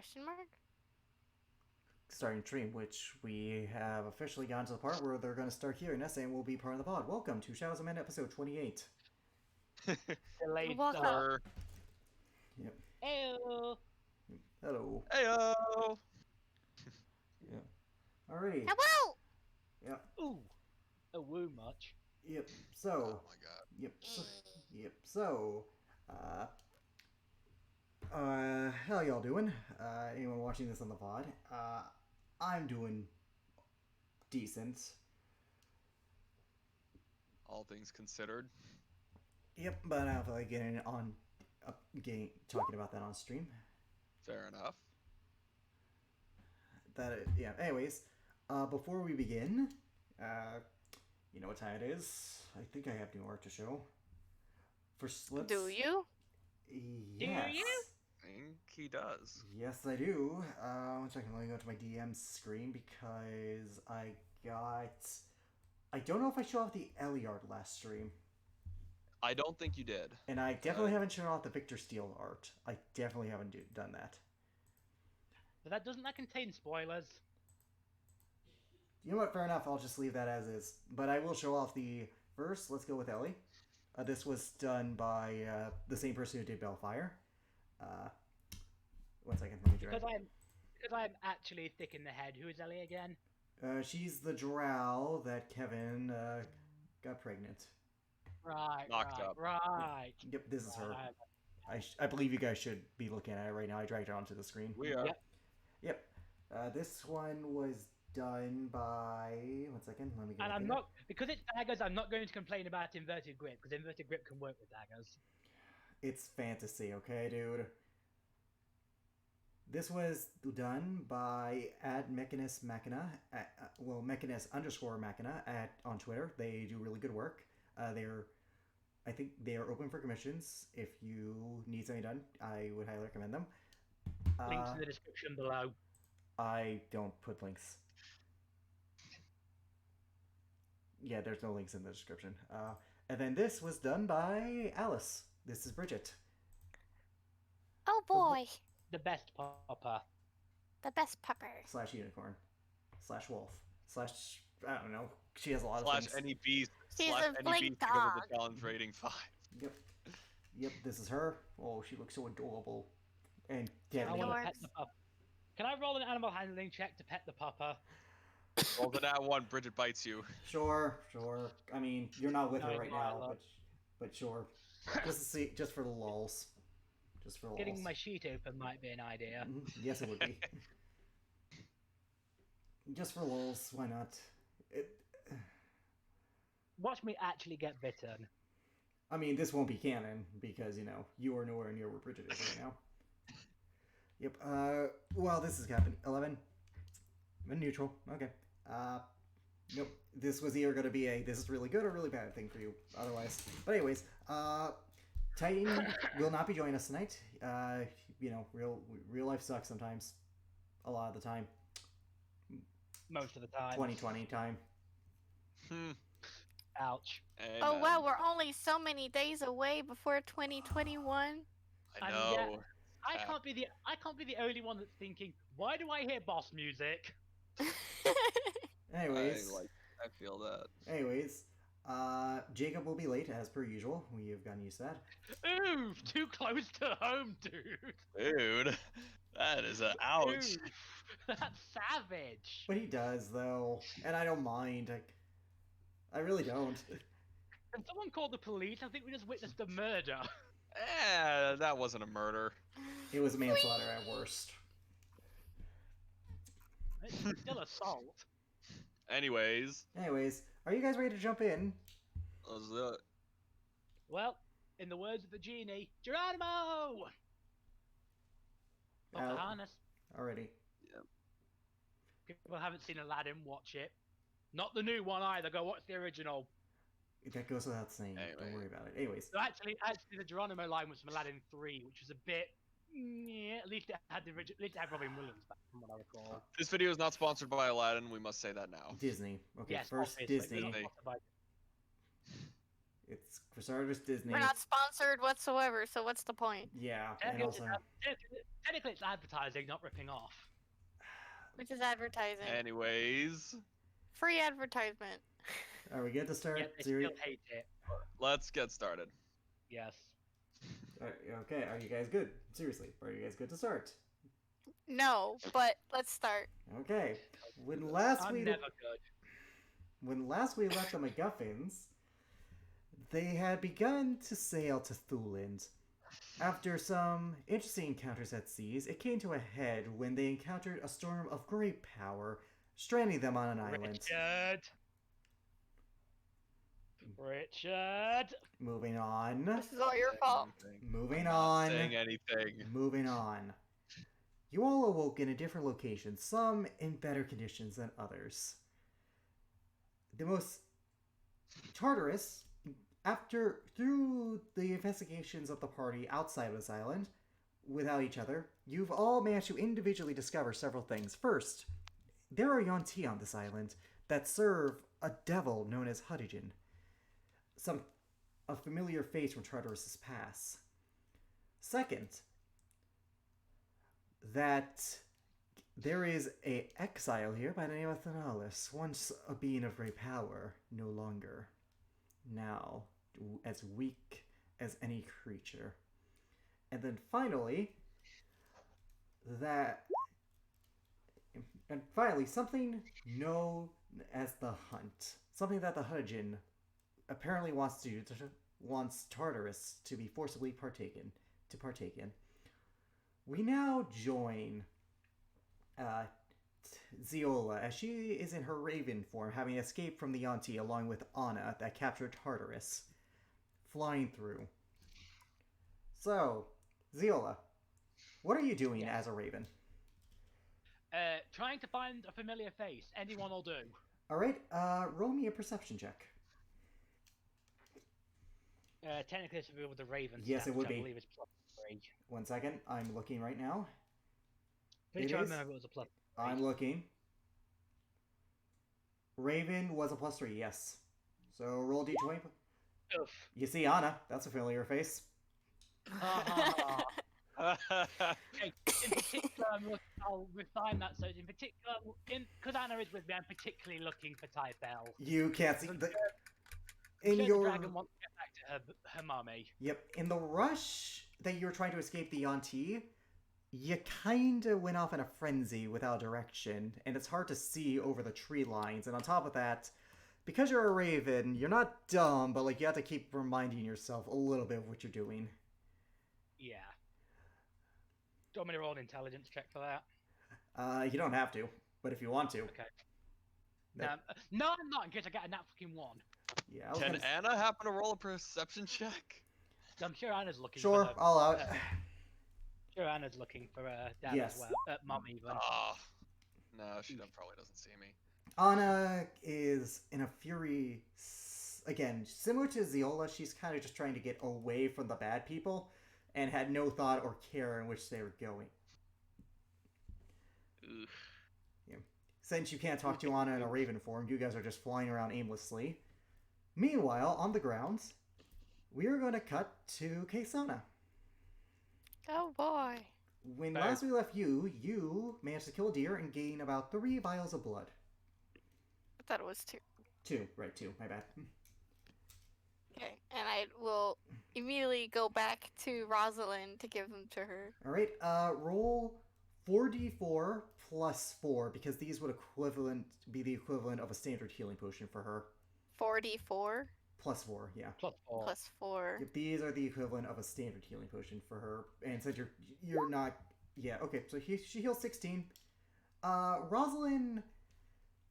Question mark? Starting stream, which we have officially gotten to the part where they're going to start hearing us and we'll be part of the pod. Welcome to Shadows of Men episode 28. Delayed Welcome. start. Yep. Ew. Hello. Heyo. Yeah. Alrighty. Hello! Yep. Ooh. A woo much. Yep. So. Oh my god. Yep. So. How y'all doing? Anyone watching this on the pod? I'm doing decent. All things considered. Yep, but I don't feel like talking about that on stream. Fair enough. Yeah. Anyways, before we begin, you know what time it is. I think I have new art to show. For slips. Do you? Yes. Do you? I think he does. Yes, I do. One second. Let me go to my DM screen because I don't know if I showed off the Ellie art last stream. I don't think you did. And I definitely haven't shown off the Victor Steele art. I definitely haven't done that. But doesn't that contain spoilers? You know what? Fair enough. I'll just leave that as is. But I will show off the first. Let's go with Ellie. This was done by the same person who did Bellfire. 1 second. Let me try. Because I'm actually thick in the head. Who is Ellie again? She's the drow that Kevin got pregnant. Right. Knocked up. Right. Yep, this is her. Right. I believe you guys should be looking at it right now. I dragged her onto the screen. We are. Yep. Yep. This one was done by... 1 second, let me get And it I'm there. not, because it's daggers, I'm not going to complain about inverted grip, because inverted grip can work with daggers. It's fantasy, okay, dude? This was done by @Mechanus_Machina, Mechanus_Machina on Twitter. They do really good work. I think they are open for commissions. If you need something done, I would highly recommend them. Links in the description below. I don't put links. Yeah, there's no links in the description. And then this was done by Alice. This is Bridget. Oh boy. The best popper. The best pupper. /unicorn. /wolf. I don't know. She has a lot of Slash things. any beast. She's slash a any blink beast because of dog. the challenge rating 5. Yep, this is her. Oh, she looks so adorable. And I deadly. want to Yours. pet the pup. Can I roll an animal handling check to pet the pupper? Roll to that one, Bridget bites you. Sure. I mean, you're not with No, her right no, now, look. but sure. Just to see, just for the lulz. Just for the Getting lulz. my sheet open might be an idea. Mhm, yes, it would be. Just for lulz, why not? Watch me actually get bitten. I mean, this won't be canon because, you know, you are nowhere near where Bridget is right now. Yep. Well, this is happening. 11. I'm neutral. Okay. Nope. This was either going to be this is really good or really bad thing for you otherwise. But anyways, Titan will not be joining us tonight. You know, real life sucks sometimes. A lot of the time. Most of the time. 2020 time. Ouch. Oh Amen. wow, we're only so many days away before 2021. I And know. yet, I can't be the only one that's thinking, why do I hear boss music? Anyways. I feel that. Anyways. Jacob will be late as per usual. We have gotten used to that. Ooh, too close to home, dude. Dude, that is a ouch. Ooh, that's savage. But he does though, and I don't mind. I really don't. Can someone call the police? I think we just witnessed a murder. That wasn't a murder. It was manslaughter at worst. It's still assault. Anyways, Are you guys ready to jump in? let's do it. Well, in the words of the genie, Geronimo! Off the harness. Already. People haven't seen Aladdin, watch it. Not the new one either, go watch the original. That goes without saying. Anyway. Don't worry about it. Anyways. So actually, the Geronimo line was from Aladdin 3, which was a bit... Yeah, at least it had the original. At least it had Robin Williams back, from what I recall. This video is not sponsored by Aladdin. We must say that now. Disney. Okay, Yes, first obviously, Disney. we're not sponsored by- It's for starters Disney. We're not sponsored whatsoever, so what's the point? Yeah, and Technically, also technically it's advertising, not ripping off. Which is advertising. Anyways, Free advertisement. are we good to start? Yet they Seri- still hate it. let's get started. Yes. Okay, are you guys good? Seriously, are you guys good to start? No, but let's start. Okay. When last I'm we never good. left the MacGuffins, they had begun to sail to Thuland. After some interesting encounters at seas, it came to a head when they encountered a storm of great power, stranding them on an island. Richard. Moving on. This is all your fault. Moving Not on. saying anything. Moving on. You all awoke in a different location, some in better conditions than others. The most Tartarus, through the investigations of the party outside of this island, without each other, you've all managed to individually discover several things. First, there are Yonti on this island that serve a devil known as Hudijin, a familiar face from Tartarus's past. Second, that there is a exile here by the name of Thanalis, once a being of great power, no longer. Now, as weak as any creature. And then finally, something known as the Hunt. Something that the Hudjin apparently wants Tartarus to be forcibly partake in. We now join Ziola, as she is in her raven form, having escaped from the Yonti along with Anna that captured Tartarus, flying through. So, Ziola, what are you doing as a raven? Trying to find a familiar face. Anyone will do. Alright, roll me a perception check. Technically, this would be with the Raven. Yes, it would which be. I believe it's +3. 1 second, I'm looking right now. Pretty It sure I is? remember it was a +3. I'm looking. Raven was a +3, yes. So roll d20. Oof. You see Anna, that's a familiar face. Ah. Okay, in particular, I'll refine that. So, in particular, because Anna is with me, I'm particularly looking for Typhel. You can't see the... I'm In sure your... the dragon wants to get back to her mummy. Yep, in the rush that you were trying to escape the Yonti, you kinda went off in a frenzy without direction, and it's hard to see over the tree lines, and on top of that, because you're a raven, you're not dumb, but like you have to keep reminding yourself a little bit of what you're doing. Yeah. Do you want me to roll an intelligence check for that? You don't have to, but if you want to. Okay. That- No, I'm not, in case I get a nat fucking 1. Yeah, I was Can gonna... Anna happen to roll a perception check? I'm sure Anna's looking Sure, for all out. sure Anna's looking for dad Yes. as well. Mum even. Ah, no, she probably doesn't see me. Anna is in a fury. Again, similar to Ziola, she's kind of just trying to get away from the bad people and had no thought or care in which they were going. Oof. Since you can't talk to Anna in a raven form, you guys are just flying around aimlessly. Meanwhile, on the ground, we are going to cut to Kaysona. Oh boy. When Fair. last we left you managed to kill a deer and gain about 3 vials of blood. I thought it was 2. 2, right, 2, my bad. Okay, and I will immediately go back to Rosalind to give them to her. Alright, roll 4d4 plus 4, because these would be the equivalent of a standard healing potion for her. 44 Plus 4, yeah. +4. plus 4. Yep, these are the equivalent of a standard healing potion for her. And since you're not... Yeah, okay, so she heals 16. Rosalind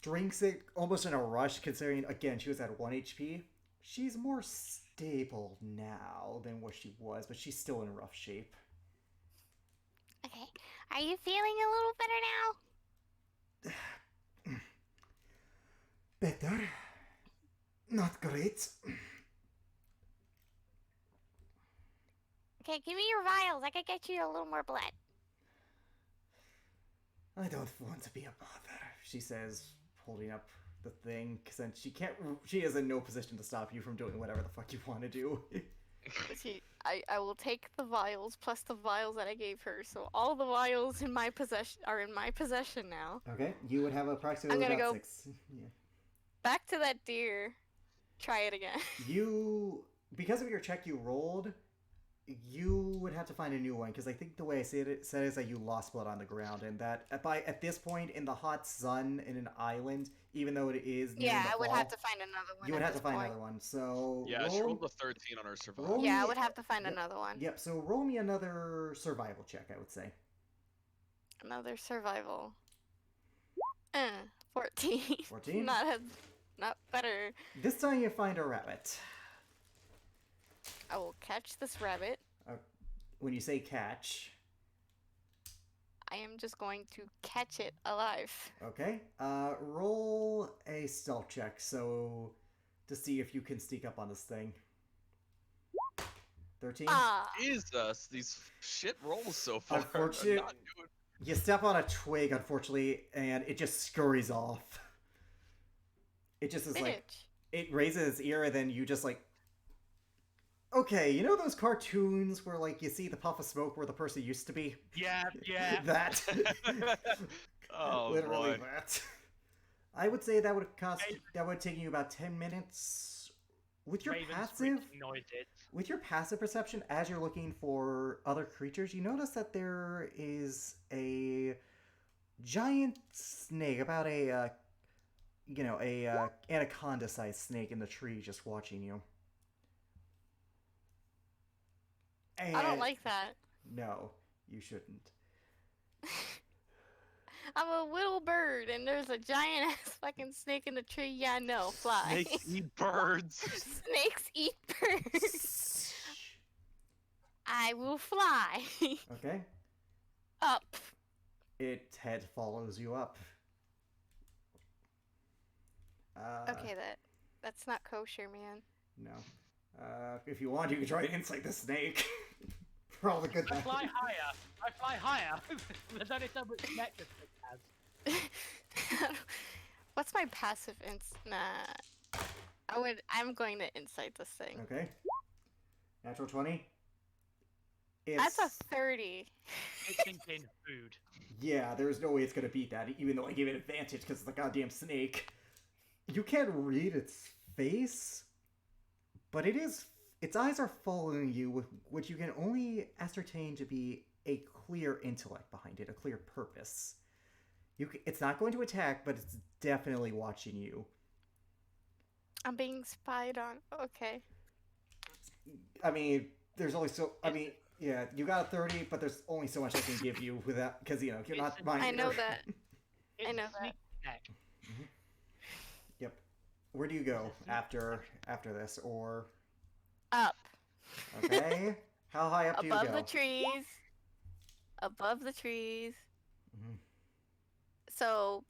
drinks it almost in a rush, considering, again, she was at 1 HP. She's more stable now than what she was, but she's still in rough shape. Okay. Are you feeling a little better now? Better. Not great. Okay, give me your vials. I could get you a little more blood. I don't want to be a bother, she says, holding up the thing, since she is in no position to stop you from doing whatever the fuck you want to do. I will take the vials plus the vials that I gave her. So all the vials in my possession are in my possession now. Okay, you would have approximately I'm gonna about go- 6. Yeah. Back to that deer. Try it again. You, because of your check you rolled, you would have to find a new one, because I think the way I said it is that you lost blood on the ground, and that at this point in the hot sun in an island, even though it is near Yeah, the I would fall, have to find another one. you would at have to this find point. another one. So Yeah, she roll, rolled a 13 on her survival. roll Yeah, I me- would have to find yep. another one. Yep. So roll me another survival check, I would say. Another survival. 14. 14? Not better. This time you find a rabbit. I will catch this rabbit. When you say catch, I am just going to catch it alive. okay. Roll a stealth check, so to see if you can sneak up on this thing. 13. Ah, Jesus, these shit rolls so far. are Unfortunate- not doing- You step on a twig, unfortunately, and it just scurries off. It just is like, bitch. it raises its ear, and then you just like, okay, you know those cartoons where like you see the puff of smoke where the person used to be? Yeah, yeah. That. Oh, Literally boy. that. I would say that would cost. Raven- That would take you about 10 minutes. With your Ravens passive, screeching noises. with your passive perception, as you're looking for other creatures, you notice that there is a giant snake, about a anaconda-sized snake in the tree, just watching you. And I don't like that. No, you shouldn't. I'm a little bird, and there's a giant ass fucking snake in the tree. Yeah, no, fly. Snakes eat birds. Snakes eat birds. I will fly Okay. up. Its head follows you up. Okay, that's not kosher, man. No. If you want, you can try to insight the snake. For all the good I things. fly higher. I fly higher. There's only so much net this thing has. What's my passive Nah. I'm going to insight this thing. Okay. Natural 20. That's a 30. It's thinking food. Yeah, there's no way it's gonna beat that, even though I gave it advantage because it's a goddamn snake. You can't read its face, but its eyes are following you, which you can only ascertain to be a clear intellect behind it, a clear purpose. It's not going to attack, but it's definitely watching you. I'm being spied on. Okay. I mean, there's only so. I mean, yeah, you got a 30, but there's only so much I can give you without, because you're not mine. I know that. It's I know a sneak that. attack. Yep. Where do you go after this, or Up. okay? How high up do you go? Above the trees. Above the trees. Mhm. So,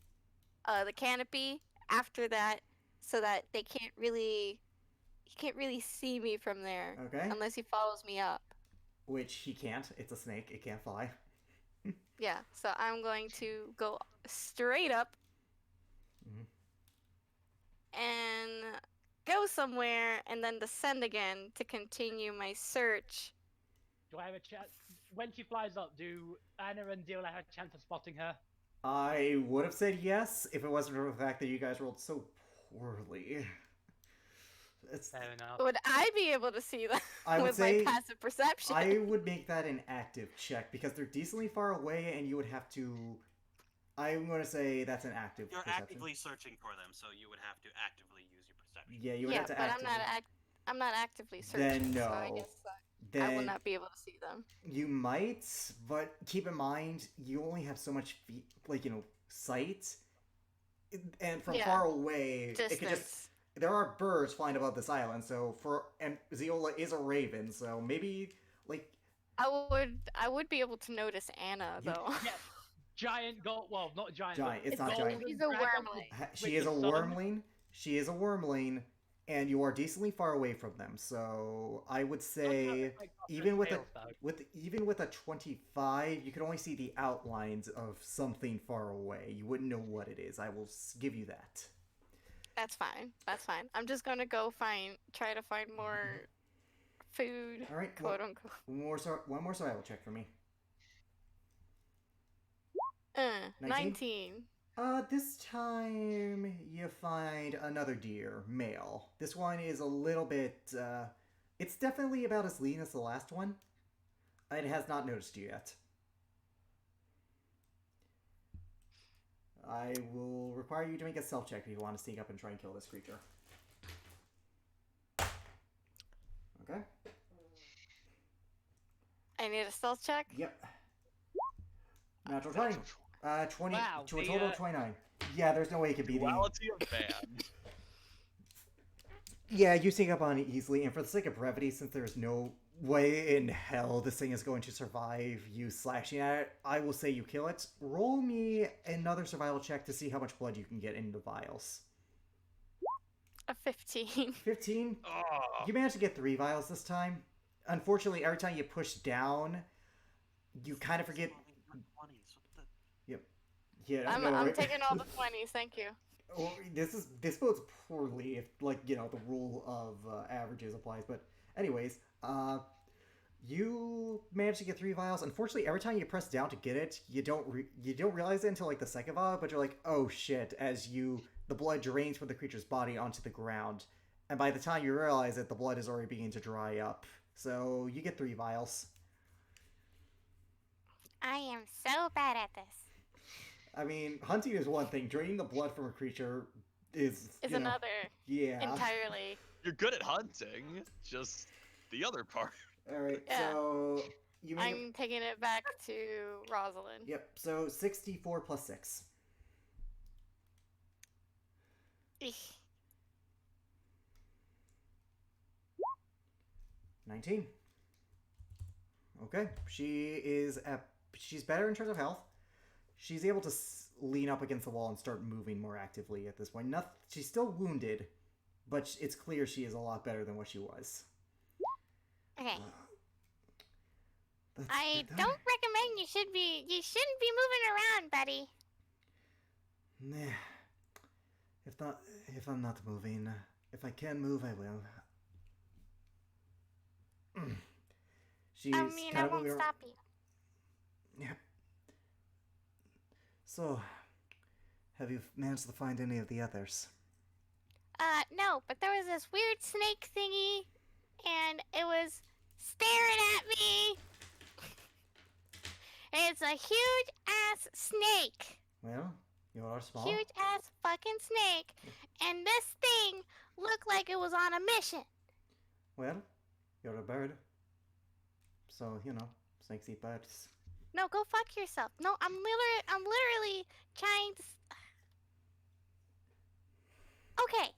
the canopy after that, so that he can't really see me from there Okay. unless he follows me up. Which he can't. It's a snake. It can't fly. Yeah. So I'm going to go straight up Mhm. and go somewhere, and then descend again to continue my search. Do I have a chance? When she flies up, do Anna and Deal have a chance of spotting her? I would have said yes if it wasn't for the fact that you guys rolled so poorly. It's. Fair enough. Would I be able to see them I would with say my passive perception? I would make that an active check because they're decently far away, and you would have to. I'm going to say that's an active. You're perception. actively searching for them, so you would have to actively use your perception. Yeah, you would Yeah, have to but actively. I'm not actively Then searching. So I no. guess Then I will not be able to see them. you might, but keep in mind you only have so much sight, and from Yeah. far away, it Distance. could just. There are birds flying above this island, and Ziola is a raven, so maybe I would be able to notice Anna You- though. Yes. Giant gold. Well, not giant. Giant, but it's not golden giant. He's a dragon wormling. she is a with the sun. wormling. She is a wormling, and you are decently far away from them. So I would say, even with a 25, you can only see the outlines of something far away. You wouldn't know what it is. I will give you that. That's fine. That's fine. I'm just gonna go try to find more food, All right, quote unquote. one more survival check for me. 19? 19. This time you find another deer, male. This one is a little bit, it's definitely about as lean as the last one. It has not noticed you yet. I will require you to make a self check if you want to sneak up and try and kill this creature. Okay? I need a stealth check. Yep. Natural 20. 20 Wow, to a the, total of 29. Yeah, there's no way it could be the... Duality of man. Yeah, you sneak up on it easily, and for the sake of brevity, since there's no way in hell this thing is going to survive you slashing at it, I will say you kill it. Roll me another survival check to see how much blood you can get into the vials. A 15. 15? Oh. You managed to get 3 vials this time. Unfortunately, every time you push down, you kind of forget... Yep. Yeah, I'm taking all the 20s, thank you. Well, this bodes poorly if, like, you know, the rule of averages applies. But anyways, you manage to get 3 vials. Unfortunately, every time you press down to get it, you don't realize it until like the second vial. But you're like, oh shit! As the blood drains from the creature's body onto the ground, and by the time you realize it, the blood is already beginning to dry up. So you get 3 vials. I am so bad at this. I mean, hunting is one thing. Draining the blood from a creature is Another yeah. entirely. You're good at hunting, just the other part. All right, Yeah. so you make I'm taking it back to Rosalind. Yep, so 64 plus 6. Eek. 19. Okay, she's better in terms of health. She's able to lean up against the wall and start moving more actively at this point. She's still wounded, but it's clear she is a lot better than what she was. Okay. That's I better. don't recommend you shouldn't be moving around, buddy. Nah. If I'm not moving, if I can move, I will. She's I mean, I kind of won't moving stop you. Yep. So, have you managed to find any of the others? No, but there was this weird snake thingy, and it was staring at me. And it's a huge ass snake. Well, you are small. Huge ass fucking snake. And this thing looked like it was on a mission. Well, you're a bird. So, you know, snakes eat birds. No, go fuck yourself. No, I'm literally trying to. Okay.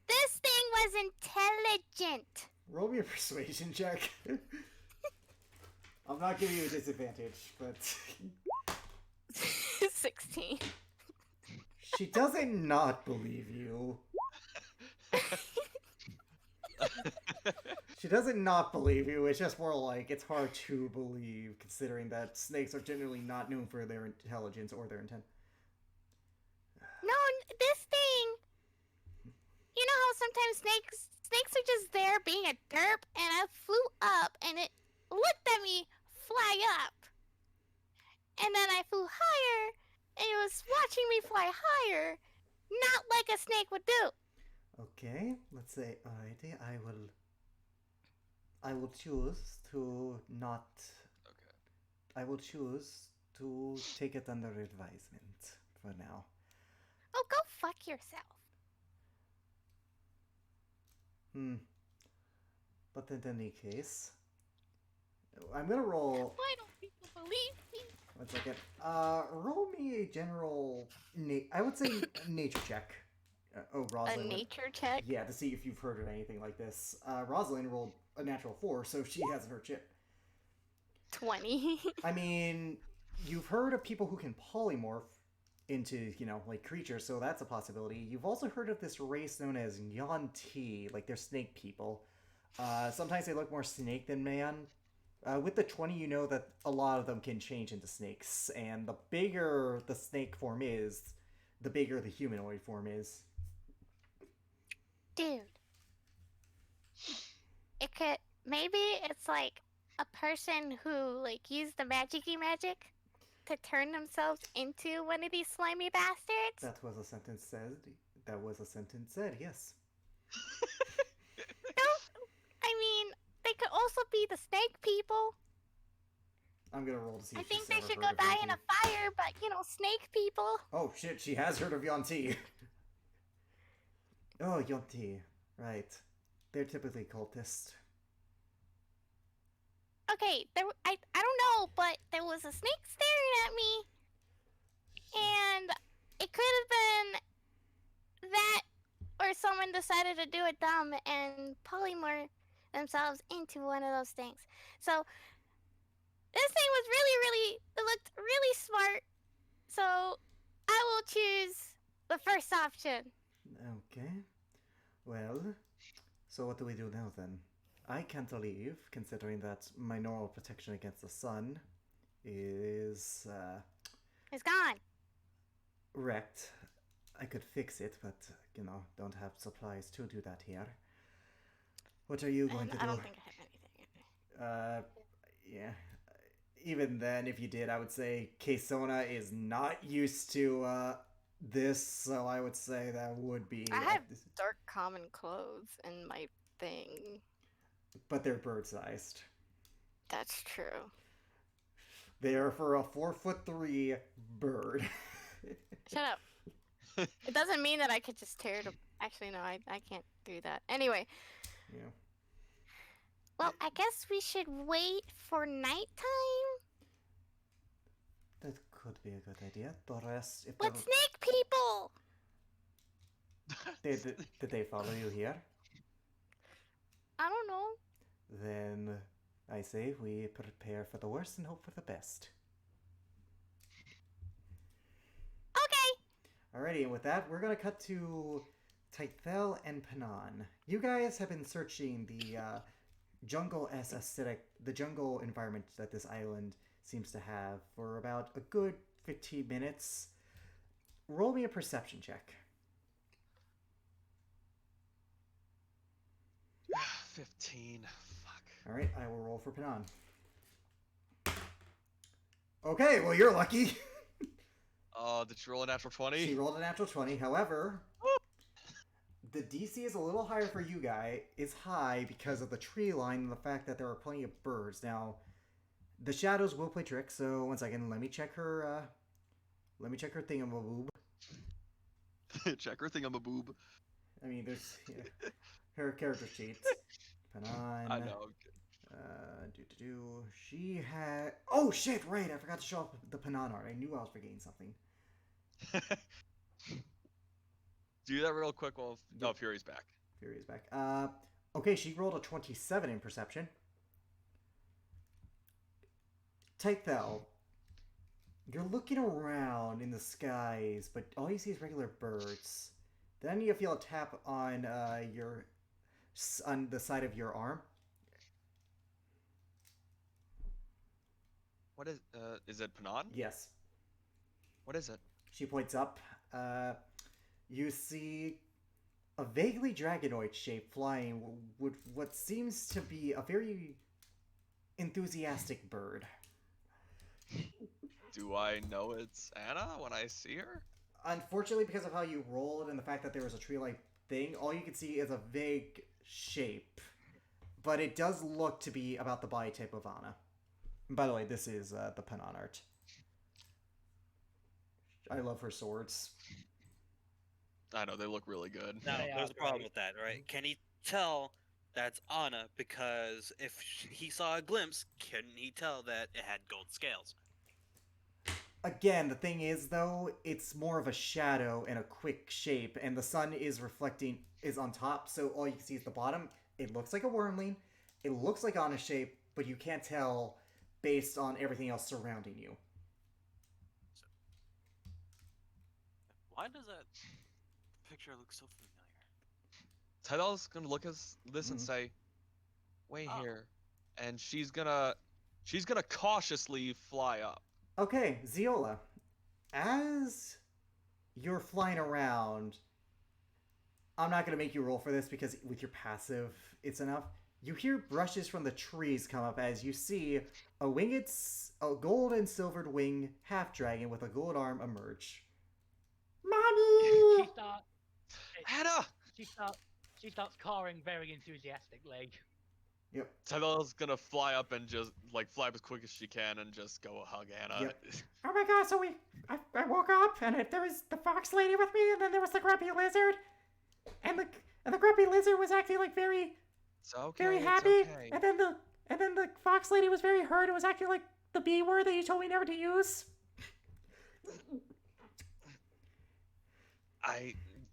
This thing was intelligent. Roll me a persuasion check. I'm not giving you a disadvantage, but 16. she doesn't not believe you. She doesn't not believe you. It's just more like it's hard to believe, considering that snakes are generally not known for their intelligence or their intent. No, this thing. You know how sometimes snakes are just there being a derp, and I flew up, and it looked at me fly up, and then I flew higher, and it was watching me fly higher, not like a snake would do. Okay, let's say, alrighty, I will choose to not... Okay. I will choose to take it under advisement for now. Oh, go fuck yourself. But in any case, I'm gonna roll... Why don't people believe me? 1 second. Roll me a general... I would say nature check. A Rosalind. nature check? Yeah, to see if you've heard of anything like this. Rosalind rolled a natural 4, so she hasn't heard shit. 20. I mean, you've heard of people who can polymorph into, you know, like creatures, so that's a possibility. You've also heard of this race known as Yuan-Ti, like they're snake people. Sometimes they look more snake than man. With the 20, you know that a lot of them can change into snakes, and the bigger the snake form is, the bigger the humanoid form is. Dude. It could maybe it's like a person who like used the magicy magic to turn themselves into one of these slimy bastards. That was a sentence said. That was a sentence said, yes. I mean, they could also be the snake people. I'm gonna roll to see I if she's think they ever should heard go of die in Yonti. a fire, but snake people. Oh shit, she has heard of Yonti. Oh, Yonti. Right. They're typically cultists. Okay, I don't know, but there was a snake staring at me, and it could have been that, or someone decided to do it dumb and polymorph themselves into one of those things. So this thing was it looked really smart. So I will choose the first option. Okay. Well, so what do we do now then? I can't leave, considering that my normal protection against the sun is It's gone. wrecked. I could fix it, but don't have supplies to do that here. What are you going And to I do? don't think I have anything. Yeah. Even then, if you did, I would say Kesona is not used to this, so I would say that would be. I have dark common clothes in my thing. But they're bird-sized. That's true. They are for a 4'3" bird. Shut up. It doesn't mean that I could just tear it. Actually, no, I can't do that. Anyway. Yeah. Well, I guess we should wait for nighttime. That could be a good idea. The rest, if With snake people. did they follow you here? I don't know. Then I say we prepare for the worst and hope for the best. Okay. Alrighty, and with that, we're gonna cut to Tythel and Panan. You guys have been searching the jungle aesthetic, the jungle environment that this island seems to have for about a good 15 minutes. Roll me a perception check. 15. Fuck. Alright, I will roll for Panan. Okay, well, you're lucky. Did you roll a natural 20? She rolled a natural 20. However, the DC is a little higher for you guy. Is high because of the tree line and the fact that there are plenty of birds. Now, the shadows will play tricks. So 1 second, let me check her. Let me check her thingamaboob. Check her thingamaboob. I mean, there's her character sheet. Panan. I know. She had. Oh shit! Right, I forgot to show off the Panan art. I knew I was forgetting something. Do that real quick while Fury's back. Fury is back. Okay, she rolled a 27 in perception. Tythel, you're looking around in the skies, but all you see is regular birds. Then you feel a tap on on the side of your arm. What is it Panan? Yes. What is it? She points up. You see a vaguely dragonoid shape flying with what seems to be a very enthusiastic bird. Do I know it's Anna when I see her? Unfortunately, because of how you rolled and the fact that there was a tree-like thing, all you can see is a vague shape. But it does look to be about the body type of Anna. And by the way, this is the Panan art. I love her swords. I know, they look really good. Now, They there's are a problem great. with that, right? Can he tell that's Anna? Because if he saw a glimpse, couldn't he tell that it had gold scales? Again, the thing is, though, it's more of a shadow and a quick shape, and the sun is on top, so all you can see is the bottom. It looks like a wormling. It looks like Anna's shape, but you can't tell based on everything else surrounding you. Why does that picture look so familiar? Tydel's gonna look at this and Mhm. say, "Wait Oh. here," and she's gonna cautiously fly up. Okay, Ziola. As you're flying around. I'm not going to make you roll for this because with your passive, it's enough. You hear brushes from the trees come up as you see a gold and silvered wing half dragon with a gold arm emerge. She Mommy! starts. Hannah! She starts cawing very enthusiastically. Yep. Tyler's gonna fly up and just like fly up as quick as she can and just go hug Hannah. Yep. Oh my god, so I woke up and there was the fox lady with me and then there was the grumpy lizard. And the grumpy lizard was acting like very It's okay. very it's happy. okay. And then the fox lady was very hurt and was acting like the B word that you told me never to use.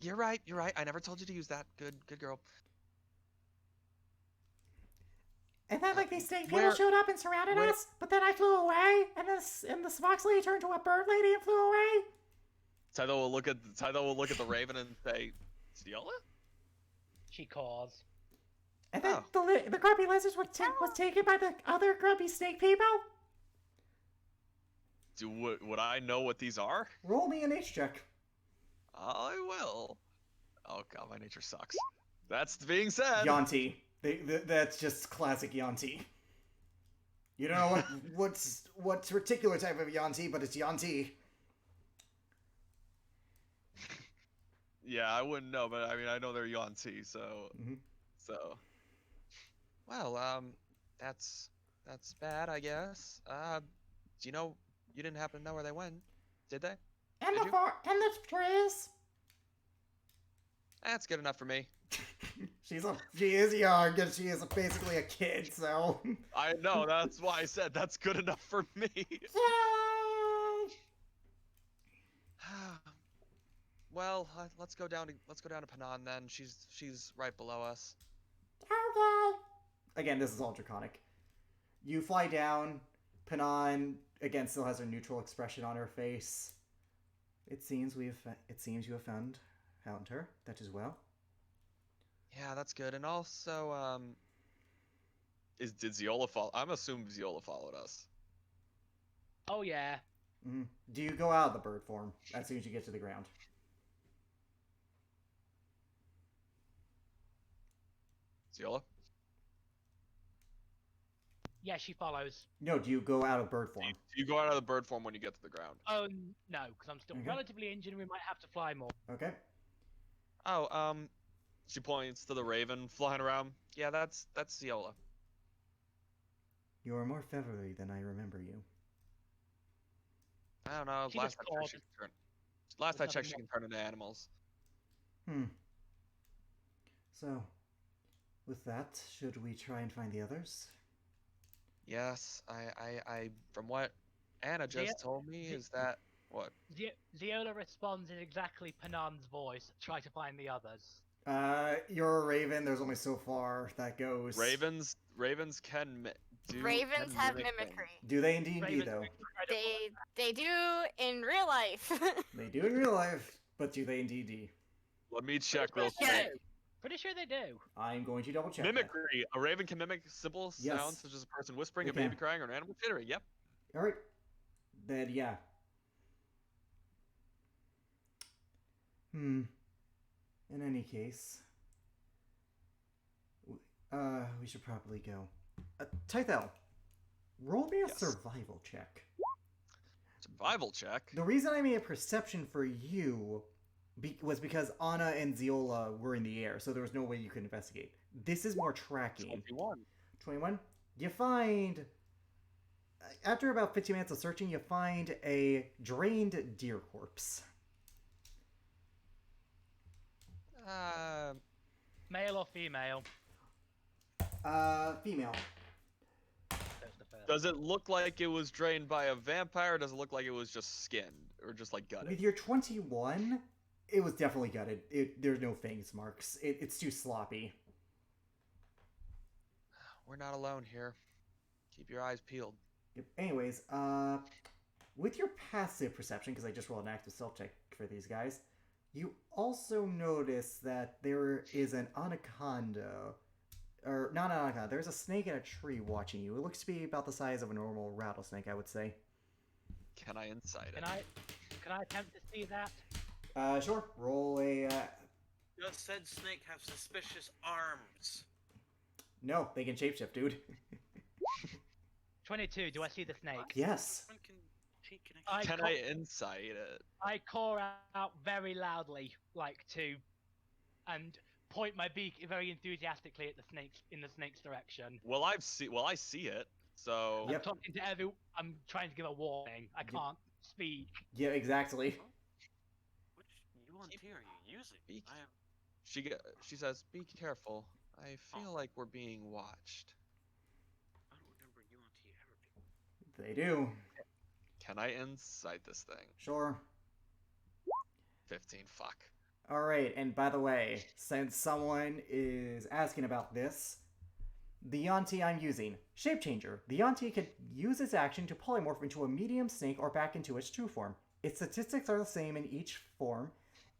You're right. You're right. I never told you to use that. Good girl. And then like these snake people Where- showed up and surrounded where- us, but then I flew away, and the fox lady turned to a bird lady and flew away. Tyler will look at the raven and say, "Ciola?" She caws. And then Oh. the grumpy lizard was taken by the other grumpy snake people. Would I know what these are? Roll me an H check. I will. Oh god, my nature sucks. That's being said. Yanti. That's just classic Yanti. You don't know what's particular type of Yanti, but it's Yanti. Yeah, I wouldn't know, but I mean, I know they're Yanti, so Mhm. so. Well, that's bad, I guess. Do you know? You didn't happen to know where they went, did they? And Did you? and the trees. That's good enough for me. She is young and she is basically a kid, so. I know. That's why I said that's good enough for me. Yay! Well, let's go down to Panan then. She's right below us. Okay. Again, this is all draconic. You fly down. Panan again still has her neutral expression on her face. It seems you have found her. That as well. Yeah, that's good. And also, did Ziola follow? I'm assuming Ziola followed us. Oh yeah. Mm. Do you go out of the bird form as soon as you get to the ground? Ziola? Yeah, she follows. No, do you go out of bird form? You go out of the bird form when you get to the ground. Oh no, because I'm still Okay. relatively injured and we might have to fly more. Okay. Oh, she points to the raven flying around. Yeah, that's Ziola. You are more feathery than I remember you. I don't know. She Last just I checked, called. she can turn. Last I There's checked, she nothing can turn into animals. So, with that, should we try and find the others? Yes, I from what Anna just told me is that what? Ziola responds in exactly Panan's voice. Try to find the others. You're a raven. There's only so far that goes. Ravens can Ravens can have mimic things. mimicry. Do they in D&D Ravens though? are incredible. They do in real life. They do in real life, but do they in D&D? Let me check real Pretty sure quick. they do. Pretty sure they do. I'm going to double check. that. Mimicry. A raven can mimic simple Yes. sounds such as a person whispering, They a baby can. crying, or an animal chittering. Yep. All right. Then yeah. In any case, we should probably go. Tythel, roll me a Yes. survival check. Survival check. The reason I made a perception for you was because Anna and Ziola were in the air, so there was no way you could investigate. This is more tracking. 21. 21. You find, after about 15 minutes of searching, you find a drained deer corpse. Male or female? Female. That's the first. Does it look like it was drained by a vampire? Or does it look like it was just skinned or just like gutted? With your 21, it was definitely gutted. There's no fangs marks. It's too sloppy. We're not alone here. Keep your eyes peeled. Yep. Anyways, with your passive perception, because I just rolled an active stealth check for these guys, you also notice that there is an anaconda, or not an anaconda. There's a snake in a tree watching you. It looks to be about the size of a normal rattlesnake, I would say. Can I insight it? Can I attempt to see that? Sure. Roll a. Does said snake have suspicious arms? No, they can shapeshift, dude. 22. Do I see the snake? Yes. Which one can he can I actually... Can ca- I insight it? I call out very loudly, like and point my beak very enthusiastically at the snake in the snake's direction. Well, I see it. So Yep. I'm talking to I'm trying to give a warning. I can't speak. Yeah, exactly. Which UNT are you using? Be- I am... she says, "Be careful. I feel like we're being watched." I don't remember UNT ever being... They do. Can I insight this thing? Sure. 15. Fuck. All right, and by the way, since someone is asking about this, the Yonti I'm using, Shape Changer. The Yonti can use its action to polymorph into a medium snake or back into its true form. Its statistics are the same in each form.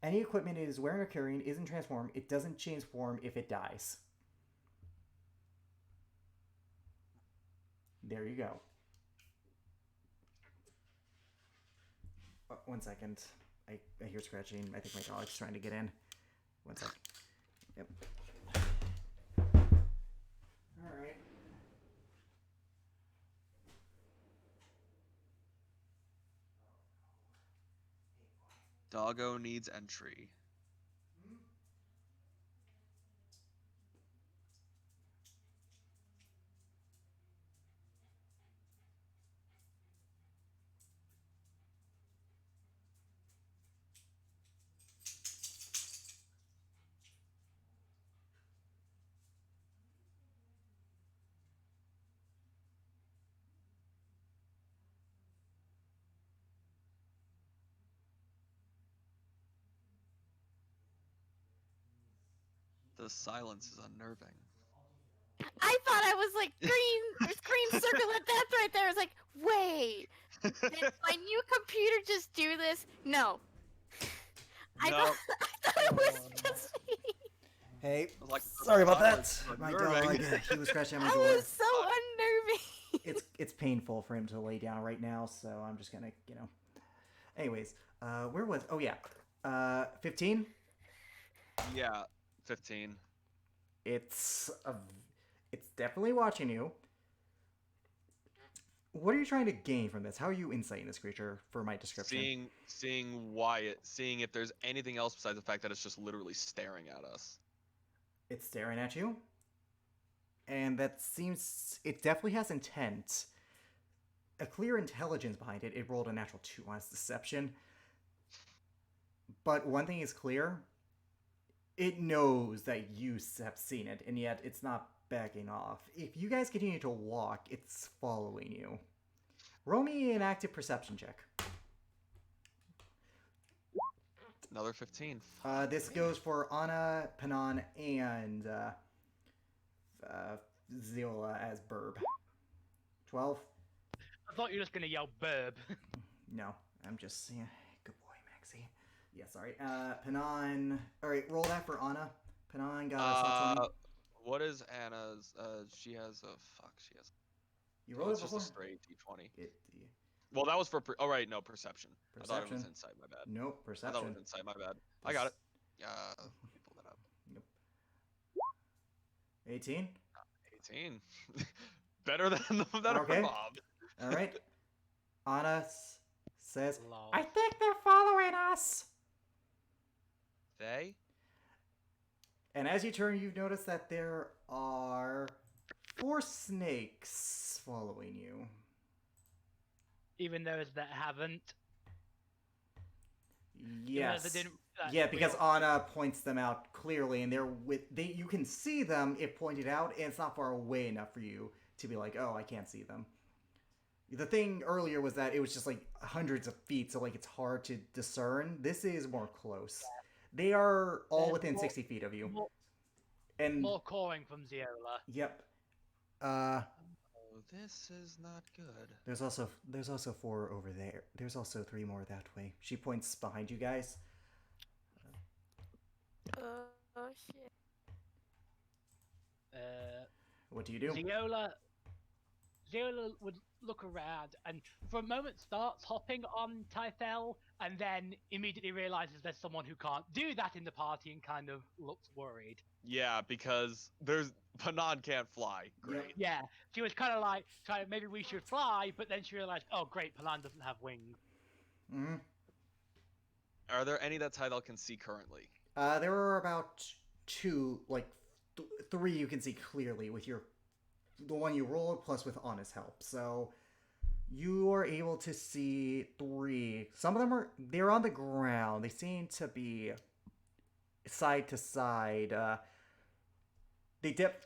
Any equipment it is wearing or carrying isn't transformed. It doesn't change form if it dies. There you go. Oh, 1 second. I hear scratching. I think my dog's trying to get in. 1 sec. Yep. Alright. Doggo needs entry. The silence is unnerving. I thought I was like green. There's green circle of death right there. I was like, wait, did my new computer just do this? No. I No. thought, I thought it was just me. Hey, Like, sorry about that. silence is My unnerving. dog, he was scratching at my I door. was so unnerving. It's painful for him to lay down right now, so I'm just gonna, Anyways, where was? Oh yeah, 15. Yeah, 15. It's definitely watching you. What are you trying to gain from this? How are you insighting this creature for my description? Seeing if there's anything else besides the fact that it's just literally staring at us. It's staring at you, and that seems it definitely has intent. A clear intelligence behind it. It rolled a natural 2 on its deception. But one thing is clear. It knows that you have seen it, and yet it's not backing off. If you guys continue to walk, it's following you. Roll me an active perception check. Another 15. This goes for Anna, Panan, and Ziola as Burb. 12? I thought you were just gonna yell burb. No, I'm just saying. Good boy, Maxie. Yeah, sorry. Panan. Alright, roll that for Anna. Panan got a 20. What is Anna's? She has a She has. You Oh, rolled it's it just before? a straight D20. It, Well, that was for. Oh right, no perception. I thought it was perception. insight. My bad. Nope, I thought it perception. was insight. My bad. I got it. Let me pull that up. Yep. 18? 18. Better than Okay. Bob. Alright. Anna says, Lol. I think they're following us. They? And as you turn, you notice that there are 4 snakes following you. Even those that haven't. Even Yes. those that didn't. Yeah, because Anna points them out clearly, and you can see them if pointed out, and it's not far away enough for you to be like, oh, I can't see them. The thing earlier was that it was just like hundreds of feet, so like it's hard to discern. This is more close. They are all within 60 feet of you. And More coring from Ziola. yep. Oh, this is not good. There's also 4 over there. There's also 3 more that way. She points behind you guys. Oh shit. What do you do? Ziola. Zero would look around and for a moment starts hopping on Tythel and then immediately realizes there's someone who can't do that in the party and kind of looks worried. Yeah, because there's Panan can't fly. Great. Yeah, she was kind of like, trying, maybe we should fly, but then she realized, oh great, Palan doesn't have wings. Hmm. Are there any that Tydal can see currently? There are about two, like three you can see clearly with the one you rolled plus with Anna's help. So you are able to see three. Some of them they're on the ground. They seem to be side to side. They dip.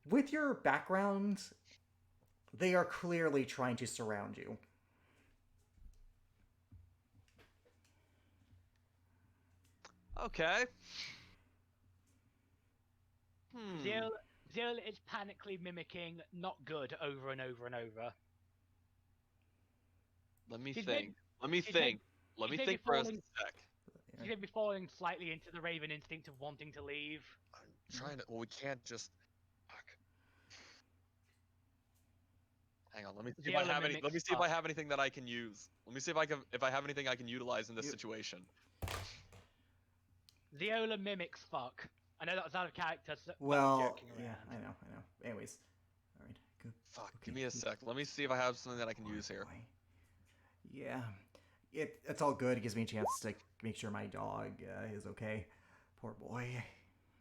With your background, they are clearly trying to surround you. Okay. Zero is panically mimicking not good over and over and over. Let me She's think. Let me she's think. Let me she's think maybe for a falling- sec. She's maybe falling slightly into the Raven instinct of wanting to leave. I'm trying to. Well, we can't just. Fuck. Hang on. Let me see if I Zero have any. mimics Let me see if I fuck. have anything that I can use. Let me see if I have anything I can utilize in this Yep. situation. Ziola mimics fuck. I know that was out of character, so I'm Well, joking yeah, around. I know. Anyways, all right, good. Fuck. Okay, Give me a good. sec. Let me see if I have something that I can use here. Boy. Yeah, it's all good. It gives me a chance to make sure my dog is okay. Poor boy.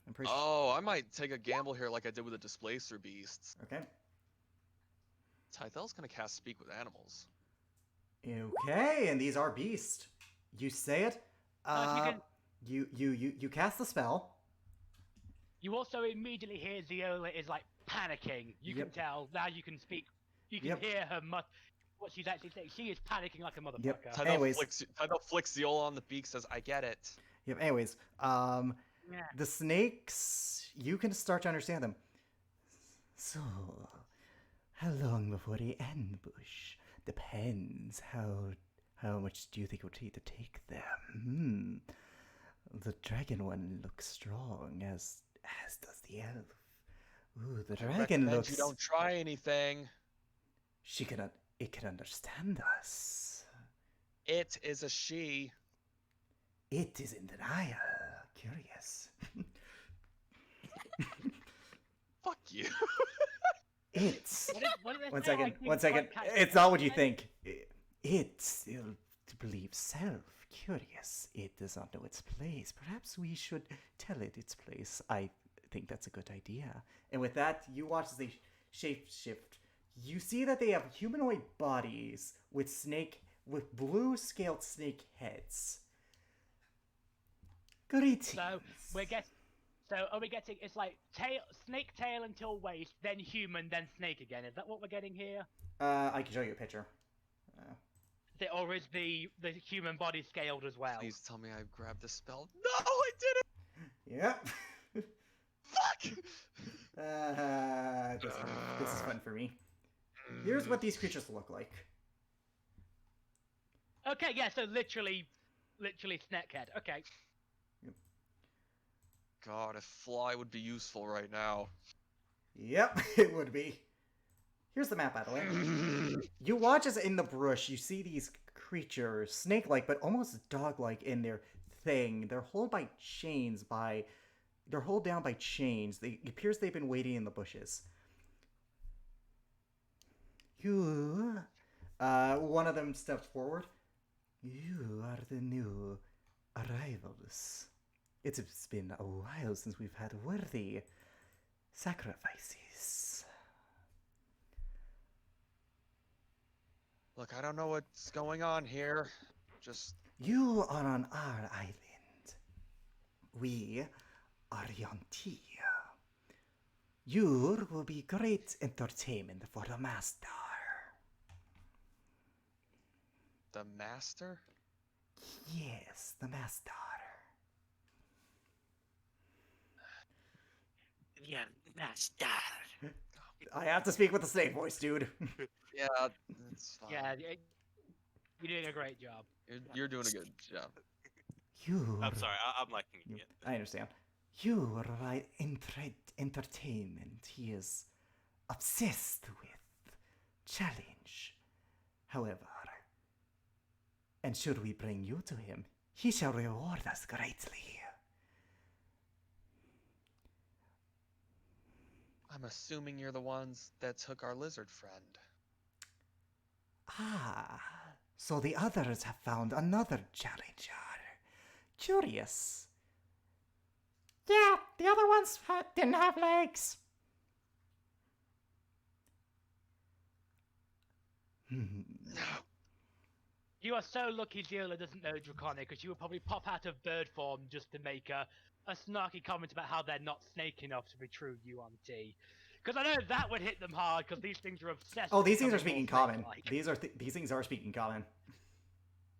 I'm pretty Oh, I might take a gamble here, like I did with the Displacer Beasts. Okay. Tythel's gonna cast Speak with Animals. Okay, and these are beast. You say it. You cast the spell. You also immediately hear Ziola is like panicking. You can Yep. tell now. You can speak. You can Yep. hear her what she's actually saying. She is panicking like a motherfucker. Yep. Anyways. Tydel flicks Ziola on the beak, says, "I get it." Yep. Anyways, Yeah. the snakes, you can start to understand them. So, how long before the ambush? Depends. How much do you think it would take to take them? The dragon one looks strong, as does the elf. Ooh, the I dragon recommend looks. you don't try anything. It can understand us. It is a she. It is in denial. Curious. Fuck you. It's. What did they One say? I second. think One second. podcast- It's not what you think. It still believes self. Curious. It does not know its place. Perhaps we should tell it its place. I think that's a good idea. And with that, you watch as they shape shift. You see that they have humanoid bodies with blue scaled snake heads. Greetings. So are we getting? It's like snake tail until waist, then human, then snake again. Is that what we're getting here? I can show you a picture. Or is the human body scaled as well? Please tell me I grabbed the spell. No, I didn't. Yep. Fuck. This is fun for me. Here's what these creatures look like. Okay, yeah. So literally snakehead. Okay. God, if fly would be useful right now. Yep, it would be. Here's the map, by the way. You watch as in the brush, you see these creatures, snake-like, but almost dog-like in their thing. They're held by chains They're held down by chains. It appears they've been waiting in the bushes. One of them steps forward. You are the new arrivals. It's been a while since we've had worthy sacrifices. Look, I don't know what's going on here. Just You are on our island. We are Yontia. You will be great entertainment for the master. the master? Yes, the master. Yeah, master. I have to speak with the snake voice, dude. Yeah, it's fine. Yeah, you're doing a great job. You're doing a good job. You. I'm sorry, I'm liking You, it. I understand. You are right. Entertainment. He is obsessed with challenge. However, and should we bring you to him, he shall reward us greatly. I'm assuming you're the ones that took our lizard friend. Ah, so the others have found another challenger. Curious. Yeah, the other ones didn't have legs. You are so lucky Ziola doesn't know Draconic, because she would probably pop out of bird form just to make a snarky comment about how they're not snake enough to be true UNT. Because I know that would hit them hard, because these things are obsessed Oh, with these things are becoming speaking more common. snake-like. These things are speaking common.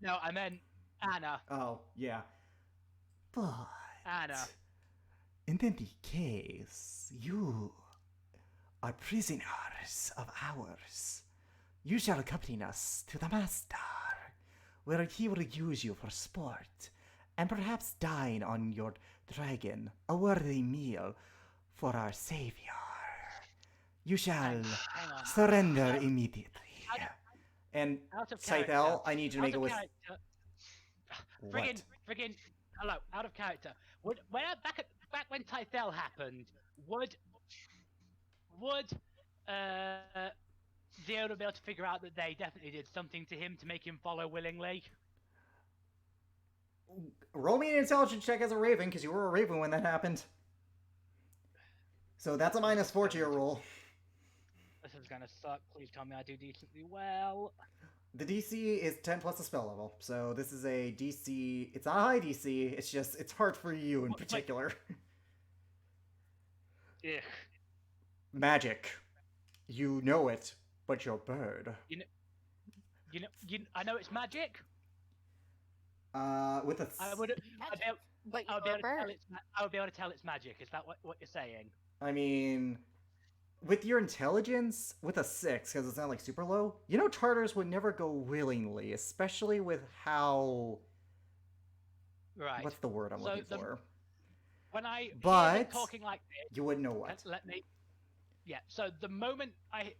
No, I meant Anna. Oh, yeah. But Anna. in the case, you are prisoners of ours. You shall accompany us to the master, where he will use you for sport, and perhaps dine on your dragon, a worthy meal for our savior. You shall Hang on. surrender immediately. And Out of Scythel, character. I need you to Out make a of with. character. Friggin', hello, out of character. Back when Tythel happened, would Ziola be able to figure out that they definitely did something to him to make him follow willingly? Roll me an intelligence check as a raven, because you were a raven when that happened. So that's a -4 to your roll. This is gonna suck. Please tell me I do decently well. The DC is 10 plus the spell level, so this is a DC. It's not a high DC. It's just it's hard for you in Wait. particular. Ugh. Magic, you know it, but you're a bird. I know it's magic. With a I would. But I would be you're able a to tell bird. I would be able to tell it's magic. Is that what you're saying? I mean, with your intelligence, with a 6, because it's not like super low, you know Tartars would never go willingly, especially with how. Right. What's the word I'm looking for? When I hear But them talking like this, you wouldn't know what. let me. Yeah. So the moment I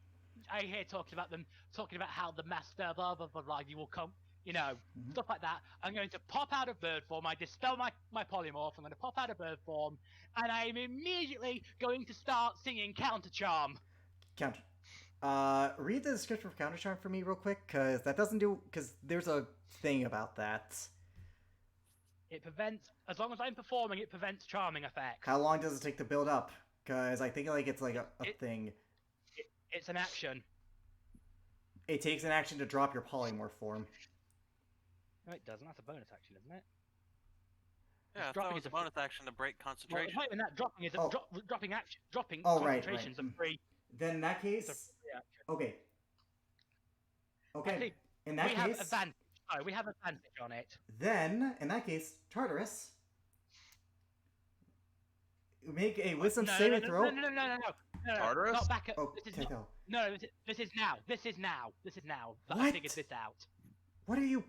hear talking about them talking about how the master blah blah blah blah you will come, Mhm. stuff like that, I'm going to pop out of bird form. I dispel my polymorph. I'm going to pop out of bird form, and I'm immediately going to start singing counter charm. Counter. Read the description of counter charm for me real quick, because that doesn't do. Because there's a thing about that. It prevents, as long as I'm performing, it prevents charming effects. How long does it take to build up? Because I think like it's like a thing. It's an action. It takes an action to drop your polymorph form. No, it doesn't. That's a bonus action, isn't it? Yeah, I thought Dropping it was is a bonus action to break Well, concentration. not even that. Dropping is a Oh. dropping action. Dropping Oh, right, concentration's right. a free. Then in that It's a case, free action. okay. Okay. Actually, In that we have case, advantage. Oh, we have advantage on it. then in that case, Tartarus, make a wisdom saving throw. No. Tartarus? Not back at. Oh, This is take not, out. no. This is now. This is now. This is now. That I What? figured this out. What are you?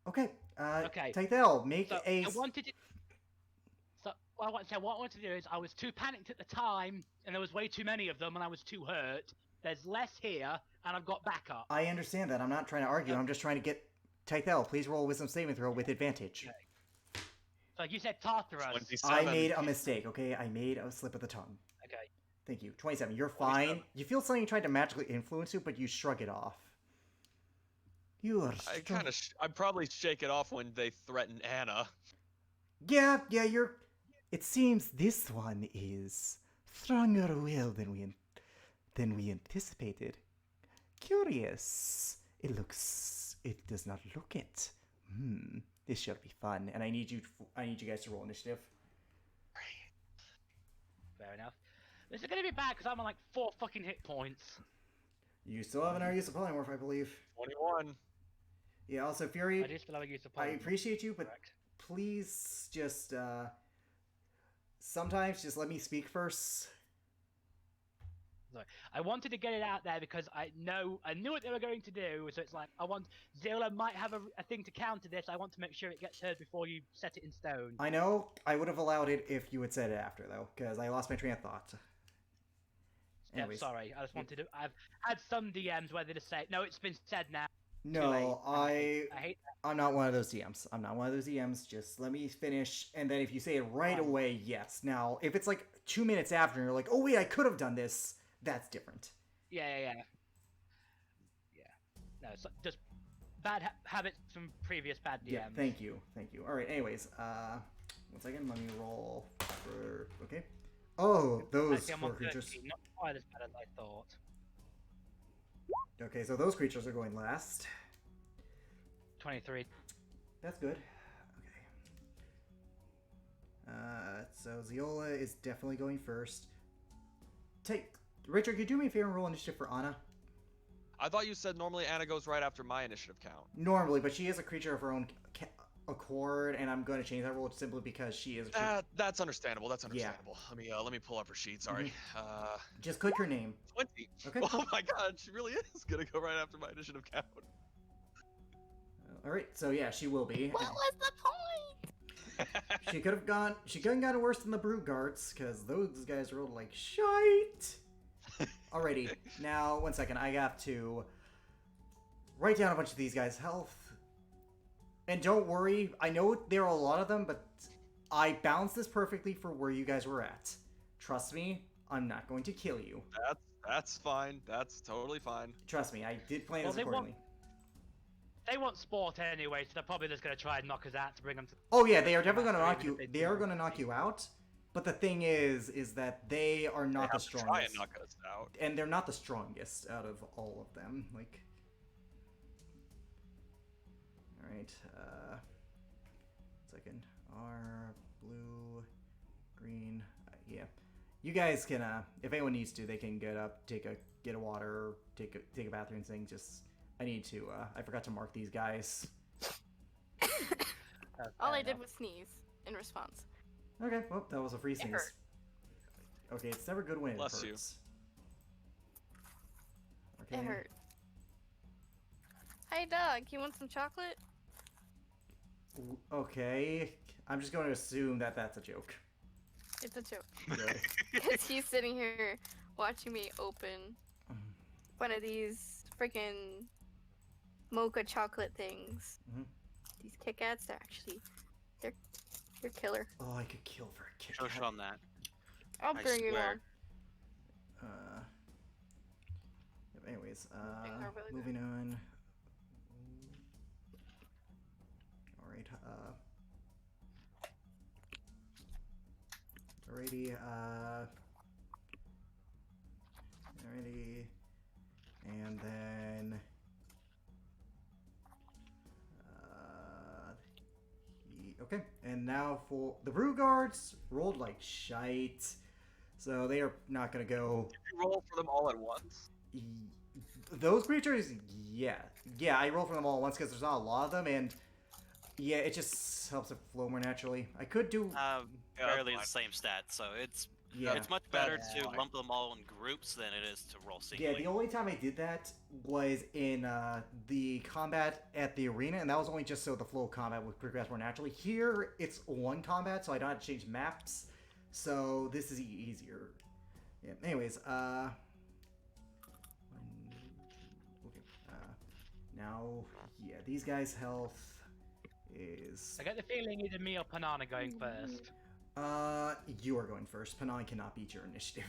Okay. Okay. Tythel, make So a. I wanted it. So what I wanted to do is I was too panicked at the time, and there was way too many of them, and I was too hurt. There's less here, and I've got backup. I understand that. I'm not trying to argue. I'm just trying to get. Tythel, please roll a wisdom saving throw with advantage. Okay. So you said Tartarus. 27. I made a mistake, okay? I made a slip of the tongue. Okay. Thank you. 27. You're fine. You feel something tried to magically influence you, but you shrug it off. You are. I'd probably shake it off when they threaten Anna. Yeah, you're. It seems this one is stronger-willed than we anticipated. Curious. It does not look it. This shall be fun, and I need you guys to roll initiative. Fair enough. This is gonna be bad because I'm on like 4 fucking hit points. You still have an use of polymorph, I believe. 21. Yeah. Also, Fury. I do still have a use of I polymorph. appreciate you, but Correct. please just sometimes just let me speak first. Sorry. I wanted to get it out there because I knew what they were going to do. So it's like Zilla might have a thing to counter this. I want to make sure it gets heard before you set it in stone. I know I would have allowed it if you had said it after, though, because I lost my train of thought. Yeah, Anyways. sorry. I just wanted to. I've had some DMs where they just say, "No, it's been said now." Too late. No, And I hate that. I'm not one of those DMs. I'm not one of those DMs. Just let me finish, and then if you say it right Fine. away, yes. Now, if it's like 2 minutes after, and you're like, "Oh wait, I could have done this," that's different. Yeah. No, so just bad habits from previous bad DMs. Yeah, thank you. All right. Anyways, 1 second. Let me roll for. Okay. Oh, those Actually, I'm 4 on creatures. 13, not quite as bad as I thought. Okay, so those creatures are going last. 23. That's good. Okay. So Ziola is definitely going first. Richard, could you do me a favor and roll initiative for Anna? I thought you said normally Anna goes right after my initiative count. Normally, but she is a creature of her own accord, and I'm going to change that rule simply because she is. That's understandable. Let me pull up her sheet. Sorry. Just click her name. 20. Okay. Oh my God, she really is gonna go right after my initiative count. All right. So yeah, she will be. What was the point? She could have gone. She couldn't gotten worse than the Brute Guards because those guys rolled like shite. Alrighty. Now, 1 second. I have to write down a bunch of these guys' health. And don't worry. I know there are a lot of them, but I balanced this perfectly for where you guys were at. Trust me, I'm not going to kill you. That's fine. That's totally fine. Trust me, I did plan Well, this accordingly. They want sport anyway, so they're probably just going to try and knock us out to bring them to. Oh yeah, they are definitely going to knock Even you. if they They are do. going to knock you out. But the thing is that they are They not the have to try and strongest, knock us out. and they're not the strongest out of all of them. Like, all right. Second, R, blue, green. Yeah, you guys can. If anyone needs to, they can get up, get a water, take a bathroom thing. Just, I need to. I forgot to mark these guys. All I did was sneeze in response. Okay, well, that was a free sneeze. hurt. Okay, it's never good when it Bless you. hurts. Okay. It hurt. Hey, dog, you want some chocolate? Okay, I'm just going to assume that that's a joke. It's a joke. Good. Because he's sitting here watching me open one of these freaking mocha chocolate things. Mhm. These Kit Kats, they're killer. Oh, I could kill for a Kit Shush Kat. on that. I'll I bring you swear. one. Anyways, Things are really moving on. Alright, alrighty, alrighty, and then, okay, and now for the Brew Guards rolled like shite, so they are not gonna go. Did you roll for them all at once? Those creatures, yeah, I roll for them all at once because there's not a lot of them, and yeah, it just helps it flow more naturally. I could do, Yeah, Barely that's the same stat, so it's yeah, it's much better That's to fine. lump them all in groups than it is to roll yeah. singly. The only time I did that was in the combat at the arena, and that was only just so the flow of combat would progress more naturally. Here, it's one combat, so I don't have to change maps, so this is easier. Yeah. Anyways, okay. Now, yeah, these guys' health is. I get the feeling either me or Panana going first. You are going first. Panan cannot beat your initiative.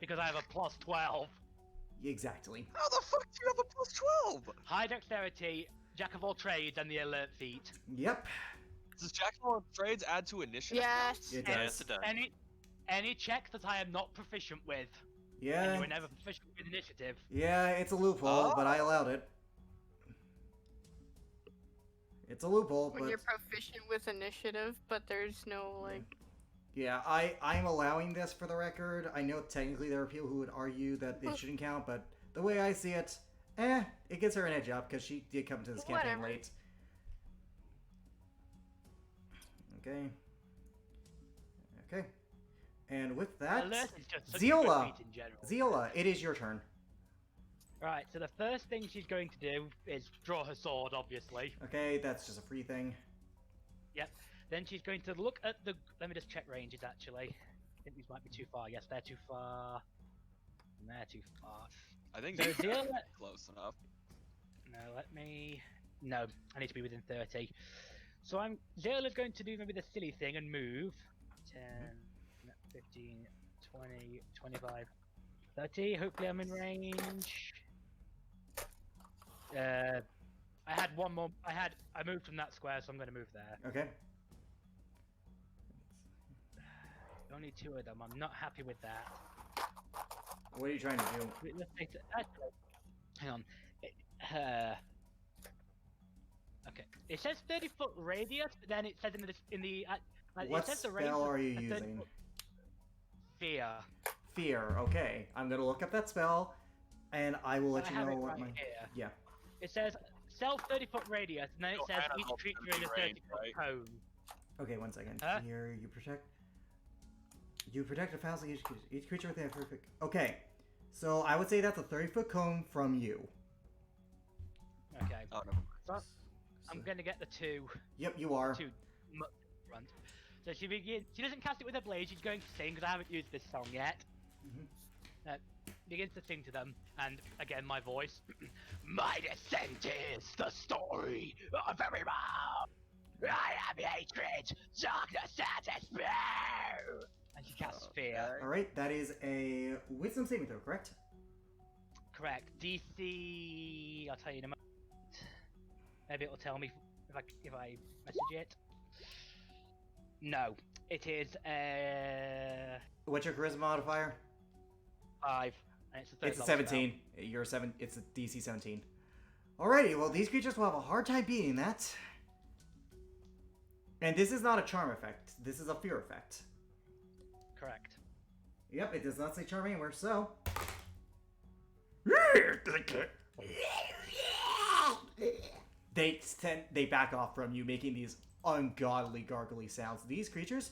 Because I have a plus 12. Exactly. How the fuck do you have a plus 12? High dexterity, jack of all trades, and the alert feat. Yep. Does Jack of all trades add to initiative? Yes. counts? It Yes, does. it does. Any check that I am not proficient with, and you Yeah. were never proficient with initiative. Yeah, it's a loophole, but I Oh. allowed it. It's a loophole, When but you're proficient with initiative, but there's no like. yeah, I'm allowing this for the record. I know technically there are people who would argue that it shouldn't count, but the way I see it, it gives her an edge up because she did come to this campaign Whatever. late. Okay. Okay. And with that, Alert is just such a good Ziola, feat in general. Ziola, it is your turn. Right, so the first thing she's going to do is draw her sword, obviously. Okay, that's just a free thing. Yep. Then she's going to look at the. Let me just check ranges, actually. I think these might be too far. Yes, they're too far. And they're too far. I think So that's Ziola. close enough. No, let me. No, I need to be within 30. So Ziola's going to do maybe the silly thing and move. 10, 15, 20, 25, 30. Hopefully I'm in range. I had one more. I moved from that square, so I'm going to move there. Okay. Only 2 of them. I'm not happy with that. What are you trying to do? Let's face it, hang on. Okay. It says 30-foot radius, but then it says What it says the spell radius are you a 30 using? foot Fear. Fear. Okay, I'm gonna look up that spell, and I will let I you have know it what right my. here. Yeah. It says self 30-foot radius, and then it Oh, says Anna's each also creature gonna in a be 30-foot range, cone. Okay, one second. Huh? Here, you protect. You protect a thousand each creature within a perfect. Okay, so I would say that's a 30-foot cone from you. Okay. Oh no. So I'm gonna get the 2. Yep, you are. 2 front. So she begins. She doesn't cast it with a blade. She's going to sing because I haven't used this song yet. Mhm. Begins to sing to them, and again my voice. My descent is the story of every man. I have hatred, darkness, and despair. And she casts fear. All right, that is a wisdom saving throw, correct? Correct. DC. I'll tell you in a moment. Maybe it'll tell me if I message it. No, it is What's your charisma modifier? 5, and it's a third It's a level 17. You're a 7. It's a DC 17. Alrighty, well these creatures will have a hard time beating that. And this is not a charm effect. This is a fear effect. spell. Correct. Yep, it does not say charm anywhere, so. They back off from you, making these ungodly gargly sounds. These creatures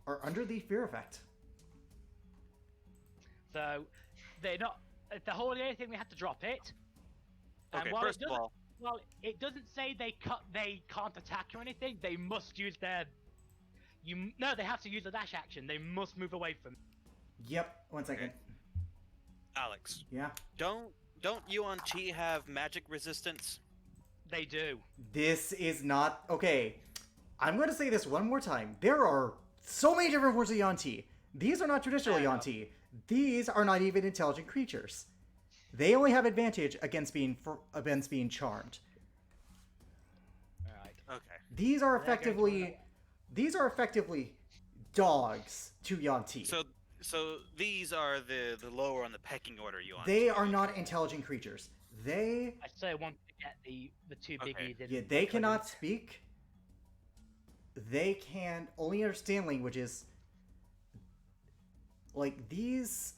are under the fear effect. So they're not. The whole thing we had to drop it. And Okay, while first it of doesn't, all, well, it doesn't say they can't attack or anything. They must use their. No, they have to use a dash action. They must move away from. Yep, one second. Alex, Yeah. don't Yuan Chi have magic resistance? They do. This is not okay. I'm going to say this one more time. There are so many different forms of Yanti. These are not traditional I know. Yanti. These are not even intelligent creatures. They only have advantage against being charmed. All right. Okay. These are They're going to effectively dogs to Yanti. So these are the lower on the pecking order, Yuan. They are not intelligent creatures. They I say I want to get the 2 Okay. biggies in. yeah, they cannot speak. They can only understand languages. Like these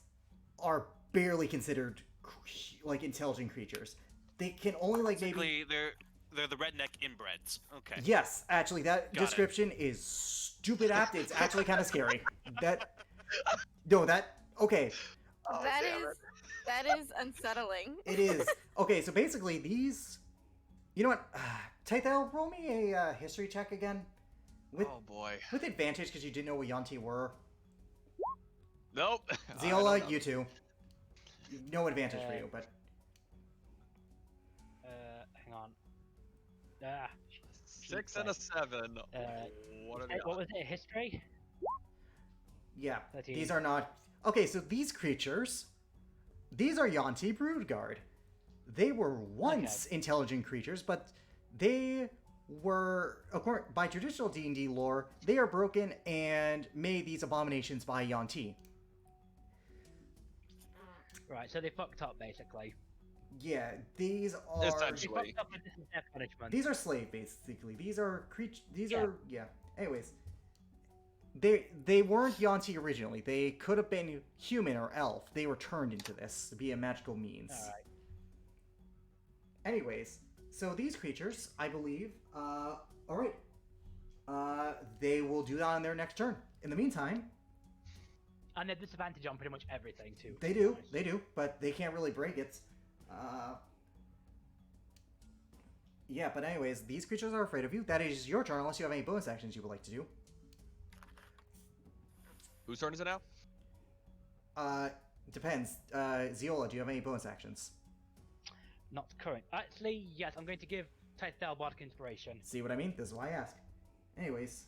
are barely considered like intelligent creatures. They can only like maybe Basically, they're the redneck inbreds. Okay. yes, actually that Got it. description is stupid apt. It's actually kind of scary. Okay. Oh, That damn is it. that is unsettling. It is. Okay, so basically these you know what? Tythel, roll me a history check again. With Oh boy. with advantage because you didn't know what Yanti were. Nope. I don't Ziola, know. you too. No advantage for you, but Hang on. Ah. 6 and a 7. What are the What odds? was it? History? yeah, 13. these are not. Okay, so these creatures, these are Yanti Broodguard. They were once intelligent creatures, but they were, by traditional D&D lore, they are broken and made these abominations by Yanti. Right, so they fucked up basically. Yeah, these are Essentially. They fucked up and this is their punishment. these are slave basically. These are These Yeah. are yeah. Anyways, they weren't Yanti originally. They could have been human or elf. They were turned into this to be a magical means. Alright. Anyways, so these creatures, I believe, alright. They will do that on their next turn. In the meantime, And they have disadvantage on pretty much everything too. They do, they do, but they can't really break it. Yeah, but anyways, these creatures are afraid of you. That is your turn, unless you have any bonus actions you would like to do. Whose turn is it now? Depends. Ziola, do you have any bonus actions? Not current. Actually, yes, I'm going to give Tythel Bardic Inspiration. See what I mean? This is why I ask. Anyways.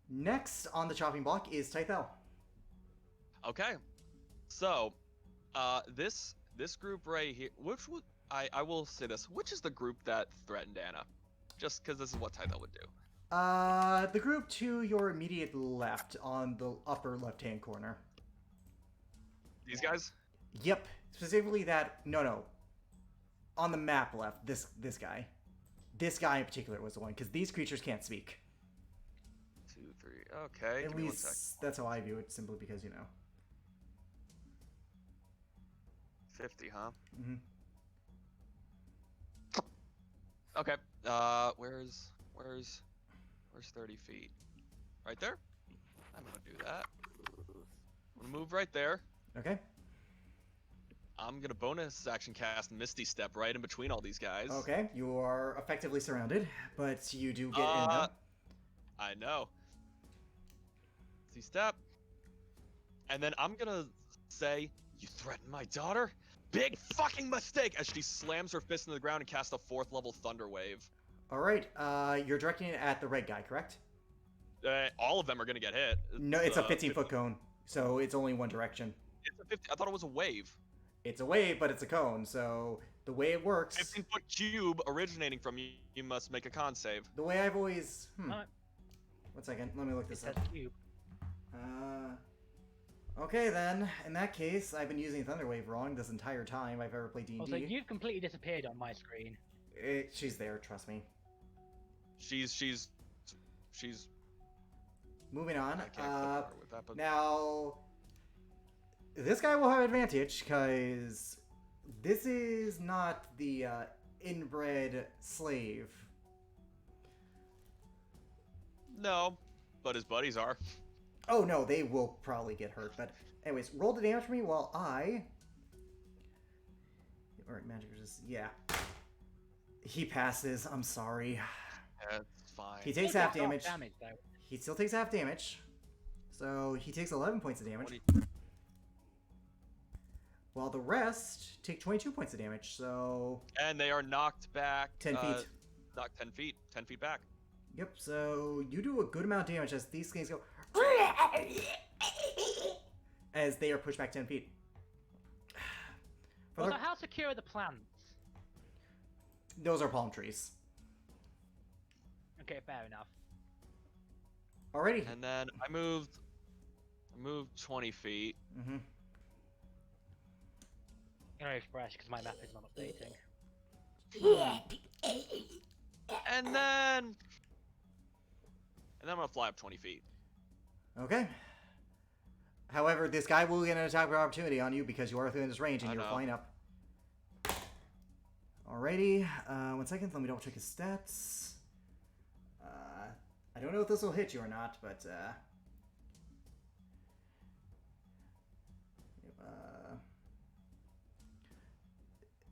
Next on the chopping block is Tythel. Okay. So, this group right here, which would I will say this, which is the group that threatened Anna? Just because this is what Tythel would do. The group to your immediate left on the upper left-hand corner. These guys? Yep. Specifically that, no. On the map left, this guy. This guy in particular was the one, because these creatures can't speak. 2, 3, okay. At Give me 1 sec. least, that's how I view it, simply because, 50, huh? Mm-hmm. Okay. Where's 30 feet? Right there? I'm gonna do that. I'm gonna move right there. Okay. I'm gonna bonus action cast Misty Step right in between all these guys. Okay, you are effectively surrounded, but you do get in them. I know. Misty Step. And then I'm gonna say, "You threatened my daughter? Big fucking mistake!" As she slams her fist into the ground and casts a 4th level Thunder Wave. Alright, you're directing it at the red guy, correct? All of them are gonna get hit. No, it's a 15-foot cone, so it's only one direction. It's a 50. I thought it was a wave. It's a wave, but it's a cone, so the way it works... 15-foot cube originating from you, you must make a con save. The way I've always... Alright. 1 second, let me look It this says up. cube. Okay then, in that case, I've been using Thunderwave wrong this entire time I've ever played D&D. Also, you've completely disappeared on my screen. She's there, trust me. She's. Moving on. I can't click on her with that, but Now, this guy will have advantage because this is not the inbred slave. no, but his buddies are. Oh no, they will probably get hurt. But anyways, roll the damage for me while I. Alright, magic resist. Yeah. He passes. I'm sorry. That's fine. He takes He half takes damage. though. He still takes half damage. So he takes 11 points of damage. 20 While the rest take 22 points of damage. So And they are knocked back. 10 feet. Knocked 10 feet. 10 feet back. Yep, so you do a good amount of damage as these things go as they are pushed back 10 feet. Also, how secure are the plants? Those are palm trees. Okay, fair enough. Alrighty. And then I moved 20 feet. Mm-hmm. I'm gonna refresh because my map is not updating. And then I'm gonna fly up 20 feet. Okay. However, this guy will get an attack of opportunity on you because you are within his range and I you're know. flying up. Alrighty. 1 second. Let me double check his stats. I don't know if this will hit you or not, but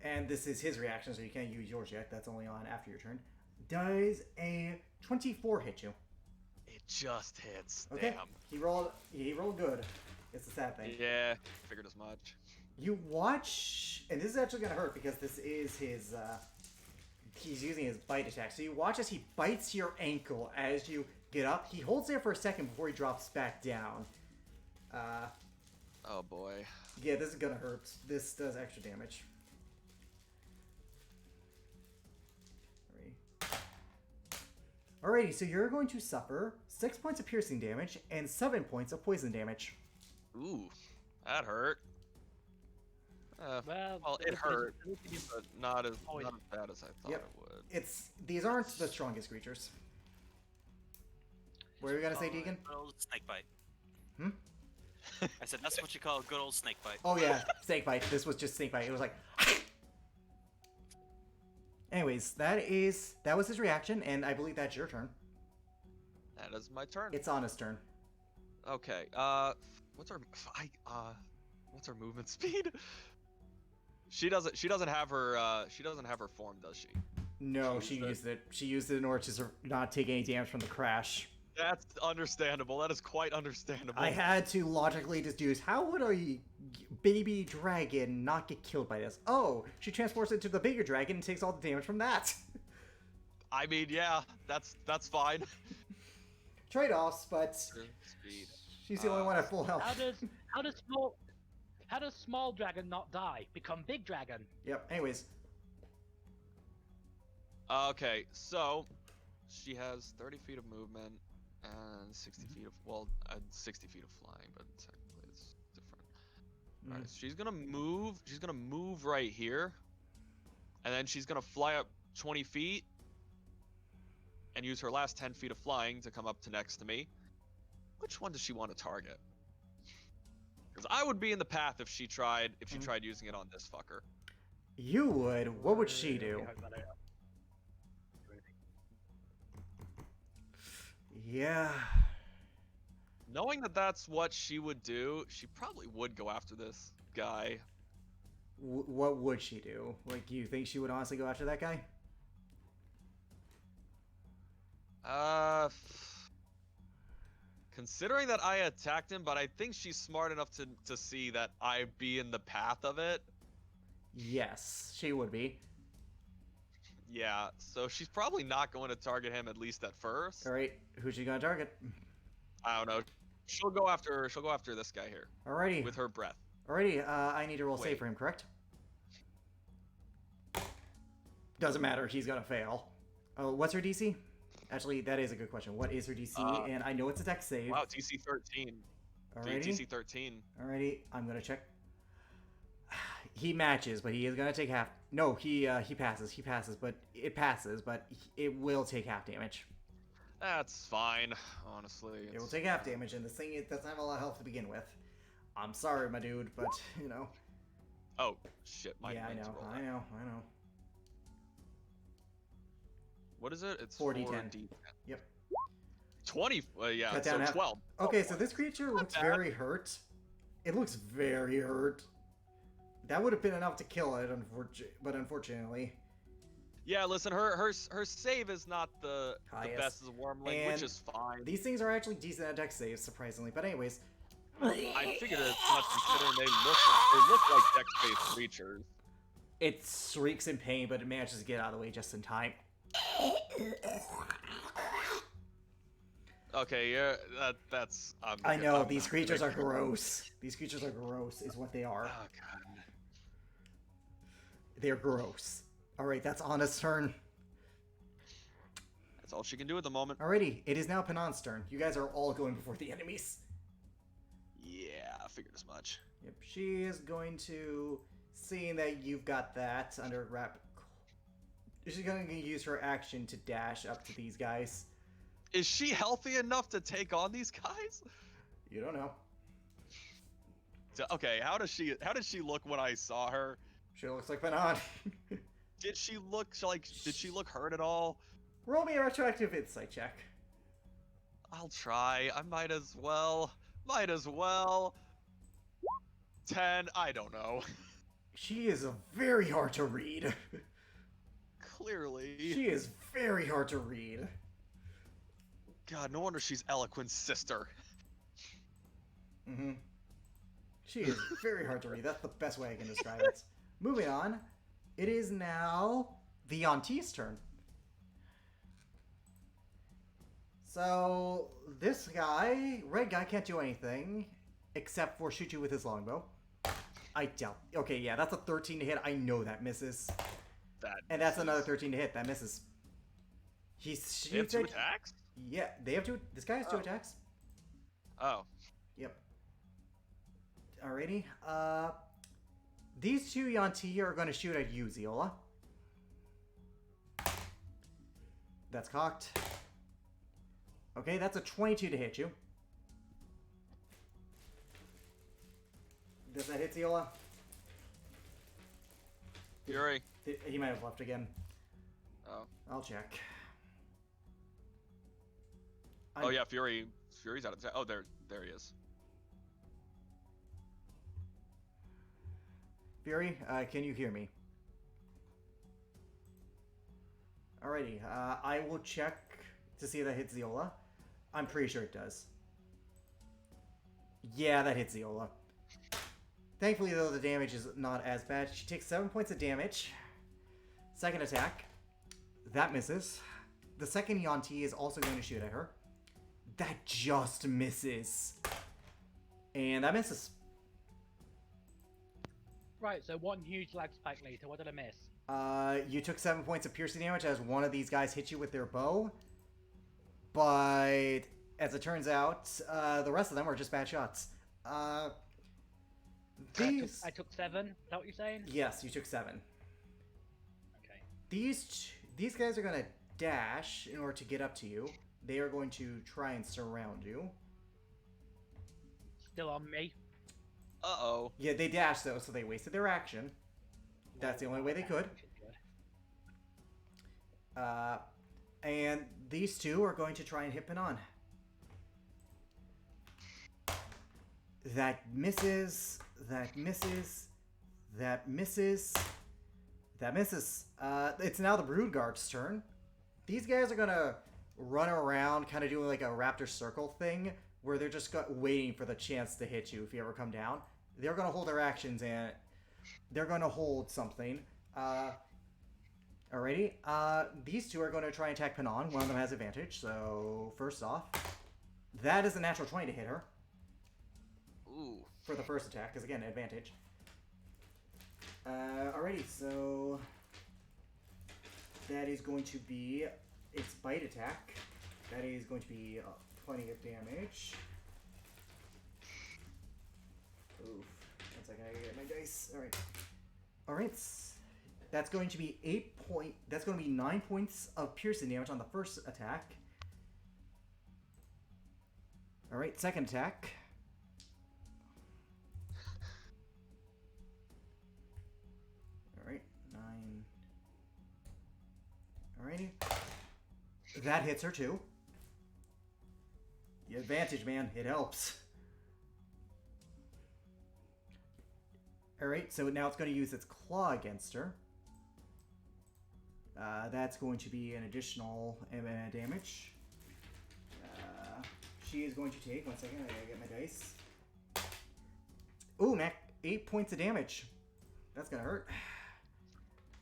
and this is his reaction, so you can't use yours yet. That's only on after your turn. Does a 24 hit you? It just hits. Okay. Damn. He rolled good. It's the sad thing. Yeah, figured as much. You watch, and this is actually gonna hurt because this is his. He's using his bite attack. So you watch as he bites your ankle as you get up. He holds there for a second before he drops back down. Oh boy. Yeah, this is gonna hurt. This does extra damage. 3. Alrighty, so you're going to suffer 6 points of piercing damage and 7 points of poison damage. Ooh, that hurt. Well, it hurt, but not as bad as I thought Yep. it would. These aren't the strongest creatures. What were you gonna say, Deacon? Good old snake bite. Hmm? I said that's what you call a good old snake bite. Oh yeah, snake bite. This was just snake bite. It was like. Anyways, that was his reaction, and I believe that's your turn. That is my turn. It's Anna's turn. Okay. What's our what's her movement speed? She doesn't have her form, does she? No, She she used it. used it. She used it in order to not take any damage from the crash. That's understandable. That is quite understandable. I had to logically deduce how would a baby dragon not get killed by this? Oh, she transports it to the bigger dragon and takes all the damage from that. I mean, yeah, that's fine. Trade-offs, but Speed. she's the only one at full health. How does small dragon not die? Become big dragon. Yep. Anyways, Okay, so she has 30 feet of movement and 60 feet of 60 feet of flying, but technically it's different. All right, so she's gonna move. She's gonna move right here, and then she's gonna fly up 20 feet and use her last 10 feet of flying to come up to next to me. Which one does she want to target? Because I would be in the path if she tried using it on this fucker. you would. What would she do? Yeah. Knowing that that's what she would do, she probably would go after this guy. What would she do? Like, do you think she would honestly go after that guy? Considering that I attacked him, but I think she's smart enough to see that I'd be in the path of it. Yes, she would be. Yeah, so she's probably not going to target him, at least at first. All right, who's she gonna target? I don't know. She'll go after this guy here Alrighty. with her breath. Alrighty, I need to roll Wait. save for him, correct? Doesn't matter, he's gonna fail. Oh, what's her DC? Actually, that is a good question. What is her DC? And I know it's a dex save. Wow, DC 13. Alrighty. DC 13. Alrighty, I'm gonna check. He matches, but he is gonna take half. No, he passes. He passes, but it passes, but it will take half damage. That's fine, honestly. It will take half damage, and this thing it doesn't have a lot of health to begin with. I'm sorry, my dude, but you know. Oh shit! Yeah, I know. What is it? It's 4d10. Yep. 20. Yeah. Cut So down half. 12. Okay, so this creature looks bad. very hurt. It looks very hurt. That would have been enough to kill it, but unfortunately. Yeah, listen, her save is not the Highest. best as a wormling, And which is fine. These things are actually decent at dex saves, surprisingly. But anyways, I figured as much considering they look like dex-based creatures. it shrieks in pain, but it manages to get out of the way just in time. Okay, yeah, that's. I know, these creatures are gross. These creatures are gross, is what they are. Oh god. They're gross. Alright, that's Anna's turn. That's all she can do at the moment. Alrighty, it is now Penon's turn. You guys are all going before the enemies. Yeah, I figured as much. Yep, she is going to, seeing that you've got that under wrap, she's going to use her action to dash up to these guys. Is she healthy enough to take on these guys? You don't know. So, okay, how does she look when I saw her? She looks like Penon. Did she look hurt at all? Roll me a retroactive insight check. I'll try. I might as well. 10, I don't know. She is very hard to read. Clearly. She is very hard to read. God, no wonder she's Eloquent's sister. Mm-hmm. She is very hard to read. That's the best way I can describe it. Moving on. It is now the Auntie's turn. So, this guy, red guy, can't do anything except for shoot you with his longbow. I doubt. Okay, yeah, that's a 13 to hit. I know that misses. And that's another 13 to hit. That misses. They have 2 attacks? Yeah, they have 2. This guy has 2 attacks. Oh. Yep. Alrighty. These 2 Yanti are going to shoot at you, Ziola. That's cocked. Okay, that's a 22 to hit you. Does that hit Ziola? Fury. He might have left again. Oh. I'll check. Oh yeah, Fury's out of attack. Oh, There he is. Fury, can you hear me? Alrighty, I will check to see if that hits Ziola. I'm pretty sure it does. Yeah, that hits Ziola. Thankfully, though, the damage is not as bad. She takes 7 points of damage. Second attack. That misses. The second Yanti is also going to shoot at her. That just misses. And that misses. Right, so one huge lag spike later. What did I miss? You took 7 points of piercing damage as one of these guys hit you with their bow. But as it turns out, the rest of them were just bad shots. These... I took 7. Is that what you're saying? Yes, you took 7. Okay. These guys are going to dash in order to get up to you. They are going to try and surround you. Still on me. Uh-oh. Yeah, they dashed though, so they wasted their action. That's the only way they could. And these two are going to try and hit Panon. That misses. That misses. That misses. That misses. It's now the Broodguard's turn. These guys are gonna run around, kind of doing like a raptor circle thing, where they're just waiting for the chance to hit you if you ever come down. They're gonna hold their actions and they're gonna hold something. Alrighty. These two are going to try and attack Panon. One of them has advantage, so first off, that is a natural 20 to hit her. Ooh. For the first attack, because again, advantage. Alrighty, so that is going to be its bite attack. That is going to be 20 of damage. Oof. 1 second, I gotta get my dice. Alright. Alright. That's going to be 9 points of piercing damage on the first attack. Alright, second attack. Alright, 9. Alrighty. That hits her too. The advantage, man. It helps. Alright, so now it's going to use its claw against her. That's going to be an additional damage. She is going to take, 1 second, I gotta get my dice. Ooh, 8 points of damage. That's gonna hurt.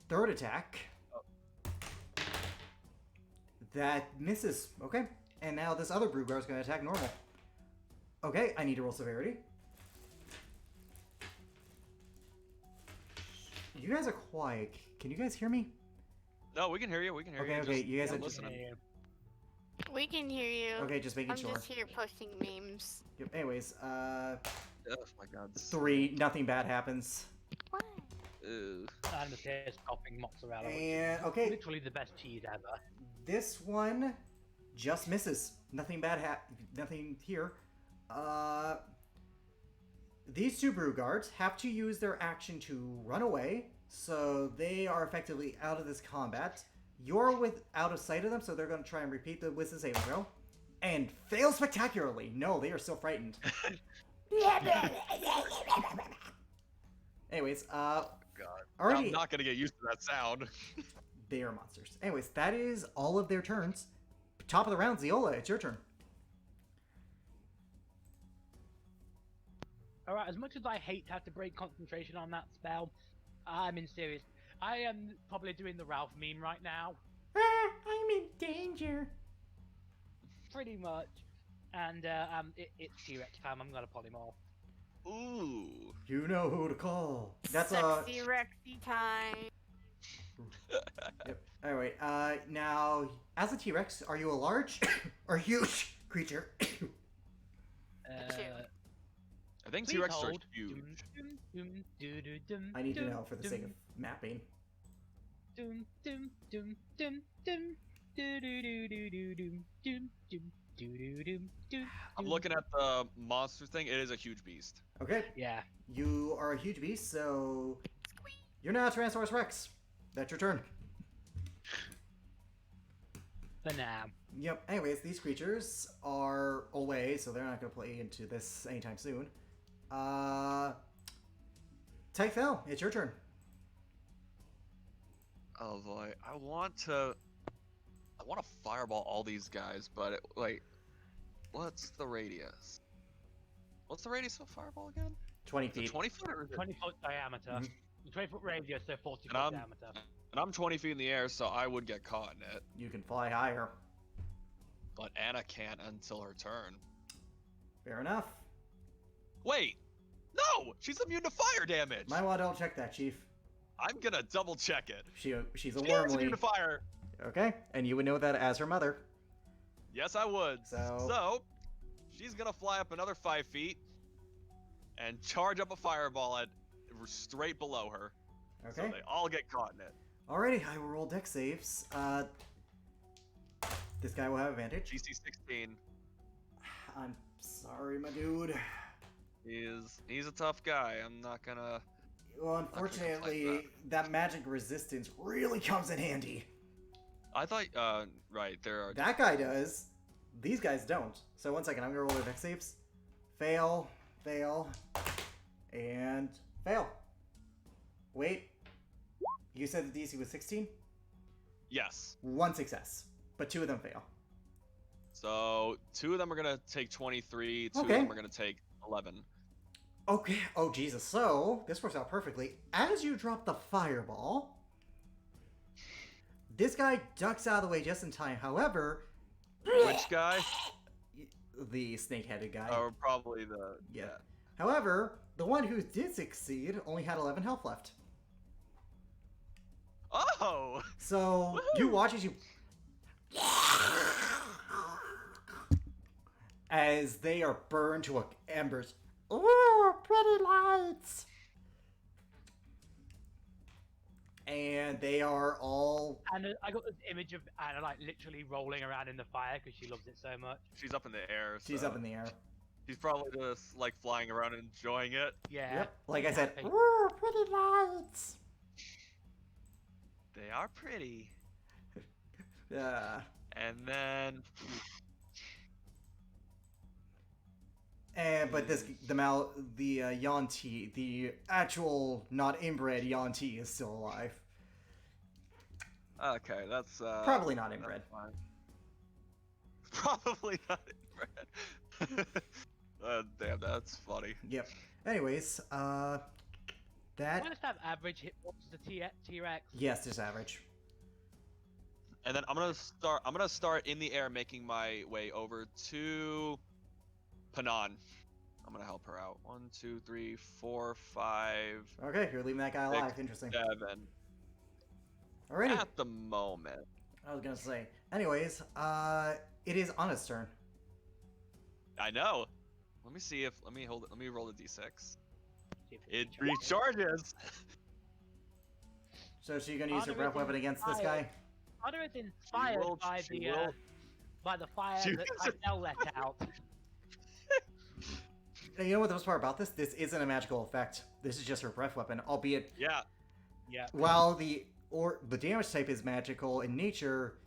Third attack. That misses. Okay. And now this other Broodguard is gonna attack normal. Okay, I need to roll severity. You guys are quiet. Can you guys hear me? No, we can hear you. We can hear you. Okay, Just you guys are listening. We can hear you. Okay, just making I'm sure. just here posting memes. Yep. Anyways, Oh my god. 3, nothing bad happens. What? Ew. I'm just here scoffing mozzarella. which And is okay, literally the best cheese ever. this one just misses. Nothing bad nothing here. These two Broodguards have to use their action to run away, so they are effectively out of this combat. You're out of sight of them, so they're going to try and repeat the wisdom saving throw, and fail spectacularly. No, they are still frightened. Anyways, God. already I'm not gonna get used to that sound. they are monsters. Anyways, that is all of their turns. Top of the round, Ziola, it's your turn. Alright, as much as I hate to have to break concentration on that spell, I'm in serious. I am probably doing the Ralph meme right now. I'm in danger. Pretty much. And it's T-Rex time. I'm gonna polymorph. Ooh. You know who to call. That's Sexy Rexy time. Yep. Anyway, now as a T-Rex, are you a large or huge creature? I think Please T-Rex are hold. huge. I need to know for the sake of mapping. I'm looking at the monster thing. It is a huge beast. Okay, Yeah. you are a huge beast, so you're now Tyrannosaurus Rex. That's your turn. for now. Yep. Anyways, these creatures are away, so they're not going to play into this anytime soon. Typhel, it's your turn. Oh boy, I want to fireball all these guys, but what's the radius? What's the radius of a fireball again? 20 Is it feet. 20 foot or is it? 20-foot diameter. Mhm. 20-foot radius, so 40-foot And I'm- diameter. And I'm 20 feet in the air, so I would get caught in it. You can fly higher. But Anna can't until her turn. Fair enough. Wait! No! She's immune to fire damage! Might want to double check that, Chief. I'm gonna double check it. She's a She is immune Wormly. to fire! Okay, and you would know that as her mother. Yes, I would. So- She's gonna fly up another 5 feet and charge up a fireball at straight below her. So Okay. they all get caught in it. Alrighty, I will roll dex saves. This guy will have advantage. GC 16. I'm sorry, my dude. He's a tough guy. I'm not gonna. Well, gonna complain unfortunately, that magic resistance really comes in handy. I thought. Right there are. That guy does. These guys don't. So 1 second, I'm gonna roll their dex saves. Fail, fail, and fail. Wait. You said the DC was 16? Yes. 1 success, but 2 of them fail. So 2 of them are gonna take 23. 2 Okay. of them are gonna take 11. Okay. Oh, Jesus. So, this works out perfectly. As you drop the fireball, this guy ducks out of the way just in time. However, Which guy? the snake-headed guy. Or probably the. Yeah. However, the one who did succeed only had 11 health left. Oh! So, you watch as you... as they are burned to embers. Ooh, pretty lights! And they are all... And I got this image of Anna like literally rolling around in the fire because she loves it so much. She's up in the air. She's so up in the air. She's probably just like flying around and enjoying it. Yeah. Yep. Like I said, happy. ooh, pretty lights! They are pretty. Yeah. And then. And but the Yanti, the actual not inbred Yanti is still alive. Okay, that's. Probably not that's inbred. fine. Probably not inbred. Damn, that's funny. Yep. Anyways, I that want to have average hit points to T-Rex. yes, just average. And then I'm gonna start in the air, making my way over to Panan. I'm gonna help her out. 1, 2, 3, 4, 5, Okay, you're leaving that guy alive. Interesting. 7. Alrighty. At the moment. I was gonna say. Anyways, it is Anna's turn. I know. Let me see if let me roll the d6. See if It recharges. recharges. So she's gonna use her Anna breath is weapon against this inspired. guy. Anna is inspired will- by she the will. by the fire She that was- Typhel let out. And you know what the best part about this? This isn't a magical effect. This is just her breath weapon, albeit Yeah. Yeah. while the damage type is magical in nature,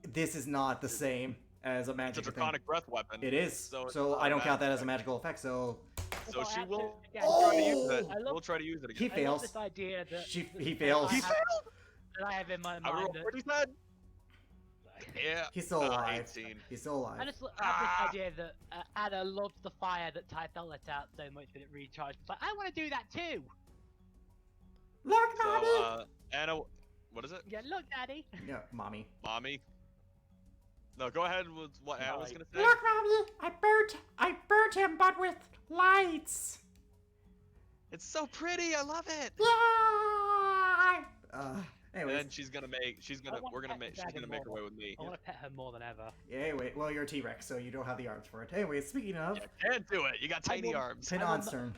this is not the same as a It's a magic thing. draconic breath weapon. It is. So So, it's not I don't a count that as a magic magical effect. So So she will Again, try to use it. I love- We'll try to use it He again. I fails. love this idea that He that fails. I He have- That I have in my I mind rolled that 47. Yeah. he's still alive. 18. He's still alive. I just have Ah. this idea that Anna loves the fire that Typhel let out so much that it recharged. It's like, I want to do that too. Look, So, Anna, what is it? Yeah, look, Daddy. Yeah, mommy. Mommy? No, go ahead with what Anna was Sorry. gonna say. mommy. I burnt him, but with lights. It's so pretty. I love it. Yeah. And Anyways. then she's gonna make. She's gonna. want We're gonna pet make. She's daddy gonna make her more. way with me. I want to pet her more than ever. Yeah, anyway, well, you're a T-Rex, so you don't have the arms for it. Anyways, speaking of, You can't do it. You got I tiny will- arms. Panon's turn.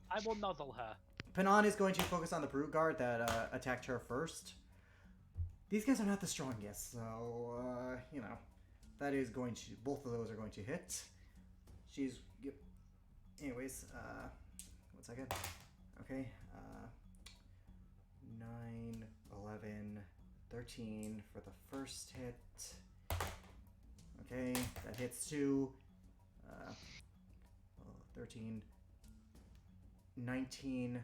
I will nuzzle her. Panon is going to focus on the Brood Guard that attacked her first. These guys are not the strongest, so, you know, that is going to, both of those are going to hit. She's, yep. Anyways, 1 second. Okay, 9, 11, 13 for the first hit. Okay, that hits 2. 13, 19,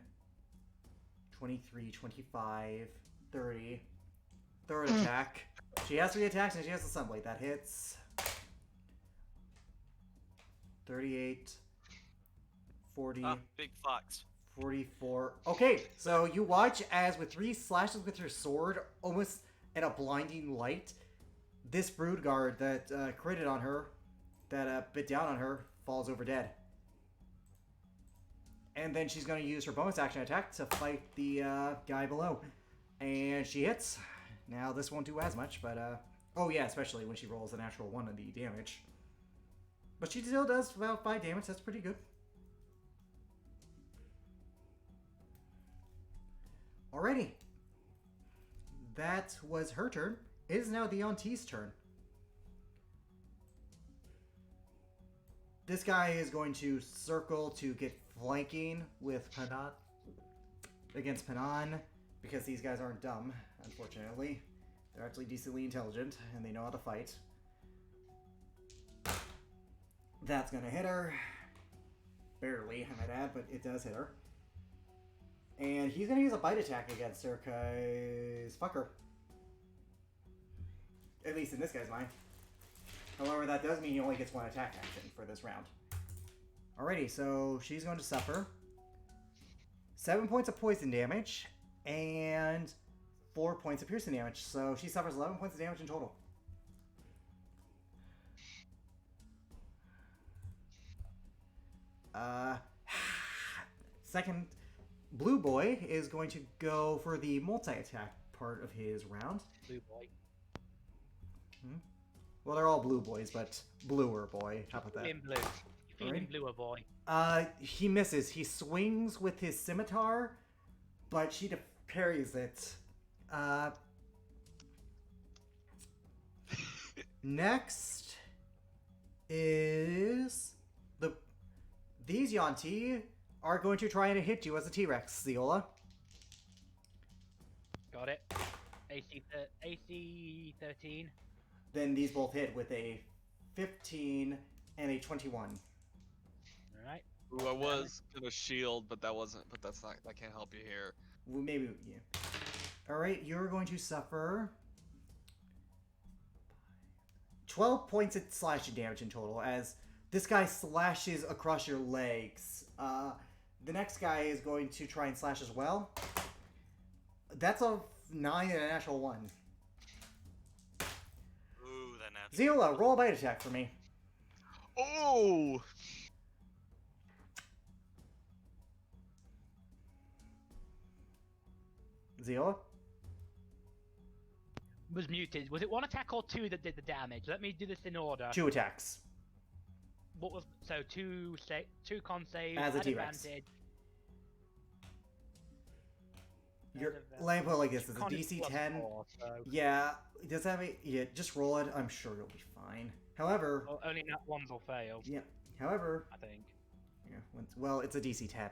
23, 25, 30. Third attack. She has 3 attacks and she has the Sunblade. That hits. 38, 40, Big fox. 44. Okay, so you watch as with 3 slashes with her sword, almost in a blinding light, this brood guard that critted on her, that bit down on her, falls over dead. And then she's going to use her bonus action attack to fight the guy below. And she hits. Now, this won't do as much, but... oh, yeah, especially when she rolls a natural 1 on the damage. But she still does about 5 damage. That's pretty good. Alrighty. That was her turn. It is now the Auntie's turn. This guy is going to circle to get flanking with Panan against Panan, because these guys aren't dumb, unfortunately. They're actually decently intelligent, and they know how to fight. That's gonna hit her. Barely, I might add, but it does hit her. And he's gonna use a bite attack against her, cause fuck her. At least in this guy's mind. However, that does mean he only gets 1 attack action for this round. Alrighty, so she's going to suffer 7 points of poison damage and 4 points of piercing damage. So she suffers 11 points of damage in total. Second, Blue Boy is going to go for the multi-attack part of his round. Blue boy. Well, they're all blue boys, but bluer boy. How about that? In blue. Feeling bluer boy. He misses. He swings with his scimitar, but she parries it. Next is these Yuan-Ti are going to try and hit you as a T-Rex, Ziola. Got it. AC 13. Then these both hit with a 15 and a 21. Alright. Ooh, I was gonna shield, but that wasn't. But that's not. That can't help you here. Well, maybe, yeah. Alright, you're going to suffer 12 points of slashing damage in total as this guy slashes across your legs. The next guy is going to try and slash as well. That's a 9 and a natural 1. Ooh, that natural. Ziola, roll a bite attack for me. Oh! Ziola? Was muted. Was it 1 attack or 2 that did the damage? Let me do this in order. 2 attacks. What was so 2 con saves As a at T-Rex. advantage. Let me put it like this: it's a Con is DC plus 10. 4, so... Yeah, does that make? Yeah, just roll it. I'm sure you'll be fine. However, Well, only nat ones will fail. yeah. However, I think. yeah. Well, it's a DC 10.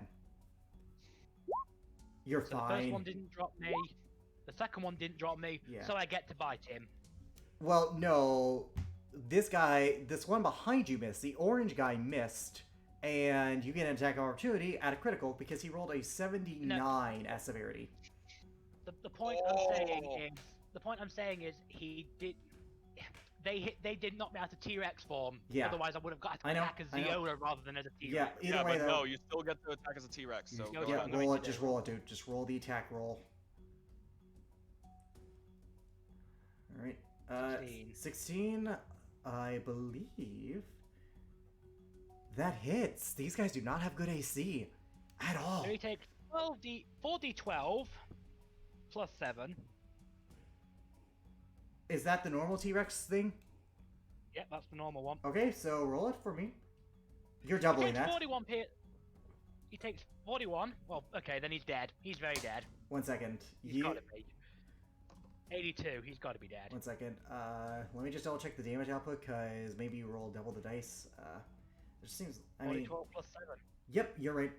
You're So fine. the first one didn't drop me. The second one didn't drop me. Yeah. So I get to bite him. Well, no. This one behind you missed. The orange guy missed, and you get an attack opportunity at a critical because he rolled a 79 as severity. The point I'm saying is he did. They did knock me out of T-Rex form. Yeah. Otherwise, I would have got to I know, attack as I know. Ziola rather than as a T-Rex. Yeah. Either Yeah, way, but though. no, you still get to attack as a T-Rex. So Yeah, go Yeah, ahead. I'm going roll to it. Just do. roll it, dude. Just roll the attack roll. All right. 16. I believe that hits. These guys do not have good AC at all. So he takes 4d12 plus 7. Is that the normal T-Rex thing? Yep, that's the normal one. Okay, so roll it for me. You're He doubling takes that. 41 He takes 41. Well, okay, then he's dead. He's very dead. 1 second. He's got to be. 82. He's got to be dead. 1 second. Let me just double check the damage output, because maybe you roll double the dice. It just seems. I mean. 12 plus 7. Yep, you're right.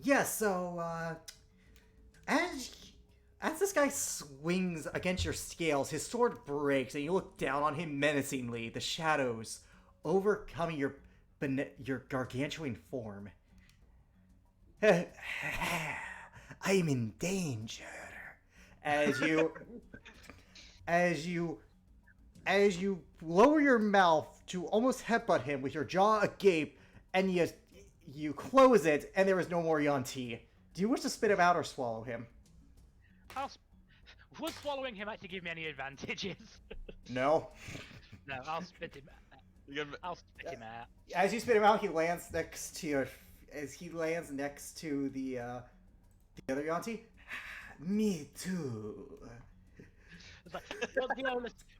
Yeah. So as this this guy swings against your scales, his sword breaks, and you look down on him menacingly, the shadows overcoming your gargantuan form. I'm in danger. As you lower your mouth to almost headbutt him with your jaw agape, and you close it, and there is no more Yanti. Do you wish to spit him out or swallow him? Would swallowing him actually give me any advantages? No. No, I'll spit him. I'll spit him out. As you spit him out, he lands next to your. As he lands next to the other Yanti. Me too. It's like,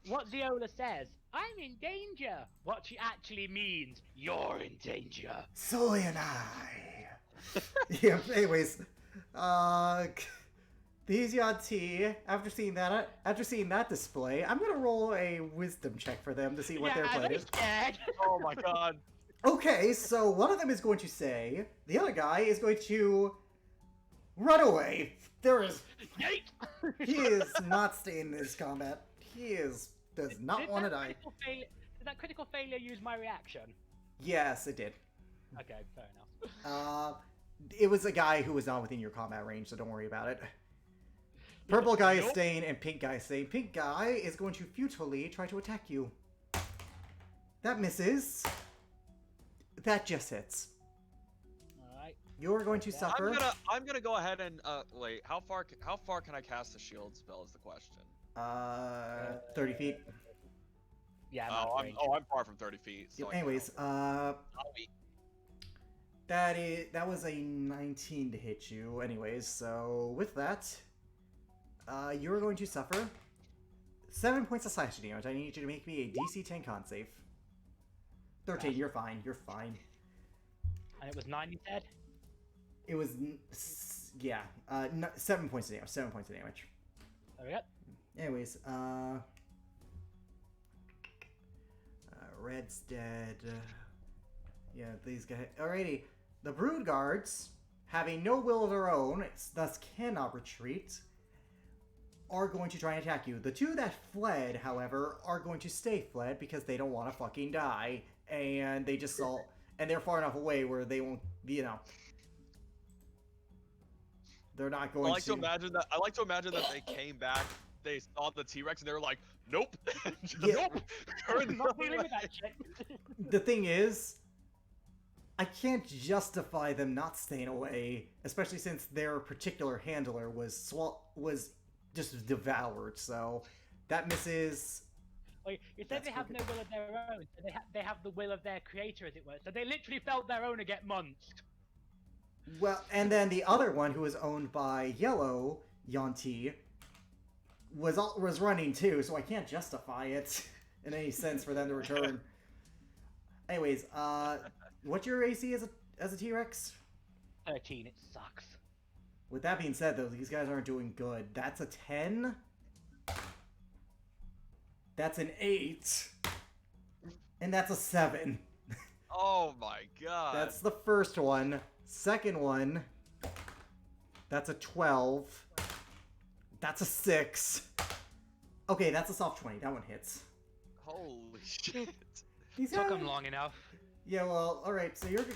what Ziola says, I'm in danger. What she actually means, you're in danger. So am I. Yeah. Anyways, these Yanti. After seeing that display, I'm gonna roll a wisdom check for them to see what their plan is. Scared. Oh my god. Okay, so one of them is going to say, the other guy is going to run away. He is not staying in this combat. Does not want to die. Did that critical failure use my reaction? Yes, it did. Okay, fair enough. It was a guy who was not within your combat range, so don't worry about it. Purple guy is staying, and pink guy is staying. Pink guy is going to futilely try to attack you. That misses. That just hits. Alright. You're going to suffer. I'm gonna go ahead and wait. How far can I cast a shield spell? Is the question. 30 feet. Yeah. I'm far from 30 feet. So Anyways, that was a 19 to hit you. Anyways, so with that, you're going to suffer 7 points of slashing damage. I need you to make me a DC 10 con save. 13, you're fine. You're fine. And it was 9, you said? It was, yeah, 7 points of damage. 7 points of damage. There we go. Anyways, Red's dead. Yeah, these guys. Alrighty, the Brood Guards, having no will of their own, thus cannot retreat, are going to try and attack you. The two that fled, however, are going to stay fled because they don't want to fucking die, and they just saw, and they're far enough away where they won't, they're not going to. I like to imagine that they came back, they saw the T-Rex, and they were like, "Nope, nope." Not dealing with that shit. The thing is, I can't justify them not staying away, especially since their particular handler was just devoured. So that misses. Well, you said they have no will of their own. So they have the will of their creator, as it were. So they literally felt their owner get munched. Well, and then the other one, who was owned by Yellow Yanti, was running too. So I can't justify it in any sense for them to return. Anyways, what's your AC as a T-Rex? 13. It sucks. With that being said, though, these guys aren't doing good. That's a 10. That's an 8. And that's a 7. Oh my god. That's the first one. Second one. That's a 12. That's a 6. Okay, that's a soft 20. That one hits. Holy shit. These Took guys... them long enough. Yeah, well, alright, so you're...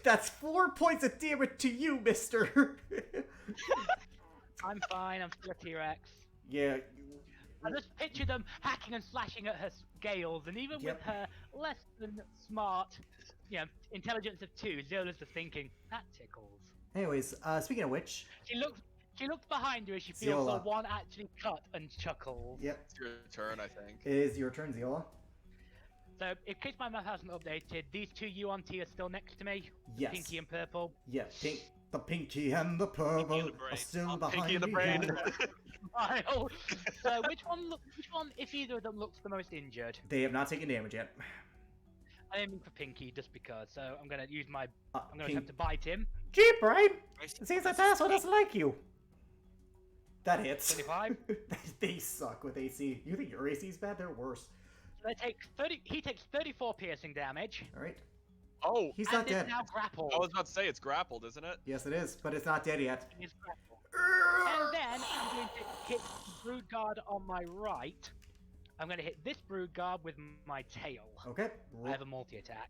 That's 4 points of damage to you, mister! I'm fine, I'm still a T-Rex. Yeah. I just picture them hacking and slashing at her scales, and even with her less than smart, intelligence of 2, Zola's just thinking, that tickles. Anyways, speaking of which... She looks behind her as she feels Ziola. the one actually cut and chuckles. Yep. It's your turn, I think. It is your turn, Ziola. So, in case my math hasn't updated, these two UNT are still next to me. Yes. Pinky and purple. Yeah, the pinky and the purple are still behind Pinky in the you. brain. So, which one, if either of them looks the most injured? They have not taken damage yet. I'm aiming for Pinky just because, so I'm gonna use my. I'm gonna Pink- attempt to bite him. Jeep, right? It seems that asshole doesn't like you. That hits. 25. They suck with AC. You think your AC is bad? They're worse. So he takes 34 piercing damage. Alright. Oh, He's and not is dead. now grappled. I was about to say it's grappled, isn't it? Yes, it is, but it's not dead yet. He's grappled. And then I'm going to hit the Brood Guard on my right, I'm going to hit this Brood Guard with my tail. Okay. I have a multi-attack.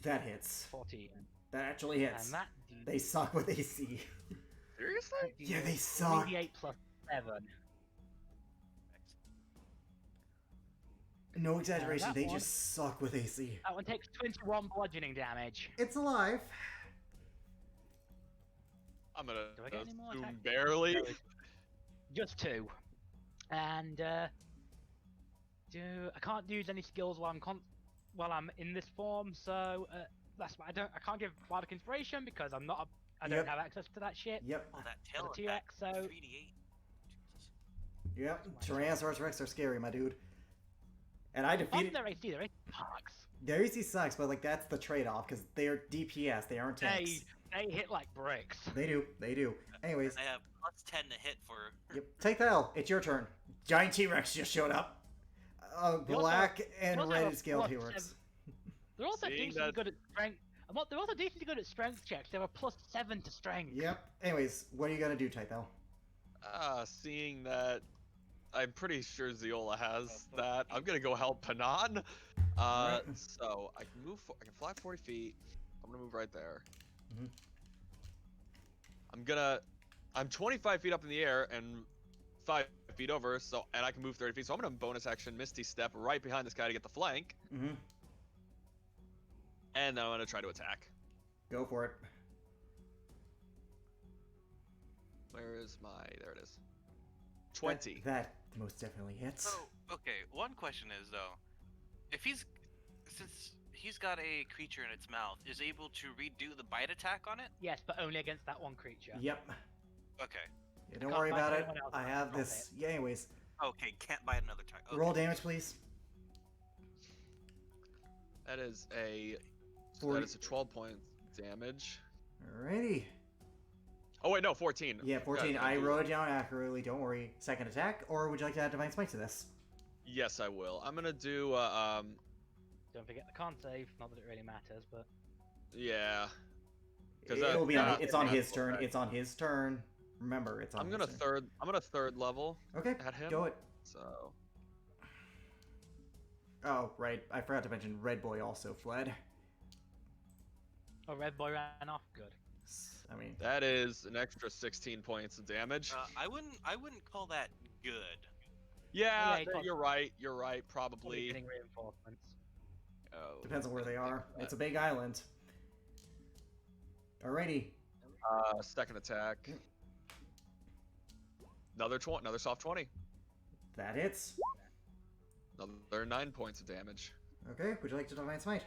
That hits. 14. That actually hits. And that They suck with AC. Seriously? Yeah, they suck. 3d8 plus 7. No exaggeration, that they one- just suck with AC. That one takes 21 bludgeoning damage. It's alive. I'm gonna Do I get any more assume attack? barely. No, it's just 2. And I can't use any skills while I'm in this form, so that's why I can't give Bardic Inspiration because I don't Yep. have access to that shit. Yep. Oh, that tail The attack. T-Rex, so 3d8. Jesus. Yep. Tyrannosaurus Rex are scary, my dude. And I on defeated. their AC, their AC sucks. Their AC sucks, but like that's the trade-off because they're DPS. They aren't tanks. They hit like bricks. They do. They do. Anyways. I have plus 10 to hit for. Yep. Take the L. It's your turn. Giant T-Rex just showed up. Black and also red have scaled plus T-Rex. They're also Seeing decently that- good at strength. They're also decently good at strength checks. They have a plus 7 to strength. Yep. Anyways, what are you gonna do, Tythel? Seeing that I'm pretty sure Ziola has that, I'm gonna go help Panan. Alright. So I can move. I can fly 40 feet. I'm gonna move right there. Mhm. I'm 25 feet up in the air and 5 feet over. So I can move 30 feet. So I'm gonna bonus action Misty Step right behind this guy to get the flank, Mm-hmm. and then I'm gonna try to attack. Go for it. Where is my? There it is. 20. That most definitely hits. So, okay, one question is though, if since he's got a creature in its mouth, is able to redo the bite attack on it? Yes, but only against that one creature. Yep. Okay. Yeah, don't Can't worry bite about it. anyone else, I but have stop this. Yeah. Anyways, Okay, can't bite another target. Okay. roll damage, please. That is a. So 40. that is a 12 point damage. Alrighty. Oh wait, no, 14. Yeah, 14. Yeah, I wrote it down accurately. Don't worry. Second attack, or would you like to add Divine Smite to this? Yes, I will. I'm gonna do Don't forget the con save. Not that it really matters, but yeah. It'll be on. that- It's on his that's turn. okay. It's on his turn. Remember, it's on. I'm his gonna turn. third level Okay. at him. Do it. So Oh, right. I forgot to mention Red Boy also fled. oh, Red Boy ran off. Good. I mean, that is an extra 16 points of damage. I wouldn't call that good. Yeah, yeah, you're right. You're right. Probably Probably. getting reinforcements. Oh, depends on where they are. that. It's a big island. Alrighty. Second attack. Another soft 20. That hits. Another 9 points of damage. Okay. Would you like to Divine Smite?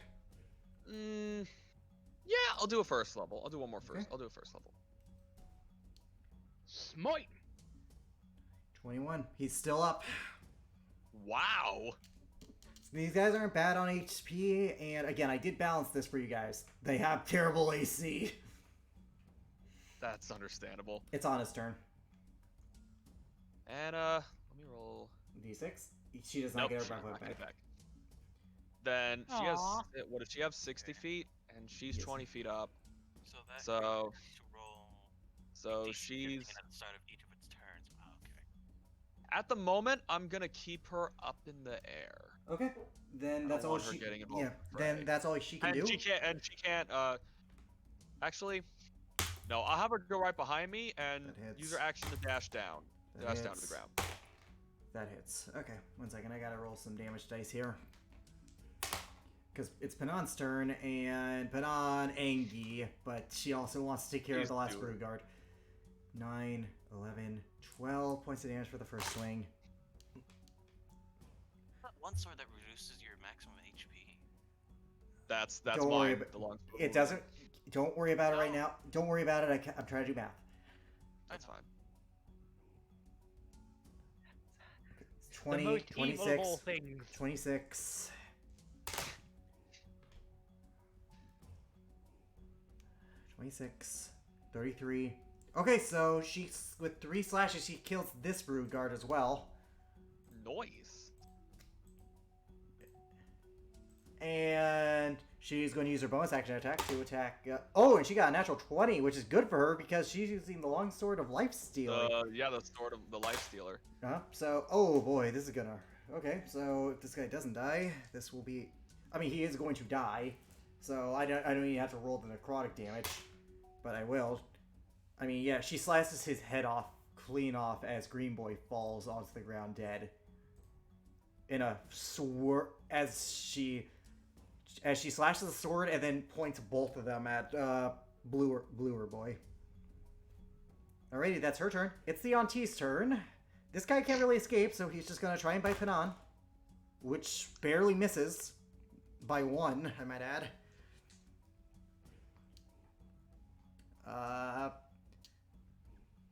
Yeah, I'll do a first level. I'll do one more first. Okay. I'll do a first level. Smite. 21. He's still up. Wow. These guys aren't bad on HP, and again, I did balance this for you guys. They have terrible AC. That's understandable. It's on his turn. And let me roll. D6. She does not Nope, get her she's breath not weapon getting back. it back. Then she has. Aw. What does she have? 60 feet, and she's Yes. 20 feet up. So that So- to roll. So DC 15 she's at the start of each of its turns. Oh, okay. at the moment. I'm gonna keep her up in the air. Okay. Then I that's don't all want her she. getting involved Yeah. in the Then fray. that's all she can And do. she can't. And she can't. Actually, no. I'll have her go right behind me and That hits. use her action to dash down. That Dash down to hits. the ground. That hits. Okay. 1 second. I gotta roll some damage dice here. Because it's Panon's turn, and Panon angry, but she also wants to take care of Please the last do. brood guard. 9, 11, 12 points of damage for the first swing. That one sword that reduces your maximum HP. That's Don't worry mine. about- The long. It doesn't. Don't worry about it right No. now. Don't worry about it. I'm trying to do math. That's fine. 20, the most evil of 26, all things. 26. 26, 33. Okay, so she's with 3 slashes. She kills this brood guard as well, Noise. and She's going to use her bonus action attack to attack. Oh, and she got a natural 20, which is good for her because she's using the long sword of life stealing. Yeah, the sword of the life stealer. So, oh boy, this is gonna. Okay, so if this guy doesn't die, this will be. I mean, he is going to die, so I don't even have to roll the necrotic damage, but I will. I mean, yeah, she slices his head off, clean off, as Green Boy falls onto the ground dead. In a sword, as she slashes the sword and then points both of them at Bluer Boy. Alrighty, that's her turn. It's the Auntie's turn. This guy can't really escape, so he's just gonna try and bite Panan, which barely misses by 1, I might add.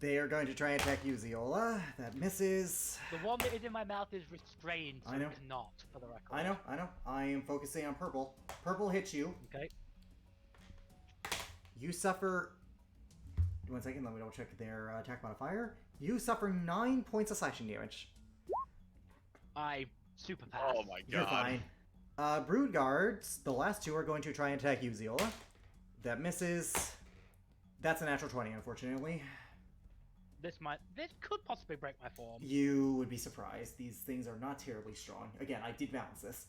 They are going to try and attack you, Ziola. That misses. The one that is in my mouth is restrained, so I know. it cannot, for the record. I know. I am focusing on purple. Purple hits you. Okay. You suffer... 1 second, let me double check their attack modifier. You suffer 9 points of slashing damage. I super pass. Oh my god. You're fine. Brood Guards, the last 2 are going to try and attack you, Ziola. That misses. That's a natural 20, unfortunately. This could possibly break my form. You would be surprised. These things are not terribly strong. Again, I did balance this.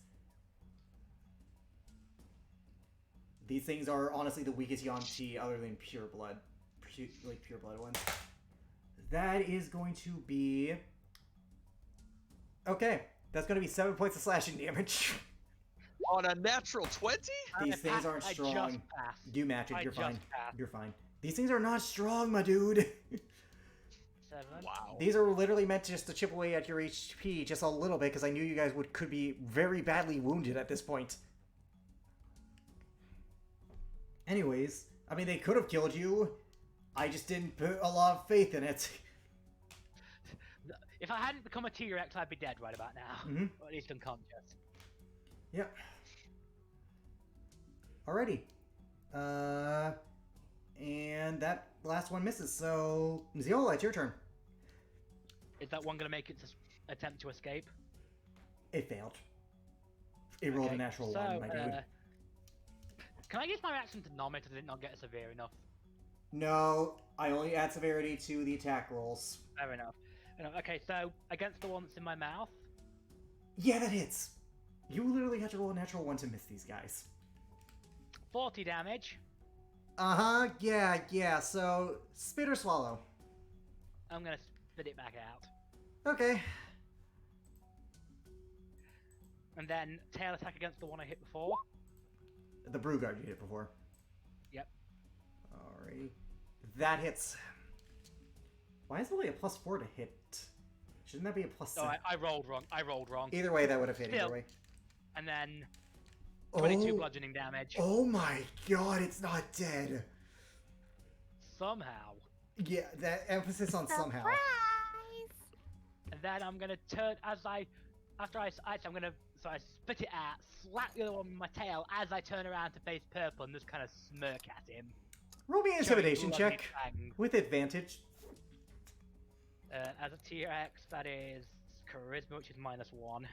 These things are honestly the weakest Yuan-Ti other than pure blood. Pure blood ones. That is going to be... Okay. That's going to be 7 points of slashing damage. On a natural 20? These things aren't I strong. just passed. You match it. I You're just fine. passed. You're fine. These things are not strong, my dude. 7. Wow. These are literally meant just to chip away at your HP just a little bit because I knew you guys could be very badly wounded at this point. Anyways, I mean, they could have killed you. I just didn't put a lot of faith in it. If I hadn't become a T-Rex, I'd be dead right about now. Mhm. Or at least unconscious. Yep. Alrighty. And that last one misses, so... Ziola, it's your turn. Is that one going to make its attempt to escape? It failed. It rolled a Okay, natural so, 1, my dude. Can I use my reaction to numb it, or did it not get severe enough? No, I only add severity to the attack rolls. Fair enough. Okay, so against the one that's in my mouth, Yeah, that hits. You literally have to roll a natural 1 to miss these guys. 40 damage. Uh-huh, yeah, so... Spit or swallow? I'm gonna spit it back out. Okay. And then tail attack against the one I hit before. The Brew Guard you hit before. Yep. Alrighty. That hits. Why is it only a +4 to hit? Shouldn't that be a +6? Oh, I rolled wrong. I rolled wrong. Either way, that would have hit Still. either way. And then 22 Oh. bludgeoning damage. Oh my god, it's not dead. Somehow. Yeah, that emphasis on somehow. Surprise! And then I'm gonna turn after I spit it out, slap the other one with my tail as I turn around to face Purple and just kind of smirk at him. Roll me an showing intimidation blood in check his fang. with advantage. As a T-Rex, that is charisma, which is -1.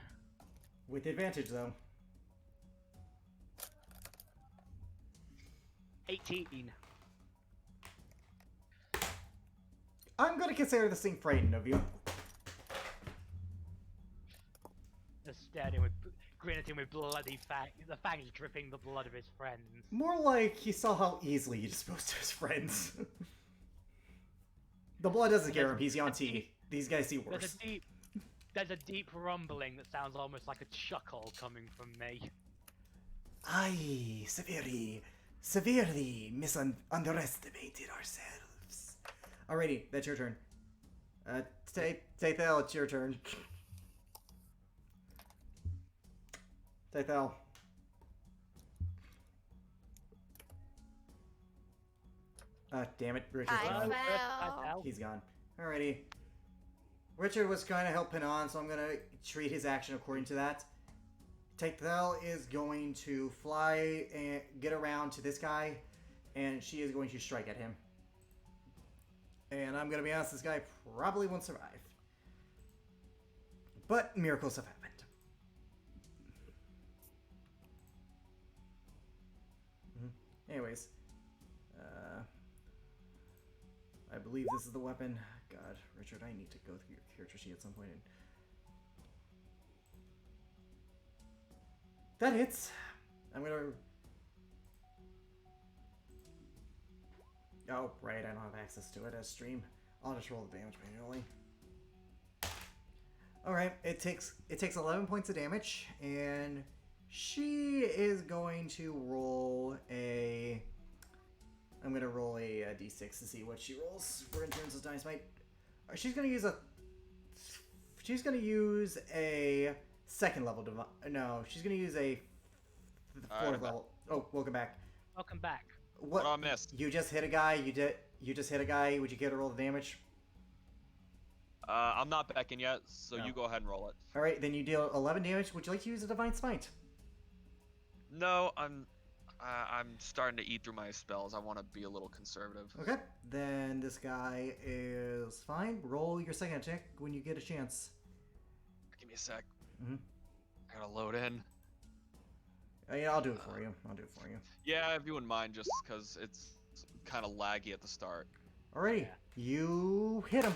With advantage, though. 18. I'm gonna consider this thing frightened of you. Just stared him grin at him with bloody fangs. The fangs dripping the blood of his friends. More like he saw how easily he disposed of his friends. The blood doesn't scare him, he's Yuan-Ti. These guys see worse. There's a deep rumbling that sounds almost like a chuckle coming from me. I severely underestimated ourselves. Alrighty, that's your turn. Tathel, it's your turn. Tathel. Damn it, Richard's I gone. fell. He's gone. Alrighty. Richard was trying to help Panan, so I'm gonna treat his action according to that. Tathel is going to fly and get around to this guy, and she is going to strike at him. And I'm gonna be honest, this guy probably won't survive. But miracles have happened. Anyways, I believe this is the weapon. God, Richard, I need to go through your character sheet at some point. That hits. I'm gonna. Oh, right, I don't have access to it as stream. I'll just roll the damage manually. Alright, it takes 11 points of damage, and she is going to roll a... I'm going to roll a d6 to see what she rolls for in terms of Divine Smite. She's going to use a... She's going to use a second level Divine... No, she's going to use a fourth level... Oh, welcome back. Welcome back. What I missed? You just hit a guy, you just hit a guy, would you get to roll the damage? I'm not back in yet, so No. you go ahead and roll it. Alright, then you deal 11 damage. Would you like to use a Divine Smite? No, I'm starting to eat through my spells. I want to be a little conservative. Okay, then this guy is fine. Roll your second attack when you get a chance. Give me a sec. Mhm. I gotta load in. Yeah, I'll do it for you. I'll do it for you. Yeah, if you wouldn't mind, just because it's kind of laggy at the start. Alrighty, Yeah. you hit him,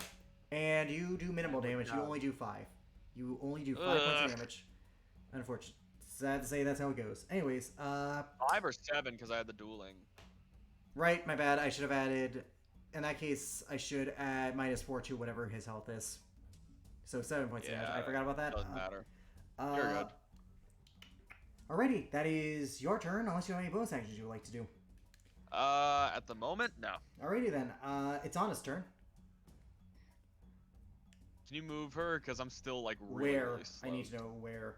and you do minimal Yeah, good damage. You job. only do 5. You only do 5 points of Ugh. damage. Unfortunate. Sad to say, that's how it goes. Anyways, 5 or 7 because I had the dueling. right, my bad. I should have added. In that case, I should add -4 to whatever his health is. So 7 points of damage. I Yeah, forgot about that. Doesn't matter. You're good. Alrighty, that is your turn. Unless you have any bonus actions you would like to do. At the moment, no. Alrighty then. It's Anna's turn. Can you move her? Because I'm still like really, Where? really slow. I need to know where.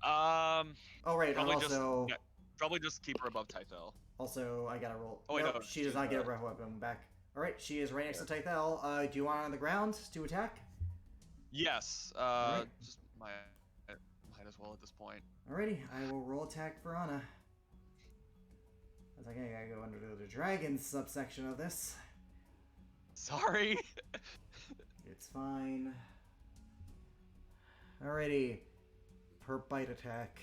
Um, Oh right, and probably also, just probably just keep her above Typhel. also I gotta roll. Oh, wait, Nope, no, she does not get a ref weapon back. All right, she is right next to Tythel. Do you want her on the ground to attack? Yes. Alright. Just might as well at this point. Alrighty, I will roll attack for Anna. I was like, I gotta go under the dragon subsection of this. Sorry. It's fine. Alrighty. Per bite attack.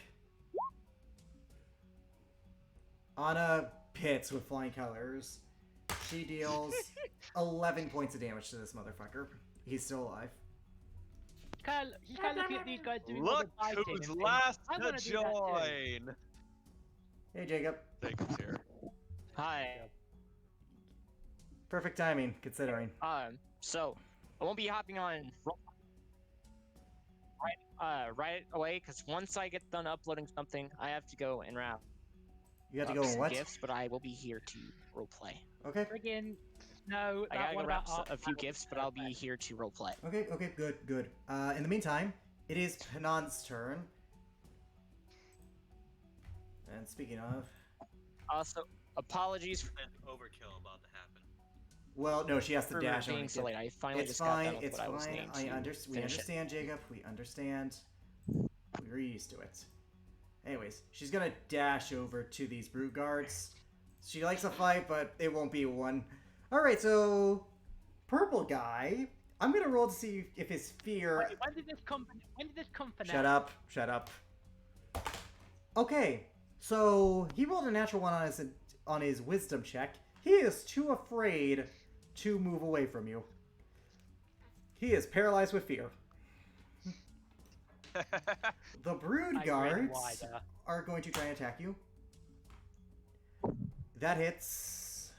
Anna hits with flying colors. She deals 11 points of damage to this motherfucker. He's still alive. He's kind of looking at these guys doing all Look the biting who's and last I to wanna do that too. join. Hey, Jacob. Jacob's here. Hi. Perfect timing, considering. So I won't be hopping on right away because once I get done uploading something, I have to go and wrap You have to up go in some what? gifts. But I will be here to roleplay. Okay. Friggin' no, I that gotta one go wrap about a few gifts, but I'll be here to roleplay. Okay, good, good. In the meantime, it is Penan's turn. And speaking of... Also, apologies Overkill about to happen. Well, no, she has to for dash on being it. so late. I finally It's just got fine, done with it's what I was fine. named We to understand, finish it. Jacob. We understand. We're used to it. Anyways, she's gonna dash over to these brute guards. She likes a fight, but it won't be one. Alright, so... Purple guy. I'm gonna roll to see if his fear... When did this come? When did this come for now? Shut up. Okay, so he rolled a natural one on his wisdom check. He is too afraid to move away from you. He is paralyzed with fear. The brood I grin guards wider. are going to try and attack you. That hits.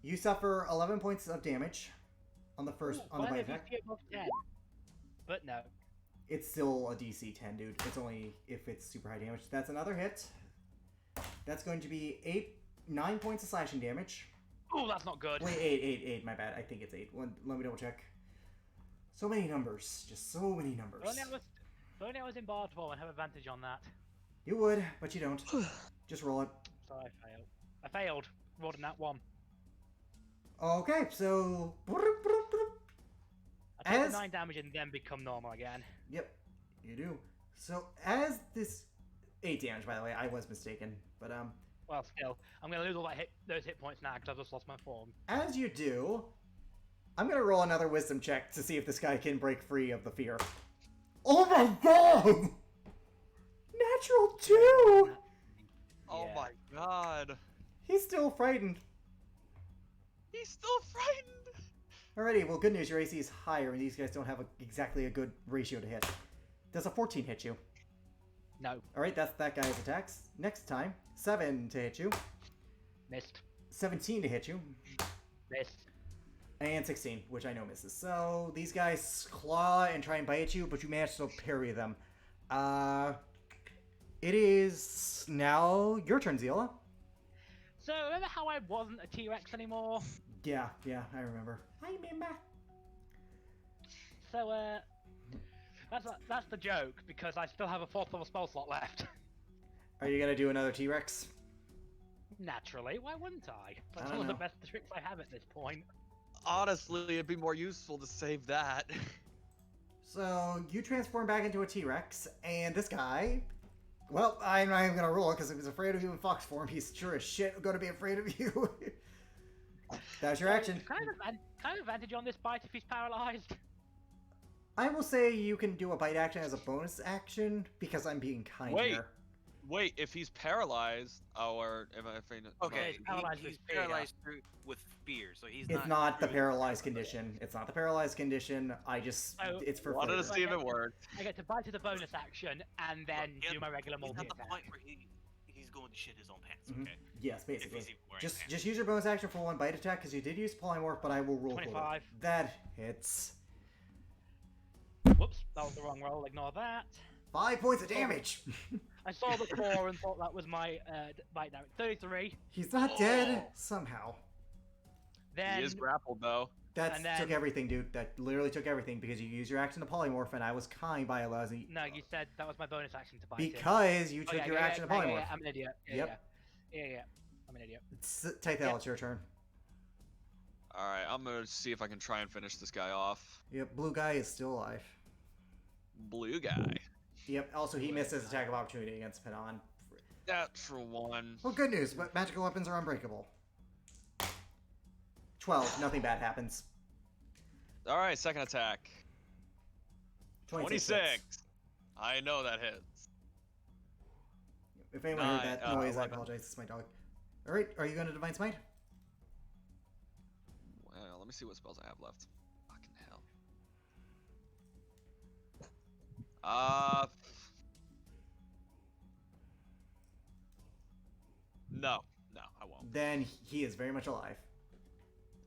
You suffer 11 points of damage on the first on the Why bite did attack. you see above 10? But no. It's still a DC 10, dude. It's only if it's super high damage. That's another hit. That's going to be 9 points of slashing damage. Oh, that's not good. Wait, 8. My bad. I think it's 8. Let me double check. So many numbers. Just so many numbers. If only I was in bard form and have advantage on that. You would, but you don't. Just roll it. So I failed. I failed. Rolled in that one. Okay, so... I take As- the 9 damage and then become normal again. Yep, you do. So as this... 8 damage, by the way. I was mistaken. But, Well, still, I'm gonna lose all those hit points now because I've just lost my form. as you do, I'm gonna roll another wisdom check to see if this guy can break free of the fear. Oh my god! Natural 2! Oh Yeah. my god. He's still frightened. He's still frightened. Alrighty, well, good news. Your AC is higher, and these guys don't have exactly a good ratio to hit. Does a 14 hit you? No, Alright, that's that guy's attacks. Next time, 7 to hit you, missed. 17 to hit you, Missed. and 16, which I know misses. So these guys claw and try and bite at you, but you manage to parry them. It is now your turn, Zila. So remember how I wasn't a T-Rex anymore? Yeah, I remember. I remember. So that's the joke because I still have a 4th level spell slot left. Are you gonna do another T-Rex? Naturally, why wouldn't I? That's I one don't of the know. best tricks I have at this point. Honestly, it'd be more useful to save that. So you transform back into a T-Rex, and this guy. Well, I'm not even gonna roll it because if he's afraid of you in fox form, he's sure as shit gonna be afraid of you. That's your action. Kind of advantage on this bite if he's paralyzed. I will say you can do a bite action as a bonus action because I'm being kind Wait. here. Wait, if he's paralyzed, or if Okay, he's paralyzed with he's fear. paralyzed with fear, so he's It's not. not the truly paralyzed condition. It's not the paralyzed condition. I just Oh, it's for wanted to flavor. see if it worked. I get to bite as a bonus action and then Yeah, do my regular He's multi at the attack. point where he's going to shit his own pants. Mhm. Okay. Yes, If basically. he's even wearing Just pants. just use your bonus action for one bite attack because you did use polymorph, but I will roll for it. 25. That hits. Whoops, that was the wrong roll. Ignore that. 5 points of damage. I saw the 4 and thought that was my bite damage. 33. He's not dead somehow. Then He is grappled though. That And then- took everything, dude. That literally took everything because you used your action to polymorph, and I was kind by allowing. no, you said that was my bonus action to bite him. Because you Oh, took yeah, your yeah, action yeah, to yeah, polymorph. yeah, I'm an idiot. Yeah, Yep. yeah, I'm an idiot. Tythel, Yep. it's your turn. Alright, I'm gonna see if I can try and finish this guy off. Yep, blue guy is still alive. Blue guy. Yep, also he missed his attack of opportunity against Panon. Natural one. Well, good news, but magical weapons are unbreakable. 12, nothing bad happens. Alright, second attack. 26. 26. I know that hits. If anyone heard Nine, that noise, I 11. apologize. It's my dog. Alright, are you going to Divine Smite? Well, let me see what spells I have left. Fucking hell. No, I won't. Then he is very much alive.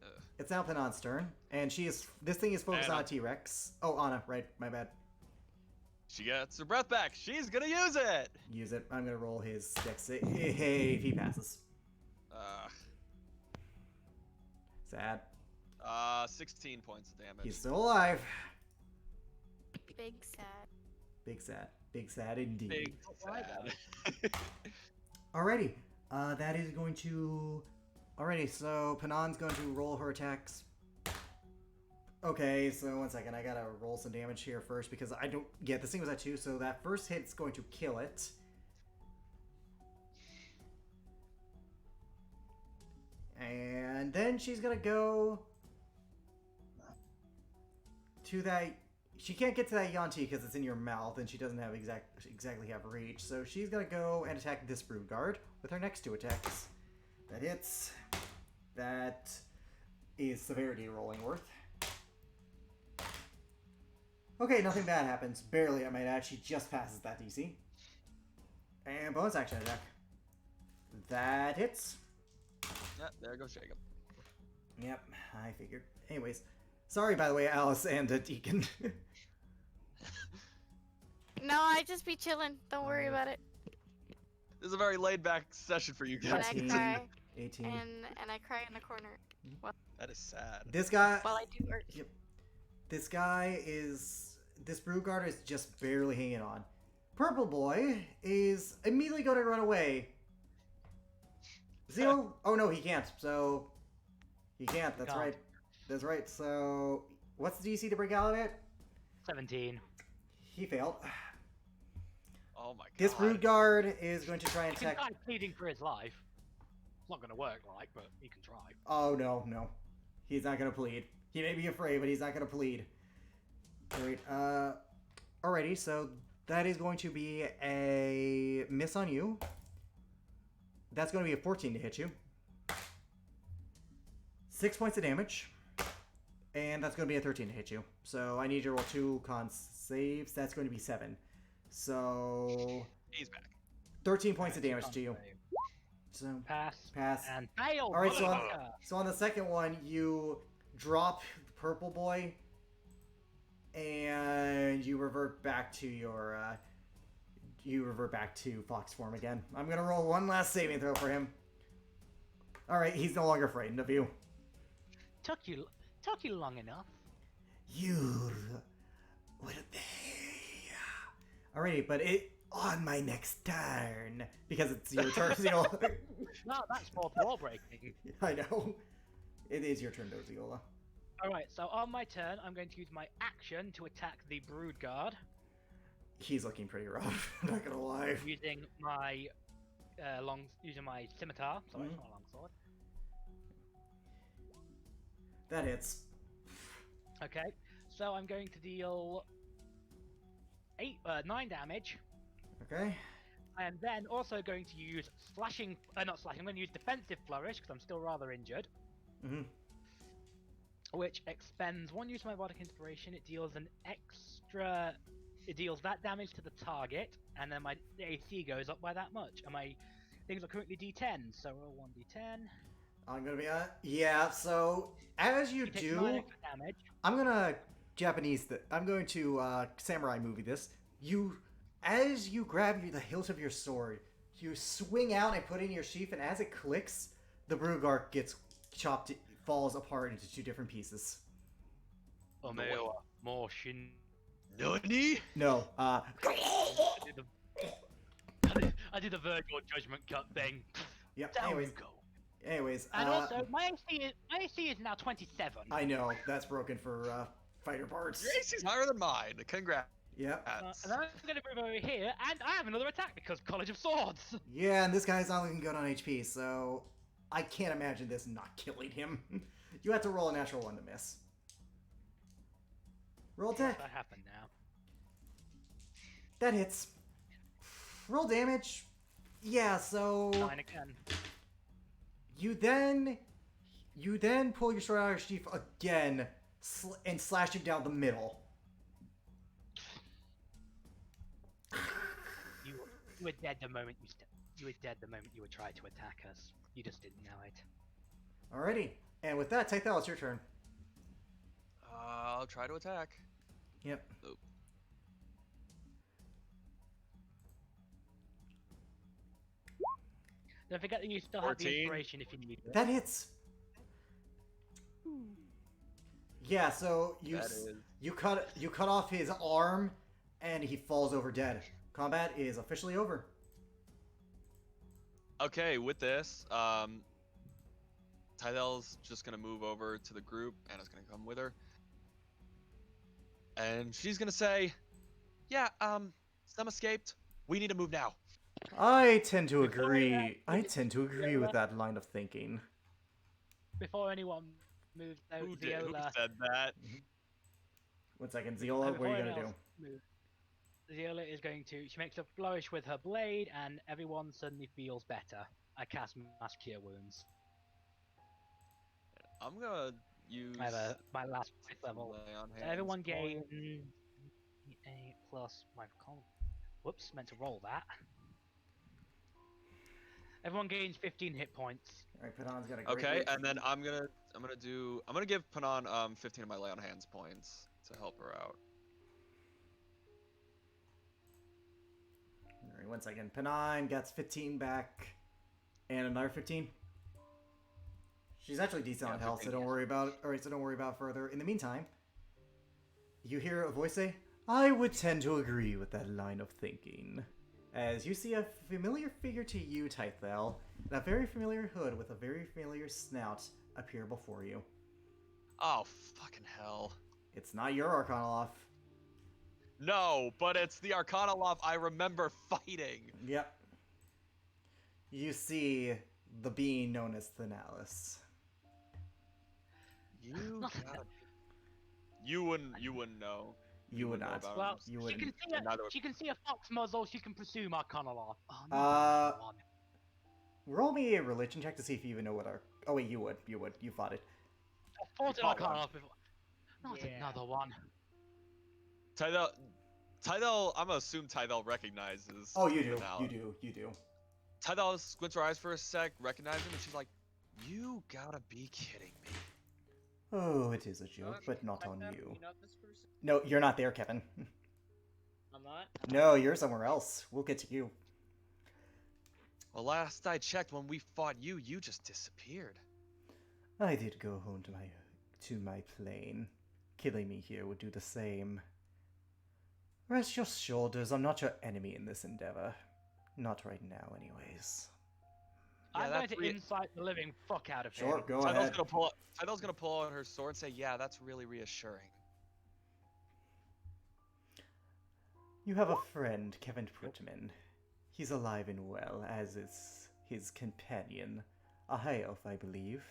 Ugh. It's now Panon's turn, and this thing is focused And on a T-Rex. Oh, Anna, right, my bad. She gets her breath back. She's gonna use it. Use it. I'm gonna roll his dex. Hey, if he passes. Uh, Sad. 16 points of damage. He's still alive. Big sad. Big sad. Big sad indeed. Big sad. Alrighty. That is going to... Alrighty, so Panon's going to roll her attacks. Okay, so 1 second. I gotta roll some damage here first because I don't... Yeah, this thing was at 2, so that first hit's going to kill it. And then she's gonna go... to that... She can't get to that Yanti because it's in your mouth and she doesn't have exactly have reach. So she's gonna go and attack this Brood Guard with her next 2 attacks. That hits. That is severity rolling worth. Okay, nothing bad happens. Barely, I might add. She just passes that DC. And bonus action attack. That hits. Yeah, there goes Jacob. Yep, I figured. Anyways, sorry by the way, Alice and Deacon. No, I just be chilling. Don't worry about it. This is a very laid back session for you And I guys. 18. cry, 18. and I cry in the corner That is sad. This guy. while I do art. Yep. This guy is. This Brood Guard is just barely hanging on. Purple Boy is immediately going to run away. Zeal? Oh no, he can't. So. He can't. That's Can't. right. That's right. So. What's the DC to break out of it? 17. He failed. Oh my god. This Brood Guard is going to try and He can attack. try pleading for his life. It's not gonna work, like, but he can try. Oh no, no. He's not gonna plead. He may be afraid, but he's not gonna plead. Alright, alrighty, so that is going to be a miss on you. That's going to be a 14 to hit you. 6 points of damage. And that's going to be a 13 to hit you. So I need you to roll 2 con saves. That's going to be 7. So He's back. 13 points of damage to you. So Pass. pass. And fail. All right, motherfucker. so on the second one, you drop Purple Boy, and you revert back to your fox form again. I'm gonna roll one last saving throw for him. All right, he's no longer frightened of you. Took you long enough. You will be. Alrighty, but it on my next turn because it's your turn. Ziola. No, that's fourth wall breaking. I know. It is your turn, though, Ziola. Alright, so on my turn, I'm going to use my action to attack the Brood Guard He's looking pretty rough. Not gonna lie. using my scimitar. Sorry, it's not a long sword. That hits. Okay, so I'm going to deal 9 damage. Okay. I am then also going to use I'm going to use defensive flourish because I'm still rather injured. Mm-hmm. Which expends 1 use of my bardic inspiration. It deals that damage to the target, and then my AC goes up by that much. And my things are currently D10, so roll 1d10. I'm gonna be yeah. So as you Take do, 9 extra damage. I'm gonna I'm going to samurai movie this. As you grab the hilt of your sword, you swing out and put it in your sheath, and as it clicks, the Brugart gets chopped, falls apart into 2 different pieces. Omewa, more shin. Nani? No, I did the Virgil judgment cut thing. Yep. Down Anyways, you go. anyways. And also, my AC is now 27. I know that's broken for fighter parts. Your AC's higher than mine. Congrats. Yep. And I'm going to move over here, and I have another attack because College of Swords. Yeah, and this guy's not looking good on HP, so I can't imagine this not killing him. You have to roll a natural 1 to miss. Roll attack. That happened now. That hits. Roll damage. Yeah, so 9 again. you then pull your sword out of your sheath again and slash him down the middle. You were dead the moment you were dead the moment you were trying to attack us. You just didn't know it. Alrighty, and with that, Tythel, it's your turn. I'll try to attack. Yep. Nope. Don't forget that you still have the 14. inspiration if you need it. That hits. Yeah, so you cut off his arm, and he falls over dead. Combat is officially over. Okay, with this, Tydel's just gonna move over to the group. Anna's gonna come with her. And she's gonna say, yeah, some escaped. We need to move now. I tend to Before agree. that, I tend to agree with that line of thinking. Before anyone moves out, Who Ziola. said that? 1 second, Ziola, what are you gonna do? Ziola is going to. She makes a flourish with her blade, and everyone suddenly feels better. I cast Mass Cure Wounds. I'm gonna use I have my last level. lay on So hands everyone point. gains 8 plus my Whoops, meant to roll that. Everyone gains 15 hit points. Alright, Panon's got a great Okay, lead. and then I'm gonna give Panan 15 of my lay on hands points to help her out. Alright, 1 second. Panon gets 15 back, and another 15. She's actually decent Yeah, on health, so 15, don't yes. worry about it. Alright, so don't worry about it further. In the meantime, you hear a voice say, I would tend to agree with that line of thinking. As you see a familiar figure to you, Tythel, and a very familiar hood with a very familiar snout appear before you. Oh, fucking hell. It's not your Arcanoloff. No, but it's the Arcanoloff I remember fighting. Yep. You see the being known as Thanalis. You gotta... You wouldn't know. You would wouldn't not. know about Well, him. You she wouldn't. can see And neither would- she can see a fox muzzle. She can presume Arcanoloff. Oh, no, Uh, one. Roll me a religion check to see if you even know what our. Oh wait, you would. You would. You fought it. I fought it fought Arcana one. off before. Not Yeah. another one. Tydell, I'm gonna assume Tydell recognizes. Oh, you do. Vanilla. You do. You do. Tydell squints her eyes for a sec, recognizes him, and she's like, "You gotta be kidding me." Oh, it is a joke, Okay, but not check on that. you. You know this person? No, you're not there, Kevin. I'm not. No, you're somewhere else. We'll get to you. Well, last I checked, when we fought you, you just disappeared. I did go home to my plane. Killing me here would do the same. Rest your shoulders. I'm not your enemy in this endeavor. Not right now, anyways. Yeah, I'm going that's to insight the living fuck out of Sure, him. go Tydell's ahead. gonna pull out her sword and say, "Yeah, that's really reassuring." You have a friend, Kevin Pritman. He's alive and well, as is his companion, a high elf, I believe.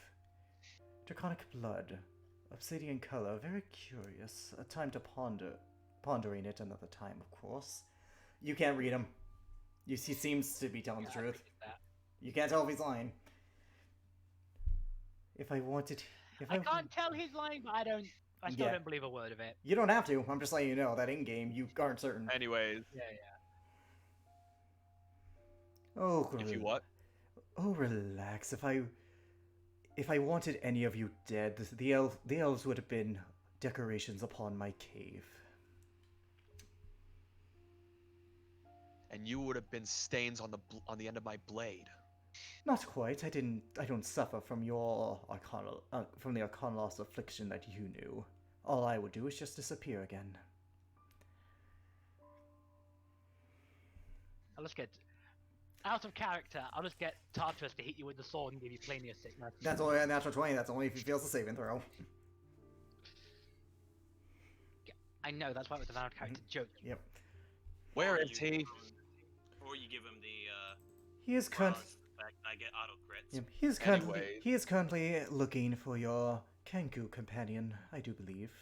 Draconic blood, obsidian color, very curious. A time to pondering it another time, of course. You can't read him. He seems to be telling the Yeah, I truth. figured that. You can't tell if he's lying. If I wanted, if I can't tell he's lying, but I still Yeah. don't believe a word of it. You don't have to. I'm just letting you know that in game you aren't certain. Anyways, Yeah. Oh, if you what? Oh, relax. If I wanted any of you dead, the elves would have been decorations upon my cave. And you would have been stains on the end of my blade. Not quite. I don't suffer from your from the arcana affliction that you knew. All I would do is just disappear again. I'll just get out of character. I'll just get Tartarus to hit you with the sword and give you plania sickness. That's only a natural 20. That's only if he fails the saving throw. I know that's why it was an out of character joke. Yep. Where Or is you he? give him- Or you give him the He is currently. fact I get auto crits. Yep, Anyways. he is currently looking for your Kenku companion, I do believe.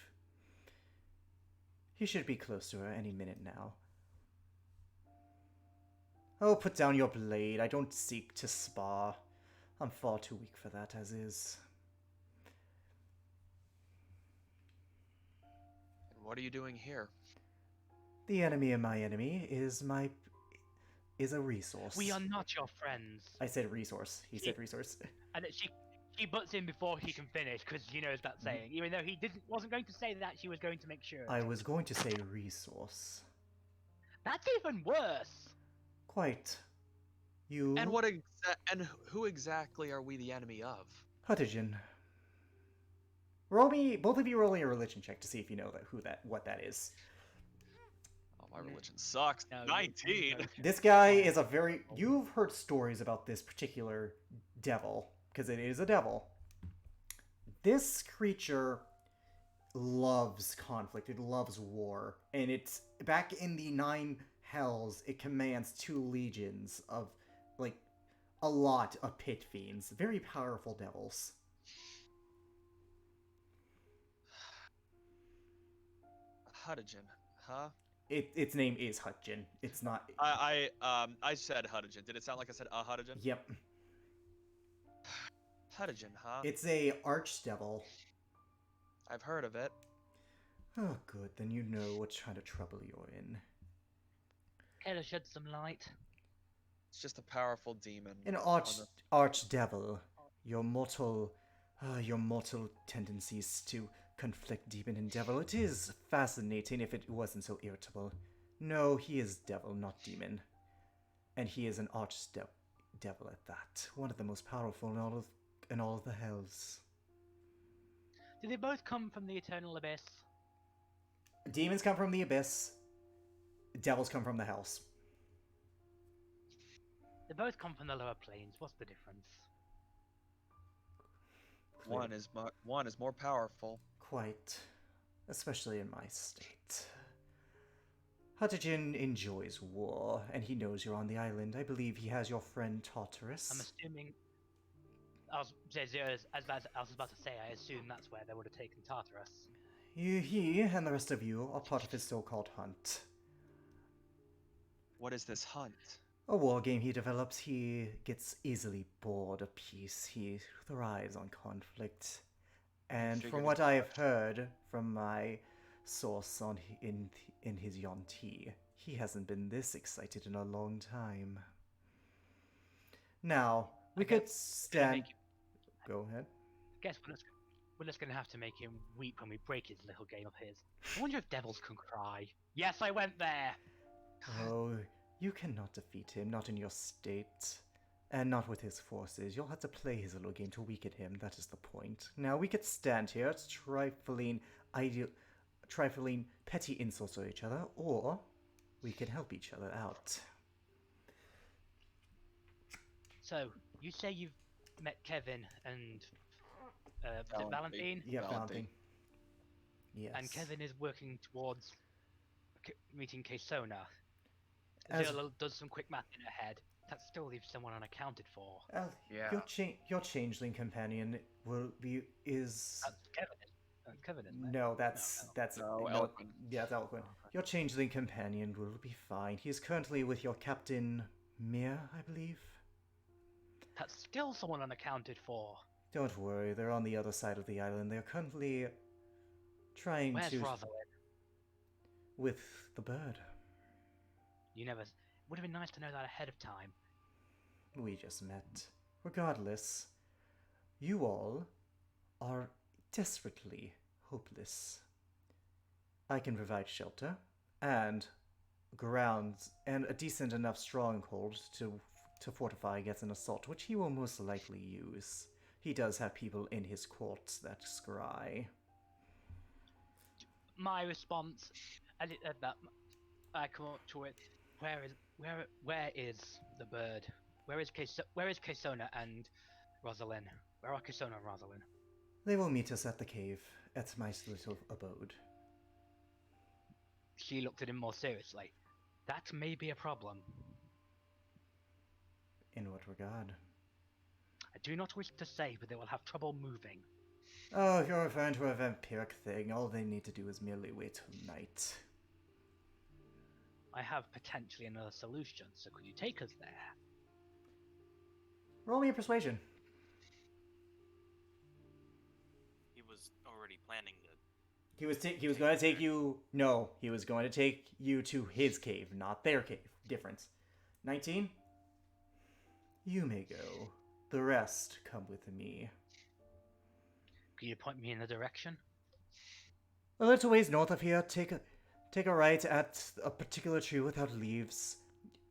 He should be close to her any minute now. Oh, put down your blade. I don't seek to spar. I'm far too weak for that as is. And what are you doing here? The enemy of my enemy is a resource. We are not your friends. I said resource. He said resource. And that she butts in before he can finish because she knows that saying. Even though he wasn't going to say that, she was going to make sure. I was going to say resource. That's even worse. Quite. You. And and who exactly are we the enemy of? Huttigen. Roll me. Both of you roll me a religion check to see if you know what that is. Oh, my religion sucks. No, 19. This guy is a very. You've heard stories about this particular devil, because it is a devil. This creature loves conflict, it loves war, and it's back in the 9 hells, it commands 2 legions of, like, a lot of pit fiends. Very powerful devils. Huttigen, huh? Its name is Hutjin. It's not. I said Huttigen. Did it sound like I said Huttigen? Yep. Huttigen, huh? It's a archdevil. I've heard of it. Oh, good. Then you know what kind of trouble you're in. Care to shed some light? It's just a powerful demon. An on archdevil. Your mortal tendencies to conflict demon and devil. It is fascinating if it wasn't so irritable. No, he is devil, not demon. And he is an archdevil at that. One of the most powerful in all of the hells. Do they both come from the eternal abyss? Demons come from the abyss. Devils come from the hells. They both come from the lower planes. What's the difference? One is more powerful. Quite. Especially in my state. Huttigen enjoys war, and he knows you're on the island. I believe he has your friend Tartarus. I'm assuming. I was about to say, I assume that's where they would have taken Tartarus. He and the rest of you are part of his so-called hunt. What is this hunt? a war game he develops, he gets easily bored of peace. He thrives on conflict. And from figured what as I have much. heard from my source in his Yonti, he hasn't been this excited in a long time. Now, we I guess could we're gonna stand. make him, Go ahead. guess we're just gonna have to make him weep when we break his little game of his. I wonder if devils can cry. Yes, I went there. Oh, you cannot defeat him, not in your state. And not with his forces. You'll have to play his little game to weaken him, that is the point. Now, we could stand here, trifling petty insults at each other, or we can help each other out. So you say you've met Kevin and was it Valentine? Yeah, Valentine. Valentine. Yes. And Kevin is working towards meeting Kesona. As- Zilla does some quick math in her head. That still leaves someone unaccounted for. Yeah. Your changeling companion is That's Kevin. That's Kevin, isn't it? no, that's No, Eloquent. Yeah, it's Eloquent. Your changeling companion will be fine. He is currently with your captain Mir, I believe. That's still someone unaccounted for. Don't worry, they're on the other side of the island. They're currently trying Where's to Rosalind? with the bird. You never. Would have been nice to know that ahead of time. We just met. Regardless, you all are desperately hopeless. I can provide shelter and grounds and a decent enough stronghold to fortify against an assault, which he will most likely use. He does have people in his courts that scry. My response, as it said that, I come up to it. Where is the bird? Where is Kesona and Rosalind? Where are Kesona and Rosalind? They will meet us at the cave, at my little abode. She looked at him more seriously. That may be a problem. In what regard? I do not wish to say, but they will have trouble moving. Oh, if you're referring to a vampiric thing, all they need to do is merely wait till night. I have potentially another solution, so could you take us there? Roll me a persuasion. He was already planning the. He was going to take you. No, he was going to take you to his cave, not their cave. Difference. 19. You may go. The rest come with me. Could you point me in the direction? A little ways north of here, take a right at a particular tree without leaves.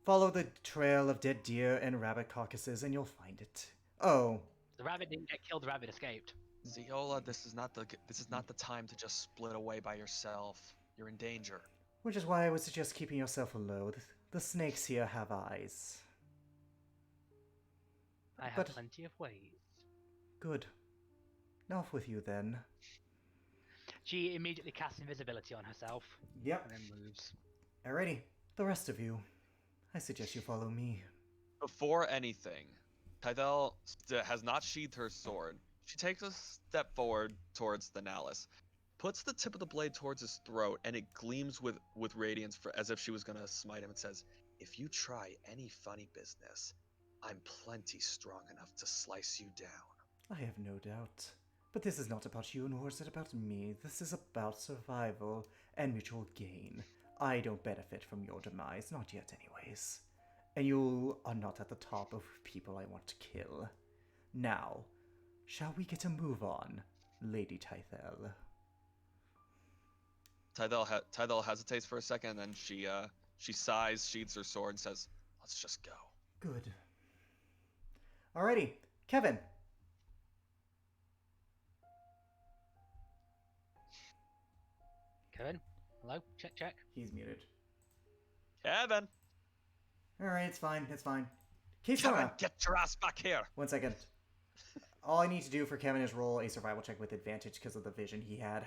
Follow the trail of dead deer and rabbit carcasses, and you'll find it. Oh, The rabbit didn't get killed. The rabbit escaped. Ziola, this is not the time to just split away by yourself. You're in danger. which is why I would suggest keeping yourself low. The snakes here have eyes. I have But- plenty of ways. Good. Off with you then. She immediately casts invisibility on herself Yep. and then moves. Alrighty. The rest of you, I suggest you follow me. Before anything, Tydel has not sheathed her sword. She takes a step forward towards the Nalus, puts the tip of the blade towards his throat, and it gleams with radiance as if she was going to smite him, and says, "If you try any funny business, I'm plenty strong enough to slice you down." I have no doubt. But this is not about you, nor is it about me. This is about survival and mutual gain. I don't benefit from your demise, not yet anyways. And you are not at the top of people I want to kill. Now, shall we get a move on, Lady Tythel? Tydel hesitates for a second, and then she sighs, sheathes her sword, and says, "Let's just go." Good. Alrighty, Kevin. Kevin? Hello? Check. He's muted. Kevin! Alright, it's fine, it's fine. Kevin, Keysona! get your ass back here! 1 second. All I need to do for Kevin is roll a survival check with advantage because of the vision he had.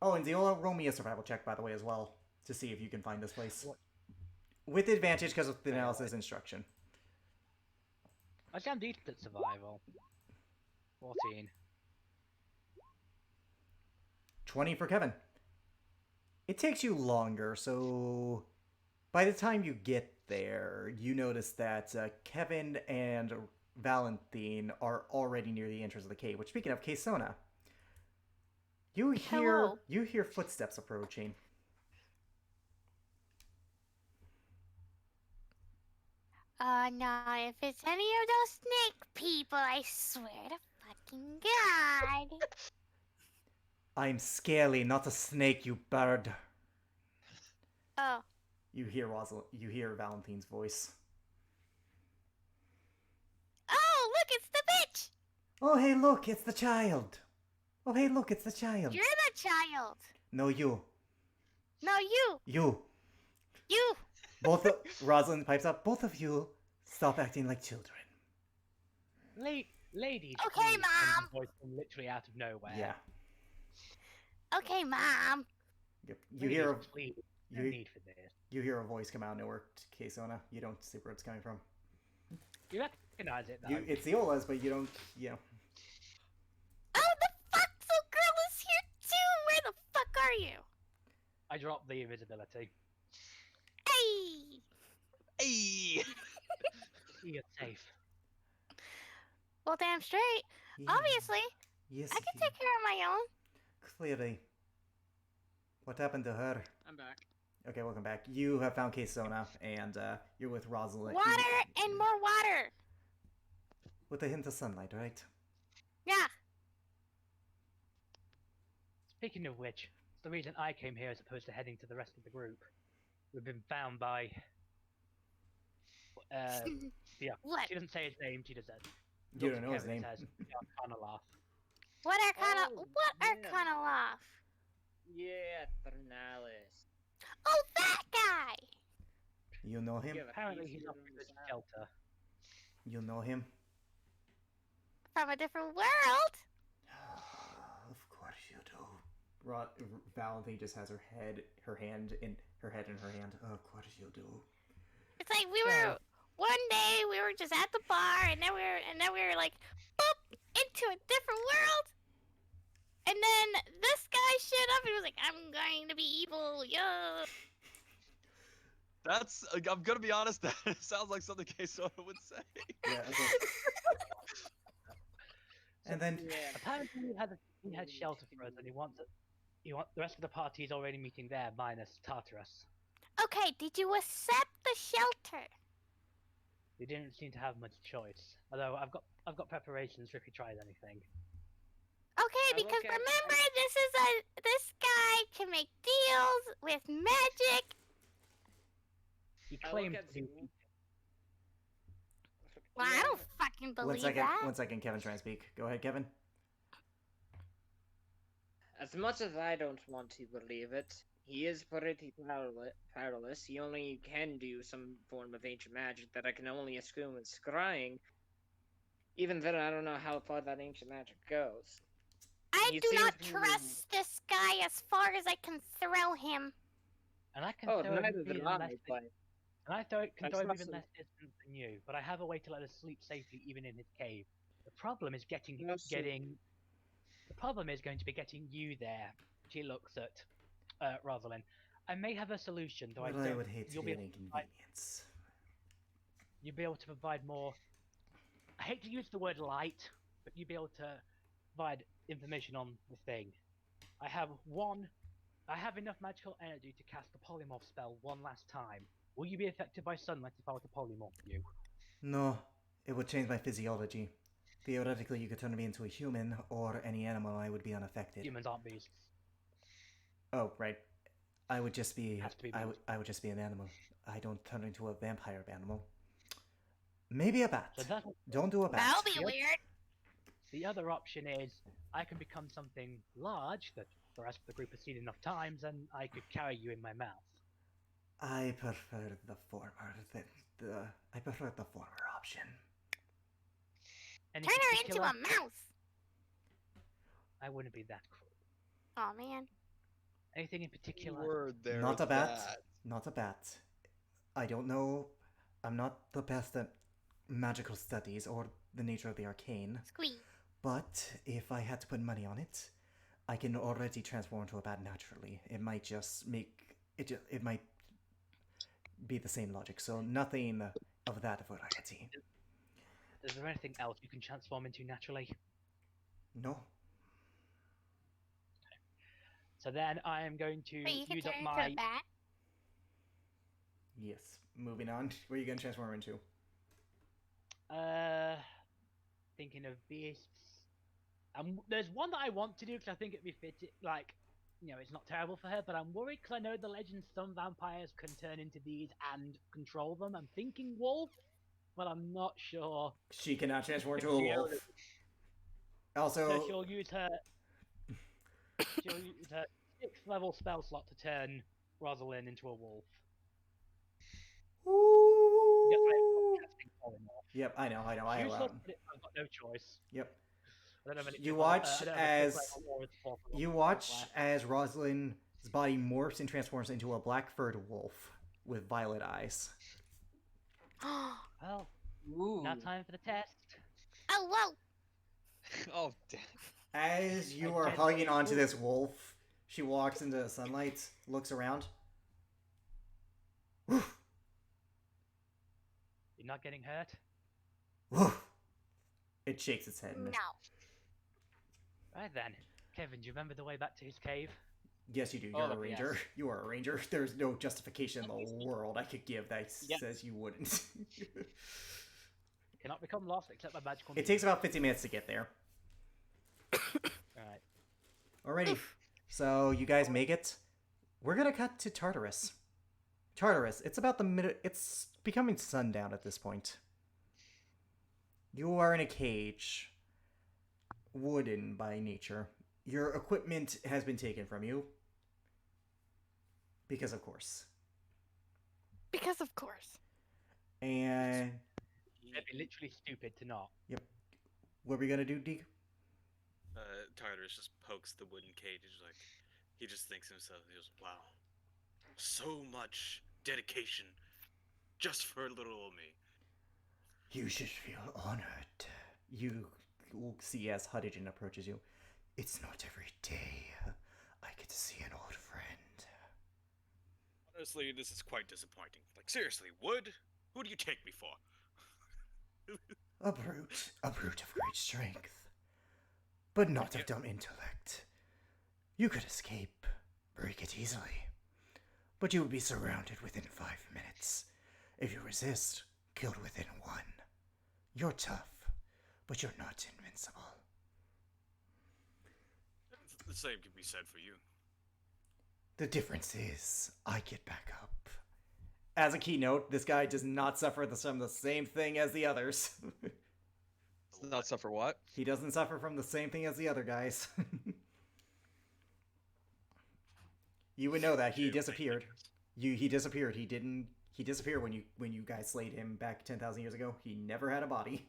Oh, and Ziola, roll me a survival check, by the way, as well, to see if you can find this place. What? With advantage because of the analysis instruction. I am decent at survival. 14. 20 for Kevin. It takes you longer, so By the time you get there, you notice that Kevin and Valentine are already near the entrance of the cave. Which, speaking of Kesona, Hello. you hear footsteps approaching. No, if it's any of those snake people, I swear to fucking God. I'm Scaly, not a snake, you bird. Oh, You hear Valentine's voice. oh, look, it's the bitch. Oh, hey, look, it's the child. Oh, hey, look, it's the child. You're the child. No, you. No, you. You. You. Both of... Rosalind pipes up. Both of you, stop acting like children. Ladies. Okay, please, comes Mom. a voice from literally out of nowhere. Yeah. Okay, Mom. Yep. You hear Ladies, please. No you, need for this. you hear a voice come out of nowhere, Kesona. You don't see where it's coming from. You recognize it though. It's the Ola's, but you don't, you know. Oh, the foxel girl is here too. Where the fuck are you? I dropped the invisibility. Hey. Hey! You're safe. Well, damn straight. Yeah. Obviously, Yes, I can take care of my own. Clearly. What happened to her? I'm back. Okay, welcome back. You have found Kesona, and you're with Rosalind. Water and more water. With a hint of sunlight, right? Yeah. Speaking of which, it's the reason I came here as opposed to heading to the rest of the group. We've been found by. Yeah. What? She doesn't say his name. She just says. You looks don't at know his Kevin name. and says, "Yeah, kind of laugh." What are kind of Oh, what are yeah. kind of laugh? Yeah, Ternalis. Oh, that guy. You know him? Give a Apparently, piece he's of offering us yourself. shelter. You know him? From a different world. Of course you do. Valentine just has her hand in her hand. Of course you do. It's like we were one day we were just at the bar and then we were like boop into a different world. And then this guy showed up and was like, I'm going to be evil, yo. That's, I'm gonna be honest, that sounds like something Kesona would say. Yeah, okay. And then Yeah. Apparently, he had shelter for us, and he wants the rest of the party is already meeting there, minus Tartarus. Okay, did you accept the shelter? They didn't seem to have much choice. Although I've got preparations for if he tries anything. Okay, Oh, because okay. remember this guy can make deals with magic. He I claims look at to be. Zoom. Well, I don't fucking believe that. 1 second, Kevin's trying to speak. Go ahead, Kevin. As much as I don't want to believe it, he is pretty powerless. He only can do some form of ancient magic that I can only assume is scrying. Even then, I don't know how far that ancient magic goes. I He do not seems to- trust this guy as far as I can throw him. And I can Oh, throw him neither even did less. I, but And I can That's throw him not even so- less distance than you. But I have a way to let us sleep safely even in his cave. The problem is No, sir. The problem is going to be getting you there. She looks at Rosalind. I may have a solution, though But I I don't. would hate to You'll be be an able to provide- inconvenience. You'll be able to provide more. I hate to use the word light, but you'll be able to provide information on the thing. I have enough magical energy to cast the polymorph spell one last time. Will you be affected by sunlight if I were to polymorph you? No, it would change my physiology. Theoretically, you could turn me into a human or any animal. I would be unaffected. Humans aren't beasts. Oh, right. I would just be. Has to be I would just be an animal. I don't turn into a vampire animal. Maybe a bat. So that Don't do a bat. That'll be Yep. weird. the other option is I can become something large that the rest of the group has seen enough times, and I could carry you in my mouth. I prefer the former. I prefer the former option. And Turn her into a mouse. I wouldn't be that cruel. Oh man. Anything in particular? Word there. Not a with bat. that. Not a bat. I don't know. I'm not the best at magical studies or the nature of the arcane. Squeeze. But if I had to put money on it, I can already transform into a bat naturally. It might just make it. It might be the same logic. So nothing of that variety. Is there anything else you can transform into naturally? No. So then I am going to But you can use up turn into my. a bat. Yes. Moving on. What are you gonna transform into? Thinking of beasts. There's one that I want to do because I think it'd be fit. Like, it's not terrible for her, but I'm worried because I know the legend some vampires can turn into these and control them. I'm thinking wolf, but I'm not sure. She cannot transform if into a Viola- wolf. So Also, she'll use her 6th level spell slot to turn Rosalind into a wolf. Yes, I have got casting polymorph. yep, I know. I Useless, but I've got no choice. Yep. I don't have any You fifth watch level- I don't have a as fifth level or a fourth level you spell watch left. as Rosalind's body morphs and transforms into a black furred wolf with violet eyes. Well, Ooh. now time for the test. Oh, whoa! Oh damn. As you are Again, hugging onto this wolf, she walks into the sunlight, looks around. Woof, You're not getting hurt? woof. It shakes its head. No. Right then. Kevin, do you remember the way back to his cave? Yes, you do. Oh, You're a look, ranger. yes. You are a ranger. There's no justification in the world I could give that Yep. says you wouldn't. Cannot become lost except by magical It means. takes about 15 minutes to get there. Alright. Alrighty. So you guys make it. We're gonna cut to Tartarus. Tartarus. It's about the mid. It's becoming sundown at this point. You are in a cage, wooden by nature. Your equipment has been taken from you. Because of course. Because of course. And It'd be literally stupid to not. what are we gonna do, Deke? Tartarus just pokes the wooden cage. He's like, he just thinks to himself, he goes, wow, so much dedication just for little old me. You should feel honored. You will see as Huddigen approaches you. It's not every day I get to see an old friend. Honestly, this is quite disappointing. Like, seriously, Wood? Who do you take me for? A brute of great strength, but not of dumb intellect. You could escape, break it easily, but you would be surrounded within 5 minutes. If you resist, killed within 1. You're tough, but you're not invincible. The same can be said for you. The difference is, I get back up. As a keynote, this guy does not suffer from the same thing as the others. Does not suffer what? He doesn't suffer from the same thing as the other guys. You would know that he disappeared. He disappeared. He disappeared when you guys slayed him back 10,000 years ago. He never had a body.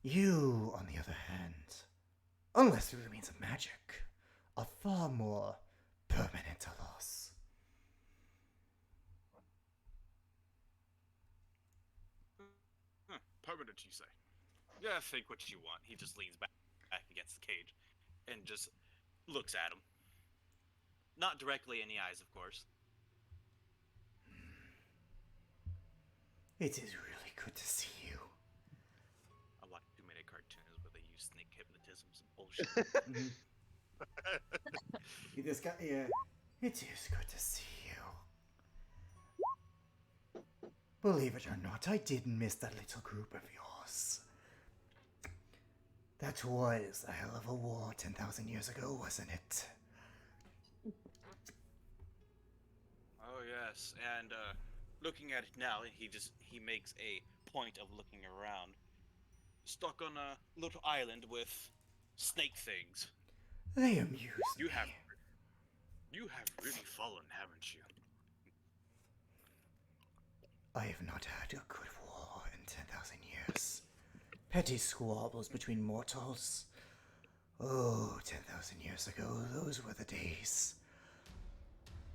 You, on the other hand, unless through the means of magic, are far more permanent loss. Permanent, you say? Yeah, think what you want. He just leans back against the cage and just looks at him. Not directly in the eyes, of course. It is really good to see you. I watch too many cartoons where they use snake hypnotism, some bullshit. This guy, yeah, it is good to see you. Believe it or not, I did miss that little group of yours. That was a hell of a war 10,000 years ago, wasn't it? Oh yes, and looking at it now, he makes a point of looking around. Stuck on a little island with snake things. They amuse You me. have really fallen, haven't you? I have not had a good war in 10,000 years. Petty squabbles between mortals. Oh, 10,000 years ago, those were the days.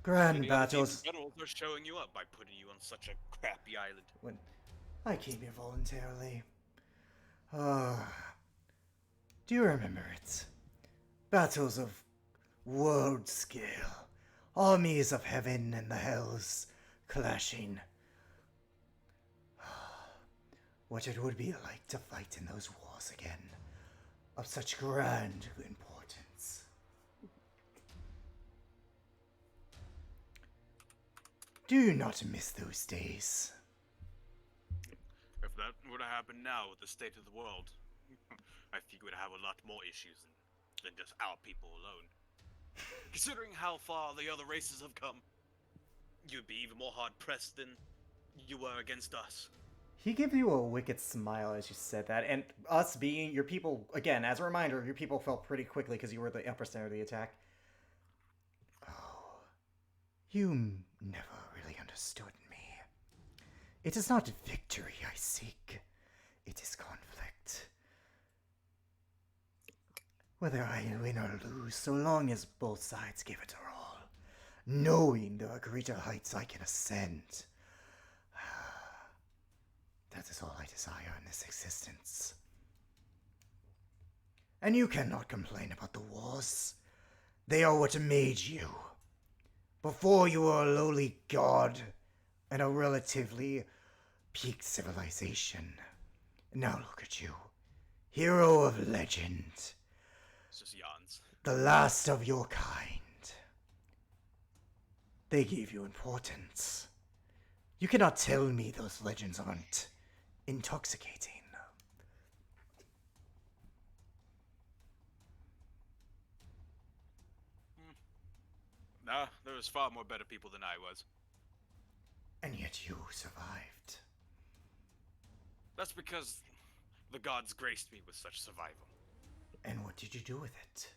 Grand The other battles. generals are showing you up by putting you on such a crappy island. When I came here voluntarily. Ah, do you remember it? Battles of world scale, armies of heaven and the hells clashing. What it would be like to fight in those wars again, of such grand importance. Do you not miss those days? If that were to happen now with the state of the world, I think we'd have a lot more issues than just our people alone. Considering how far the other races have come, you'd be even more hard-pressed than you were against us. He gives you a wicked smile as you said that, and us being your people, again, as a reminder, your people fell pretty quickly because you were the epicenter of the attack. Oh, you never really understood me. It is not victory I seek, it is conflict. Whether I win or lose, so long as both sides give it their all, knowing there are greater heights I can ascend. That is all I desire in this existence. And you cannot complain about the wars. They are what made you. Before you were a lowly god and a relatively peak civilization. Now look at you. Hero of legend. It's just yawns. The last of your kind. They gave you importance. You cannot tell me those legends aren't intoxicating. Nah, there was far more better people than I was. And yet you survived. That's because the gods graced me with such survival. And what did you do with it?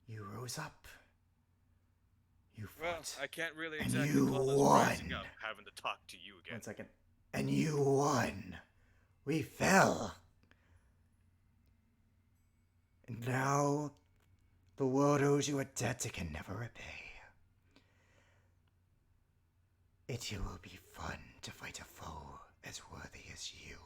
You rose up. You fought. Well, I can't really And exactly you call this won. rising up, having to talk to you again. 1 second. And you won. We fell. And now the world owes you a debt it can never repay. It will be fun to fight a foe as worthy as you.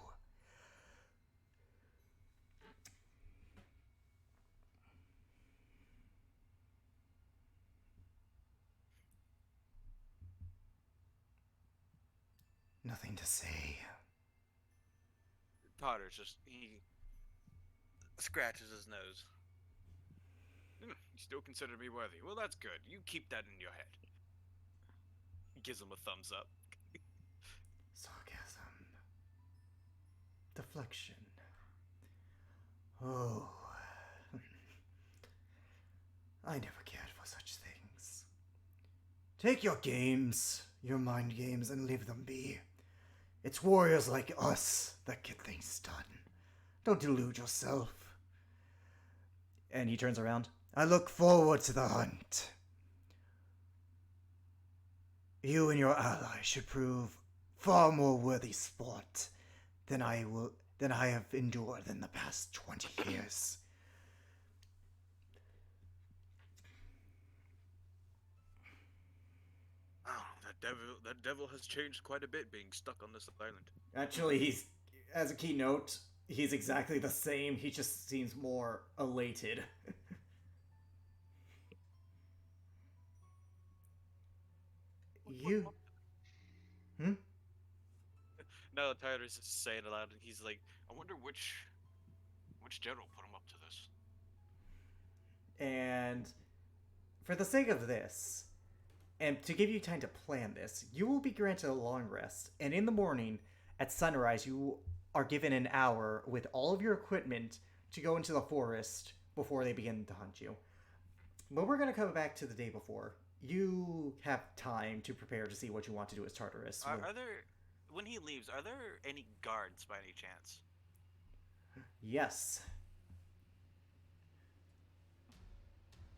Nothing to say. Potter's just, he scratches his nose. You still consider me worthy. Well, that's good. You keep that in your head. Gives him a thumbs up. Sarcasm. Deflection. Oh. I never cared for such things. Take your games, your mind games, and leave them be. It's warriors like us that get things done. Don't delude yourself. And he turns around. I look forward to the hunt. You and your ally should prove far more worthy sport than I have endured in the past 20 years. Oh, that devil has changed quite a bit being stuck on this island. Actually, he's, as a keynote, he's exactly the same. He just seems more elated. You? Hmm? Now that Tyler's just saying it aloud, he's like, I wonder which general put him up to this. And for the sake of this, and to give you time to plan this, you will be granted a long rest, and in the morning, at sunrise, you are given an hour with all of your equipment to go into the forest before they begin to hunt you. But we're going to come back to the day before. You have time to prepare to see what you want to do as Tartarus. Are there, when he leaves, are there any guards by any chance? Yes.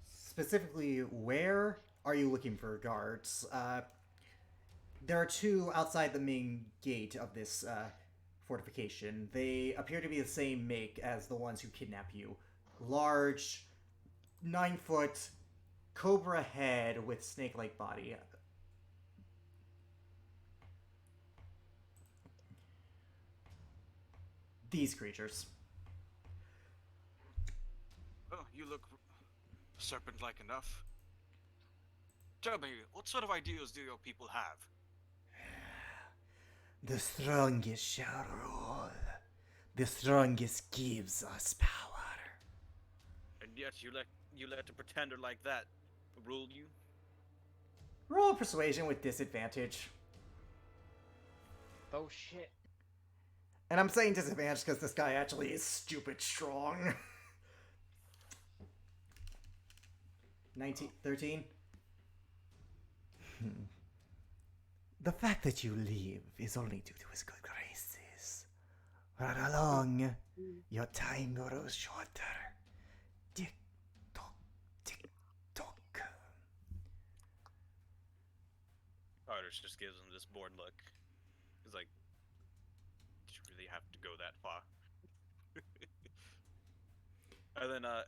Specifically, where are you looking for guards? There are two outside the main gate of this fortification. They appear to be the same make as the ones who kidnap you. Large, 9-foot, cobra head with snake-like body. These creatures. Oh, you look serpent-like enough. Tell me, what sort of ideals do your people have? The strongest shall rule. The strongest gives us power. And yet you let a pretender like that rule you? Roll persuasion with disadvantage. Oh shit. And I'm saying disadvantage because this guy actually is stupid strong. 19, 13. The fact that you live is only due to his good graces. Right along, your time grows shorter. Tick tock, tick tock. Artis just gives him this bored look. He's like, did you really have to go that far?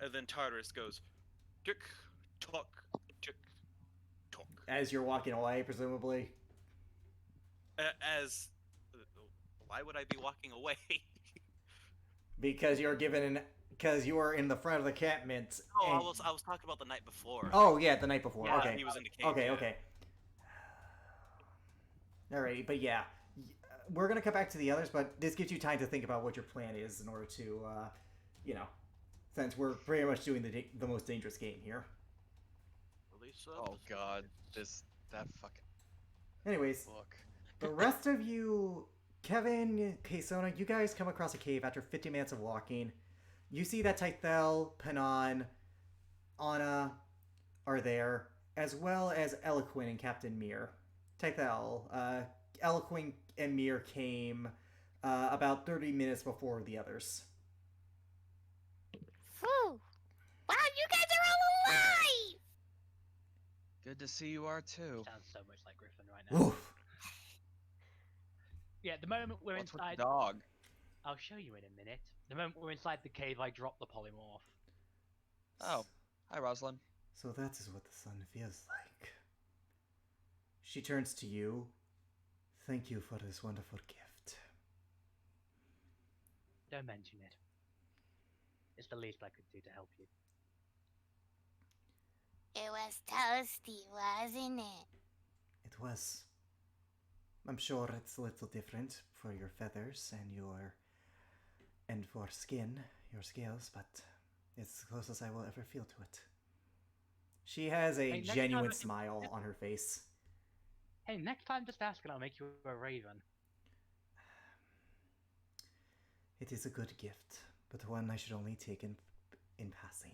and then Tartarus goes, tick tock, tick tock. As you're walking away, presumably. As why would I be walking away? Because you're because you were in the front of the encampment. Oh, and... I was talking about the night before. Oh yeah, the night before. Yeah, Okay. He was in the cave. Okay. Yeah. Okay. Alright, but yeah, we're gonna come back to the others, but this gives you time to think about what your plan is in order to, you know, since we're pretty much doing the most dangerous game here. Oh god, that fucking Anyways, book. the rest of you, Kevin, Kaysona, you guys come across a cave after 50 minutes of walking. You see that Tythel, Panan, Anna are there, as well as Eloquent and Captain Mir. Tythel, Eloquent and Mir came about 30 minutes before the others. Phew. Wow, you guys are all alive! Good to see you are too. Sounds so much like Griffin right now. Oof. Yeah, the moment we're What's with inside, the dog? I'll show you in a minute. The moment we're inside the cave, I drop the polymorph. Oh, hi Rosalind. So that is what the sun feels like. She turns to you. Thank you for this wonderful gift. Don't mention it. It's the least I could do to help you. It was toasty, wasn't it? It was. I'm sure it's a little different for your feathers and for your scales, but it's as close as I will ever feel to it. She has a Hey, next genuine time- smile on her face. Hey, next time just ask and I'll make you a raven. It is a good gift, but one I should only take in passing.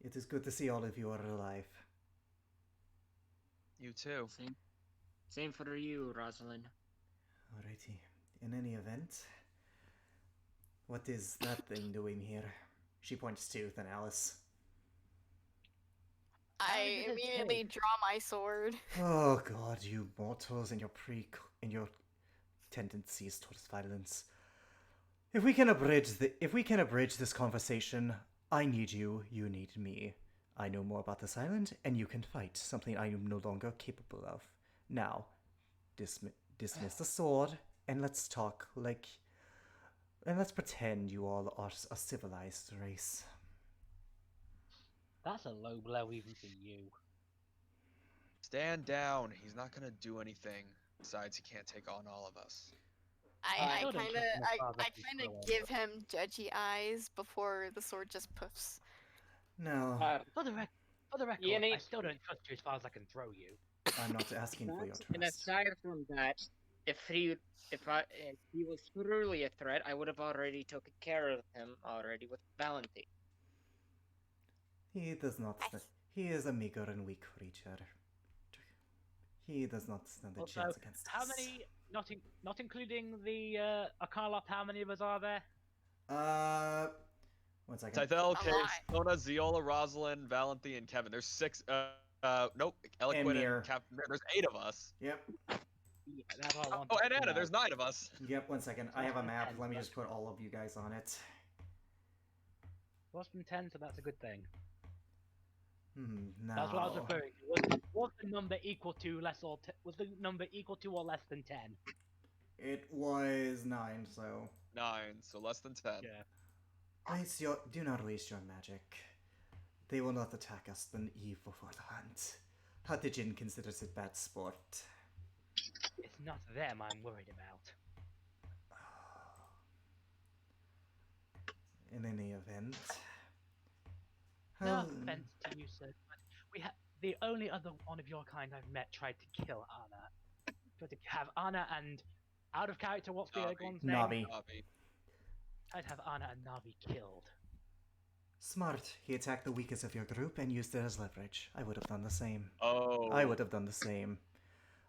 It is good to see all of you are alive. You too. Same for you, Rosalind. Alrighty. In any event, what is that thing doing here? She points to Thanalis. I did it immediately take? draw my sword. Oh god, you mortals and your tendencies towards violence. If we can abridge this conversation, I need you, you need me. I know more about this island, and you can fight, something I am no longer capable of. Now, dismiss the sword, and let's talk and let's pretend you all are a civilized race. That's a low blow even for you. Stand down. He's not gonna do anything. Besides, he can't take on all of us. I still don't kind trust him as far of as I I can kind of throw give him judgy eyes before the sword just poofs. No, For the record, You need- I still don't trust you as far as I can throw you. I'm not asking for your And trust. aside from that, if he was truly a threat, I would have already taken care of him already with Valentine. He does not. He is a meager and weak creature. He does not stand a Also, chance against how us. many, not including the Arcana, how many of us are there? 1 second. Tythel, A Case, lot. Sona, Ziola, Rosalind, Valentine, and Kevin. There's 6. Nope. Eloquent Mir. and Captain. There's 8 of us. Yep. Yeah, that's what I wanted Oh, and to Anna. know. There's 9 of us. Yep. 1 second. I have a map. Let me That's just put all of you guys on it. Less than 10, so that's a good thing. No. That's what I was referring to. Was the number equal to less or was the number equal to or less than 10? It was 9. So 9, so less than 10. Yeah. do not waste your magic. They will not attack us the eve before the hunt. Hatijin considers it bad sport. It's not them I'm worried about. In any event, No how- offense to you, sir, but the only other one of your kind I've met tried to kill Anna. Tried to have Anna and out of character. What's the other Navi. one's name? Navi. Navi. Tried to have Anna and Navi killed. Smart. He attacked the weakest of your group and used it as leverage. I would have done the same. Oh. I would have done the same.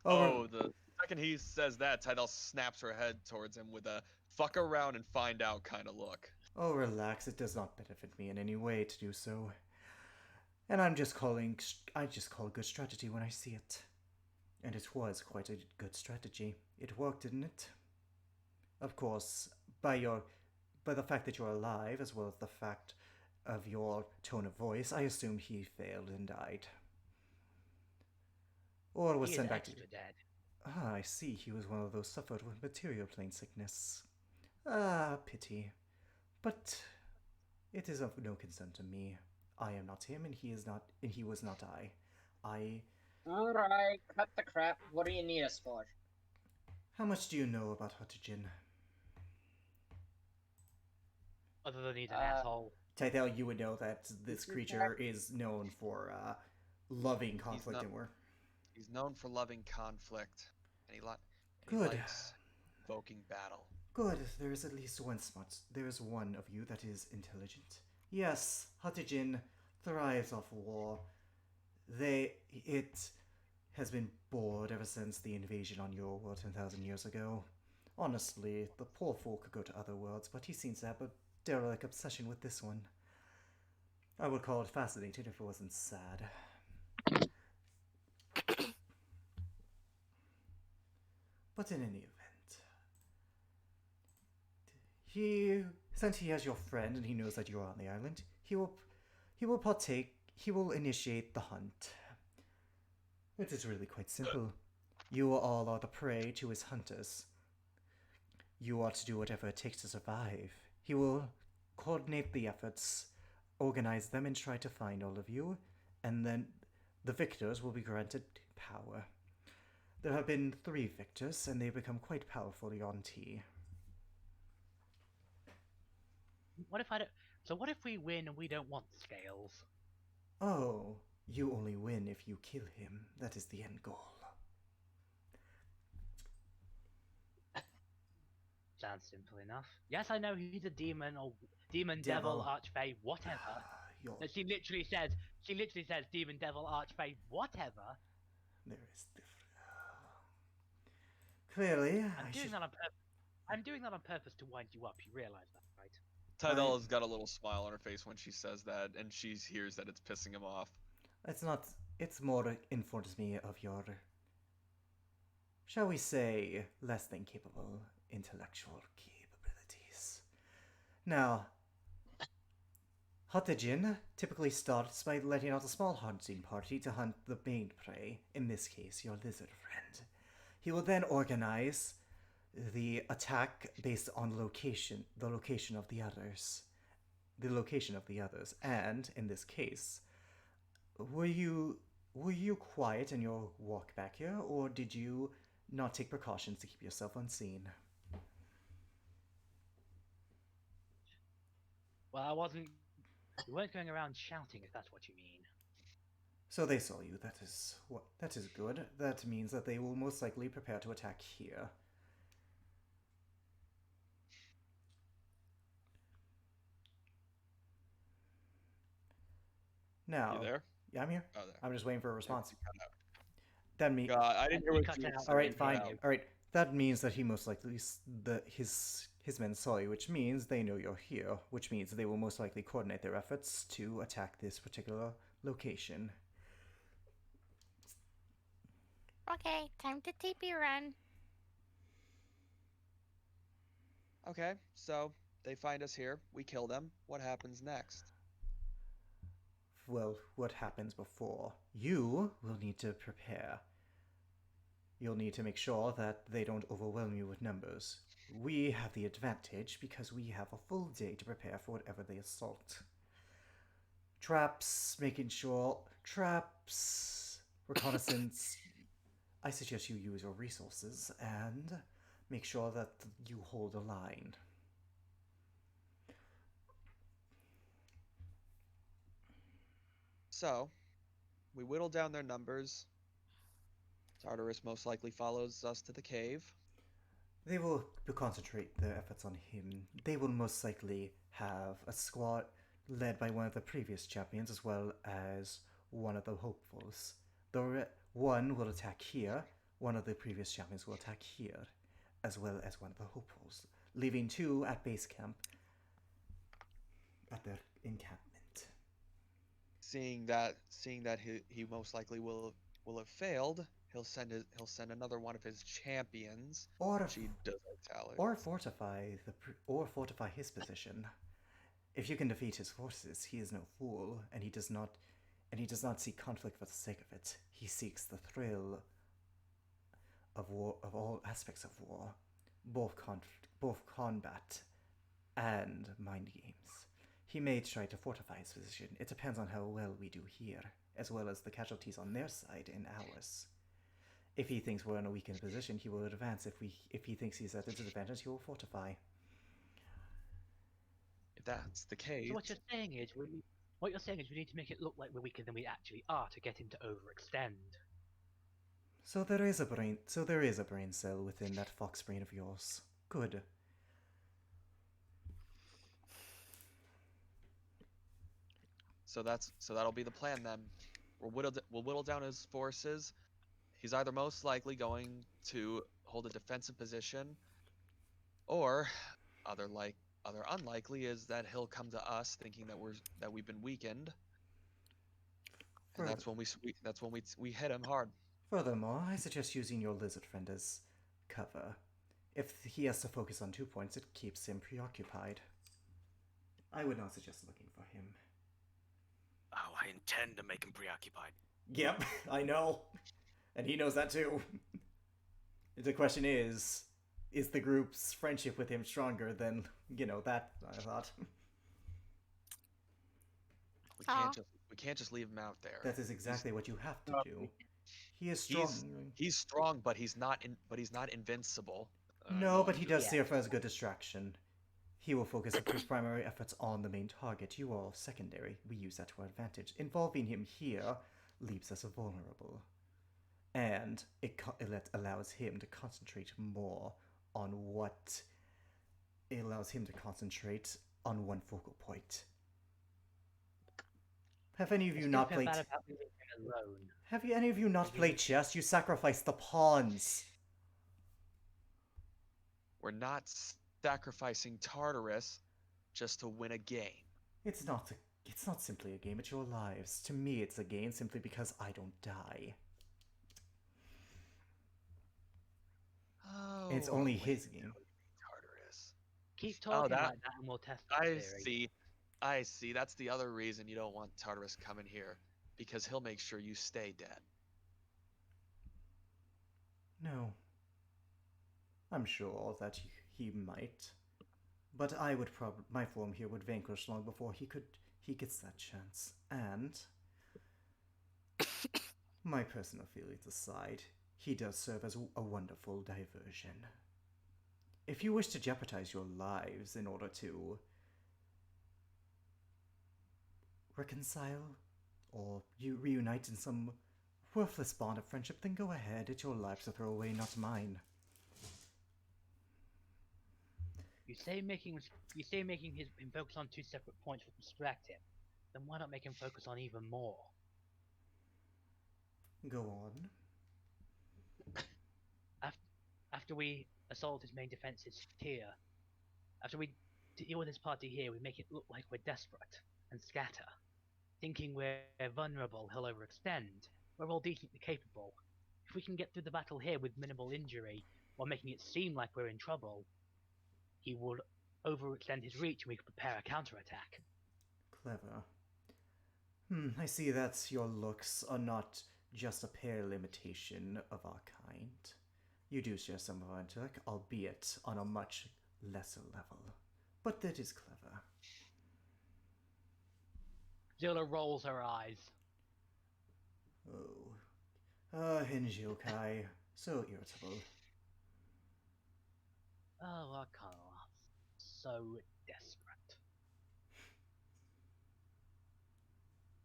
Oh, the second he says that, Tidal snaps her head towards him with a fuck around and find out kind of look. Oh, relax. It does not benefit me in any way to do so. And I just call good strategy when I see it. And it was quite a good strategy. It worked, didn't it? Of course, by the fact that you're alive, as well as the fact of your tone of voice, I assumed he failed and died. Or was He sent is back to... extra dead. Ah, I see. He was one of those suffered with material plane sickness. Ah, pity. But it is of no concern to me. I am not him, and he was not I. Alright, cut the crap. What do you need us for? How much do you know about Hatijin? Other than he's an Uh, asshole. Tythel, you would know that this creature is known for loving conflict not- and war. He's known for loving conflict, and he Good. likes evoking battle. Good. There is at least one smart. There is one of you that is intelligent. Yes, Hatijin thrives off war. It has been bored ever since the invasion on your world 10,000 years ago. Honestly, the poor folk could go to other worlds, but he seems to have a derelict obsession with this one. I would call it fascinating if it wasn't sad. But in any event, since he has your friend and he knows that you're on the island, he will initiate the hunt. It is really quite simple. You all are the prey to his hunters. You are to do whatever it takes to survive. He will coordinate the efforts, organize them, and try to find all of you, and then the victors will be granted power. There have been 3 victors, and they've become quite powerful beyond T. What if I don't? So what if we win and we don't want scales? Oh, you only win if you kill him. That is the end goal. Sounds simple enough. Yes, I know he's a demon or demon, Devil. devil, archfey, whatever. You're... No, she literally says, demon, devil, archfey, whatever. There is clearly, I'm doing that on purpose to wind you up. You realize that, right? Tidal has got a little smile on her face when she says that, and she hears that it's pissing him off. it's not. It's more informs me of your, shall we say, less than capable intellectual capabilities. Now, Hatijin typically starts by letting out a small hunting party to hunt the main prey, in this case, your lizard friend. He will then organize the attack based on the location of the others. And, in this case, were you quiet in your walk back here, or did you not take precautions to keep yourself unseen? Well, I wasn't. You weren't going around shouting, if that's what you mean. So they saw you. That is good. That means that they will most likely prepare to attack here. Now, You there? yeah, I'm here. Oh, there. I'm just waiting for a response. You cut out. That means God, I didn't hear You what cut you out. said. all right, You fine. cut out. All right, that means that he most likely his men saw you, which means they know you're here, which means they will most likely coordinate their efforts to attack this particular location. Okay, time to TP run. Okay, so they find us here. We kill them. What happens next? Well, what happens before? You will need to prepare. You'll need to make sure that they don't overwhelm you with numbers. We have the advantage because we have a full day to prepare for whatever they assault. traps, making sure traps, reconnaissance. I suggest you use your resources and make sure that you hold a line. So, we whittle down their numbers. Tartarus most likely follows us to the cave. They will concentrate their efforts on him. They will most likely have a squad led by one of the previous champions as well as one of the hopefuls. One will attack here, one of the previous champions will attack here, as well as one of the hopefuls, leaving two at base camp at their encampment. Seeing that he most likely will have failed, he'll send another one of his champions. Or She does italics. or fortify his position. If you can defeat his forces, he is no fool, and he does not seek conflict for the sake of it. He seeks the thrill of war, of all aspects of war, both combat and mind games. He may try to fortify his position. It depends on how well we do here, as well as the casualties on their side and ours. If he thinks we're in a weakened position, he will advance. If he thinks he's at a disadvantage, he will fortify. If that's the case, So what you're saying is we need to make it look like we're weaker than we actually are to get him to overextend. So there is a brain cell within that fox brain of yours. Good. so that'll be the plan then. We'll whittle down his forces. He's either most likely going to hold a defensive position, or other unlikely is that he'll come to us thinking that we've been weakened, and that's when we hit him hard. Furthermore, I suggest using your lizard friend as cover. If he has to focus on 2 points, it keeps him preoccupied. I would not suggest looking for him. Oh, I intend to make him preoccupied. Yep, I know. And he knows that too. The question is the group's friendship with him stronger than, that, I thought. We can't just leave him out there. That is exactly what you have to do. He is strong. He's strong, but he's not invincible. No, but he does serve as a good distraction. He will focus his primary efforts on the main target. You are secondary. We use that to our advantage. Involving him here leaves us vulnerable. And it allows him to concentrate more on what... It allows him to concentrate on one focal point. Have any of you not played... Have any of you not played chess? You sacrifice the pawns. We're not sacrificing Tartarus just to win a game. It's not simply a game, it's your lives. To me, it's a game simply because I don't die. Oh, It's only his game. Tartarus. Keep talking that- like that and we'll test that theory. I see. That's the other reason you don't want Tartarus coming here, because he'll make sure you stay dead. No. I'm sure that he might. But my form here would vanquish long before he gets that chance. And my personal feelings aside, he does serve as a wonderful diversion. If you wish to jeopardize your lives in order to reconcile or you reunite in some worthless bond of friendship, then go ahead. It's your lives to throw away, not mine. You say making him focus on 2 separate points will distract him. Then why not make him focus on even more? Go on. After we assault his main defenses here, after we deal with his party here, we make it look like we're desperate and scatter. Thinking we're vulnerable, he'll overextend. We're all decently capable. If we can get through the battle here with minimal injury, while making it seem like we're in trouble, he will overextend his reach and we can prepare a counterattack. Clever. I see that your looks are not just a pale imitation of our kind. You do share some of our intellect, albeit on a much lesser level. But that is clever. Zilla rolls her eyes. Oh. Hinjilkai. So irritable. Oh, I can't laugh. So desperate.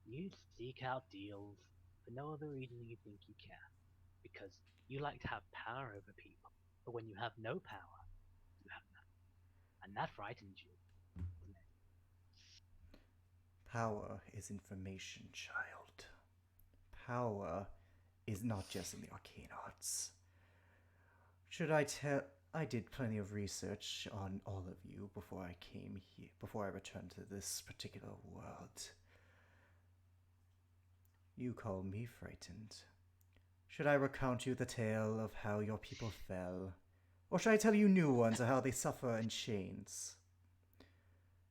You seek out deals for no other reason than you think you can. Because you like to have power over people. But when you have no power, you have none. And that frightens you. Doesn't it? Power is information, child. Power is not just in the arcane arts. Should I tell? I did plenty of research on all of you before I came here, before I returned to this particular world. You call me frightened. Should I recount you the tale of how your people fell? Or should I tell you new ones of how they suffer in chains?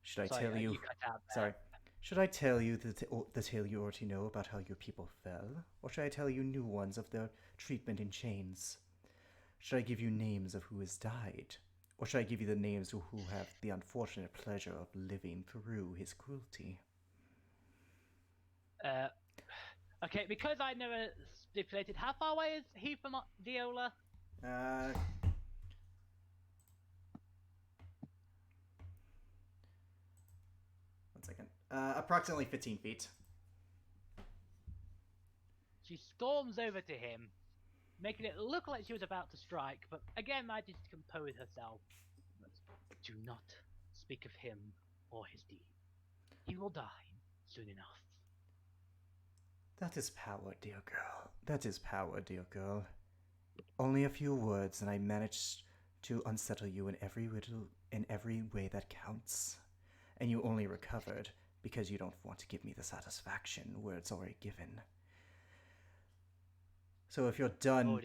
Should I Sorry, tell you... you cut out there. Sorry. Should I tell you the tale you already know about how your people fell? Or should I tell you new ones of their treatment in chains? Should I give you names of who has died? Or should I give you the names of who have the unfortunate pleasure of living through his cruelty? Okay, because I never stipulated, how far away is he from Viola? 1 second. Approximately 15 feet. She storms over to him, making it look like she was about to strike, but again manages to compose herself. But do not speak of him or his deed. He will die soon enough. That is power, dear girl. That is power, dear girl. Only a few words, and I managed to unsettle you in every way that counts. And you only recovered because you don't want to give me the satisfaction where it's already given. So if you're done...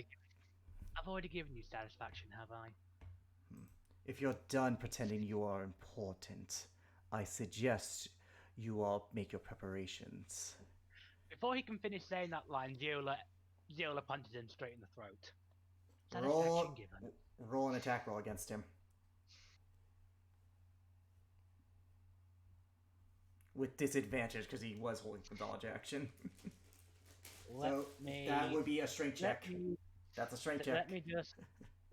I've already given you satisfaction, have I? If you're done pretending you are important, I suggest you all make your preparations. Before he can finish saying that line, Ziola punches him straight in the throat. Roll, Satisfaction given. roll an attack roll against him. With disadvantage because he was holding the dodge action. So that would be a strength check. That's a strength check. Let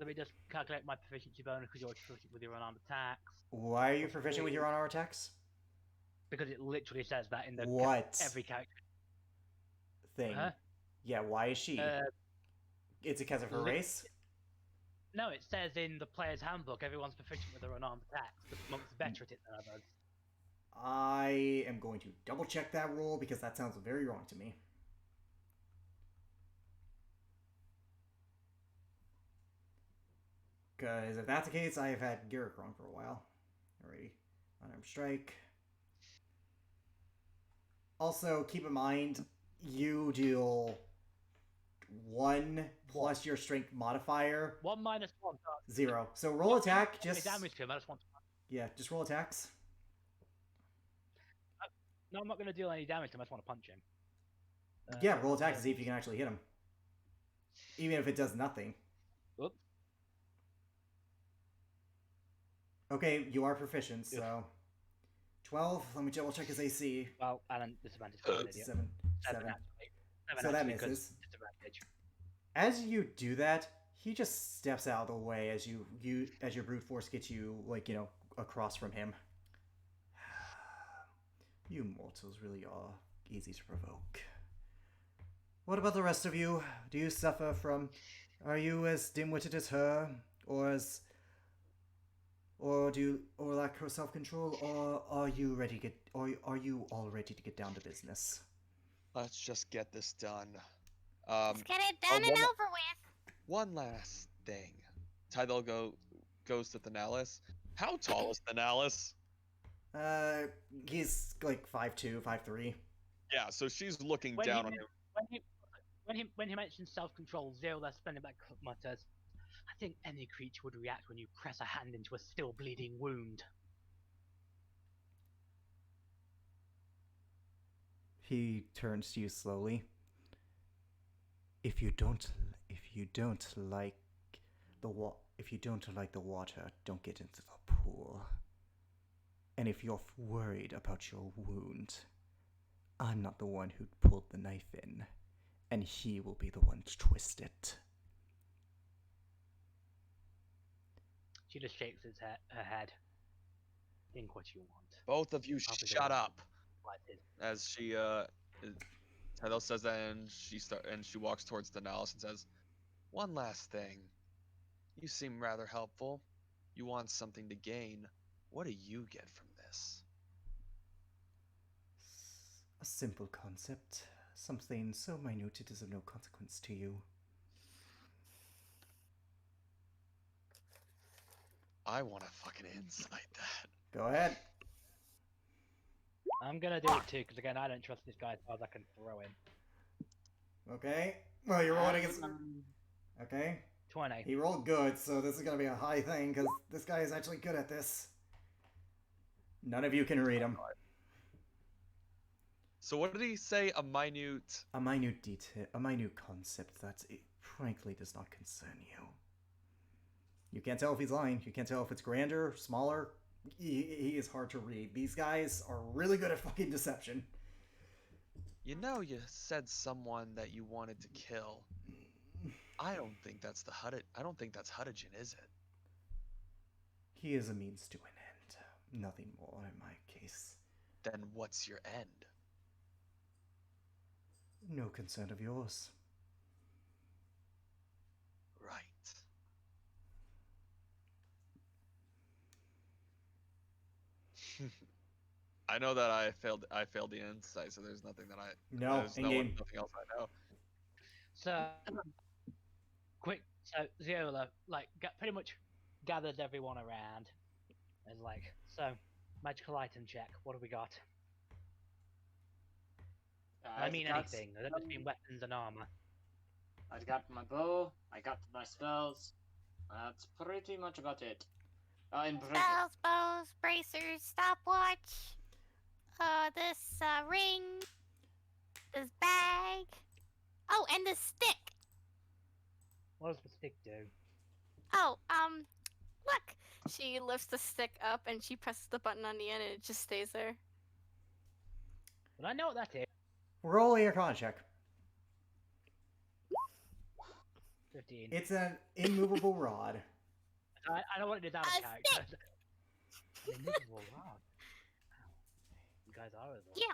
me just calculate my proficiency bonus because you're proficient with your unarmed attacks. Why are you proficient with your unarmed attacks? Because it literally says that in the every character thing. Huh? Yeah, why is she? It's because of her race? No, it says in the player's handbook everyone's proficient with their unarmed attacks. The monk's better at it than others. I am going to double check that rule because that sounds very wrong to me. Because if that's the case, I have had Garrick wrong for a while. Alrighty. Unarmed strike. Also, keep in mind, you deal 1 plus your strength modifier. 1 minus 1. 0. So roll attack, just... damage to him, I just want to... Yeah, just roll attacks. No, I'm not going to deal any damage to him, I just want to punch him. Yeah, roll attack to see if you can actually hit him. Even if it does nothing. Oops. Okay, you are proficient, so... 12, let me double check his AC. Well, Alan, disadvantage. 7. So that misses. Disadvantage. As you do that, he just steps out of the way as as your brute force gets you, like, you know, across from him. You mortals really are easy to provoke. What about the rest of you? Do you suffer from... Are you as dim-witted as her? Or lack her self-control? Or are you ready to get... Or are you all ready to get down to business? Let's just get this done. Let's get it done and over with. One last thing. Tydal goes to Thanalis. How tall is Thanalis? He's like 5'2", 5'3". Yeah, so she's looking down on him. When he mentions self-control, Ziola spending back mutters, I think any creature would react when you press a hand into a still bleeding wound. He turns to you slowly. If you don't like the water, don't get into the pool. And if you're worried about your wound, I'm not the one who pulled the knife in, and he will be the one to twist it. She just shakes her head. Think what you want. Both of you I'll be the shut one up. delighted. As she Tyler says that, and she walks towards Daenerys and says, "One last thing. You seem rather helpful. You want something to gain. What do you get from this?" A simple concept. Something so minute it is of no consequence to you. I want to fucking incite that. Go ahead. I'm gonna do it too, because again, I don't trust this guy as far as I can throw him. Okay. Well, you're rolling against. Okay. 20. He rolled good, so this is gonna be a high thing, because this guy is actually good at this. None of you can read him. So what did he say? A minute. A minute detail, a minute concept that frankly does not concern you. You can't tell if he's lying. You can't tell if it's grander, smaller. He is hard to read. These guys are really good at fucking deception. You know, you said someone that you wanted to kill. I don't think that's Huddagen, is it? He is a means to an end. Nothing more in my case. Then what's your end? No concern of yours. Right. I know that I failed the insight, so there's nothing that No, there's in-game. nothing else I know. So, so Ziola, like, pretty much gathers everyone around. And like, so, magical item check. What have we got? I mean anything. I don't just mean weapons and armor. I got my bow. I got my spells. That's pretty much about it. In Spells, bows, bracers, stopwatch. This ring. This bag. Oh, and this stick. What does the stick do? Oh, look. She lifts the stick up and she presses the button on the end and it just stays there. Well, I know what that is. Roll your con check. 15. It's an immovable rod. I know what it is out of character. Invisible rod. Wow. You guys are resourceful. Yeah.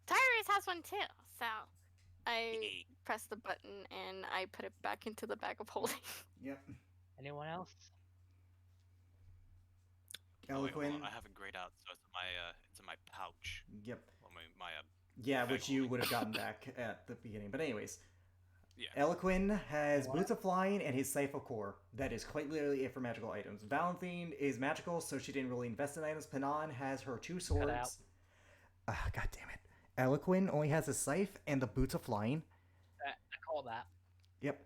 Tyrus has one too, so I press the button and I put it back into the bag of holding. Yep. Anyone else? Eloquent. I have a grayed out, so it's in my pouch. Yep. Well, my Yeah, bag which you holding. would have gotten back at the beginning. But anyways, Yeah. Eloquin has What? Boots of Flying and his Safe of Core. That is quite literally it for magical items. Valentine is magical, so she didn't really invest in items. Panan has her 2 swords. out. God damn it. Eloquin only has a Scythe and the Boots of Flying. I call that. Yep.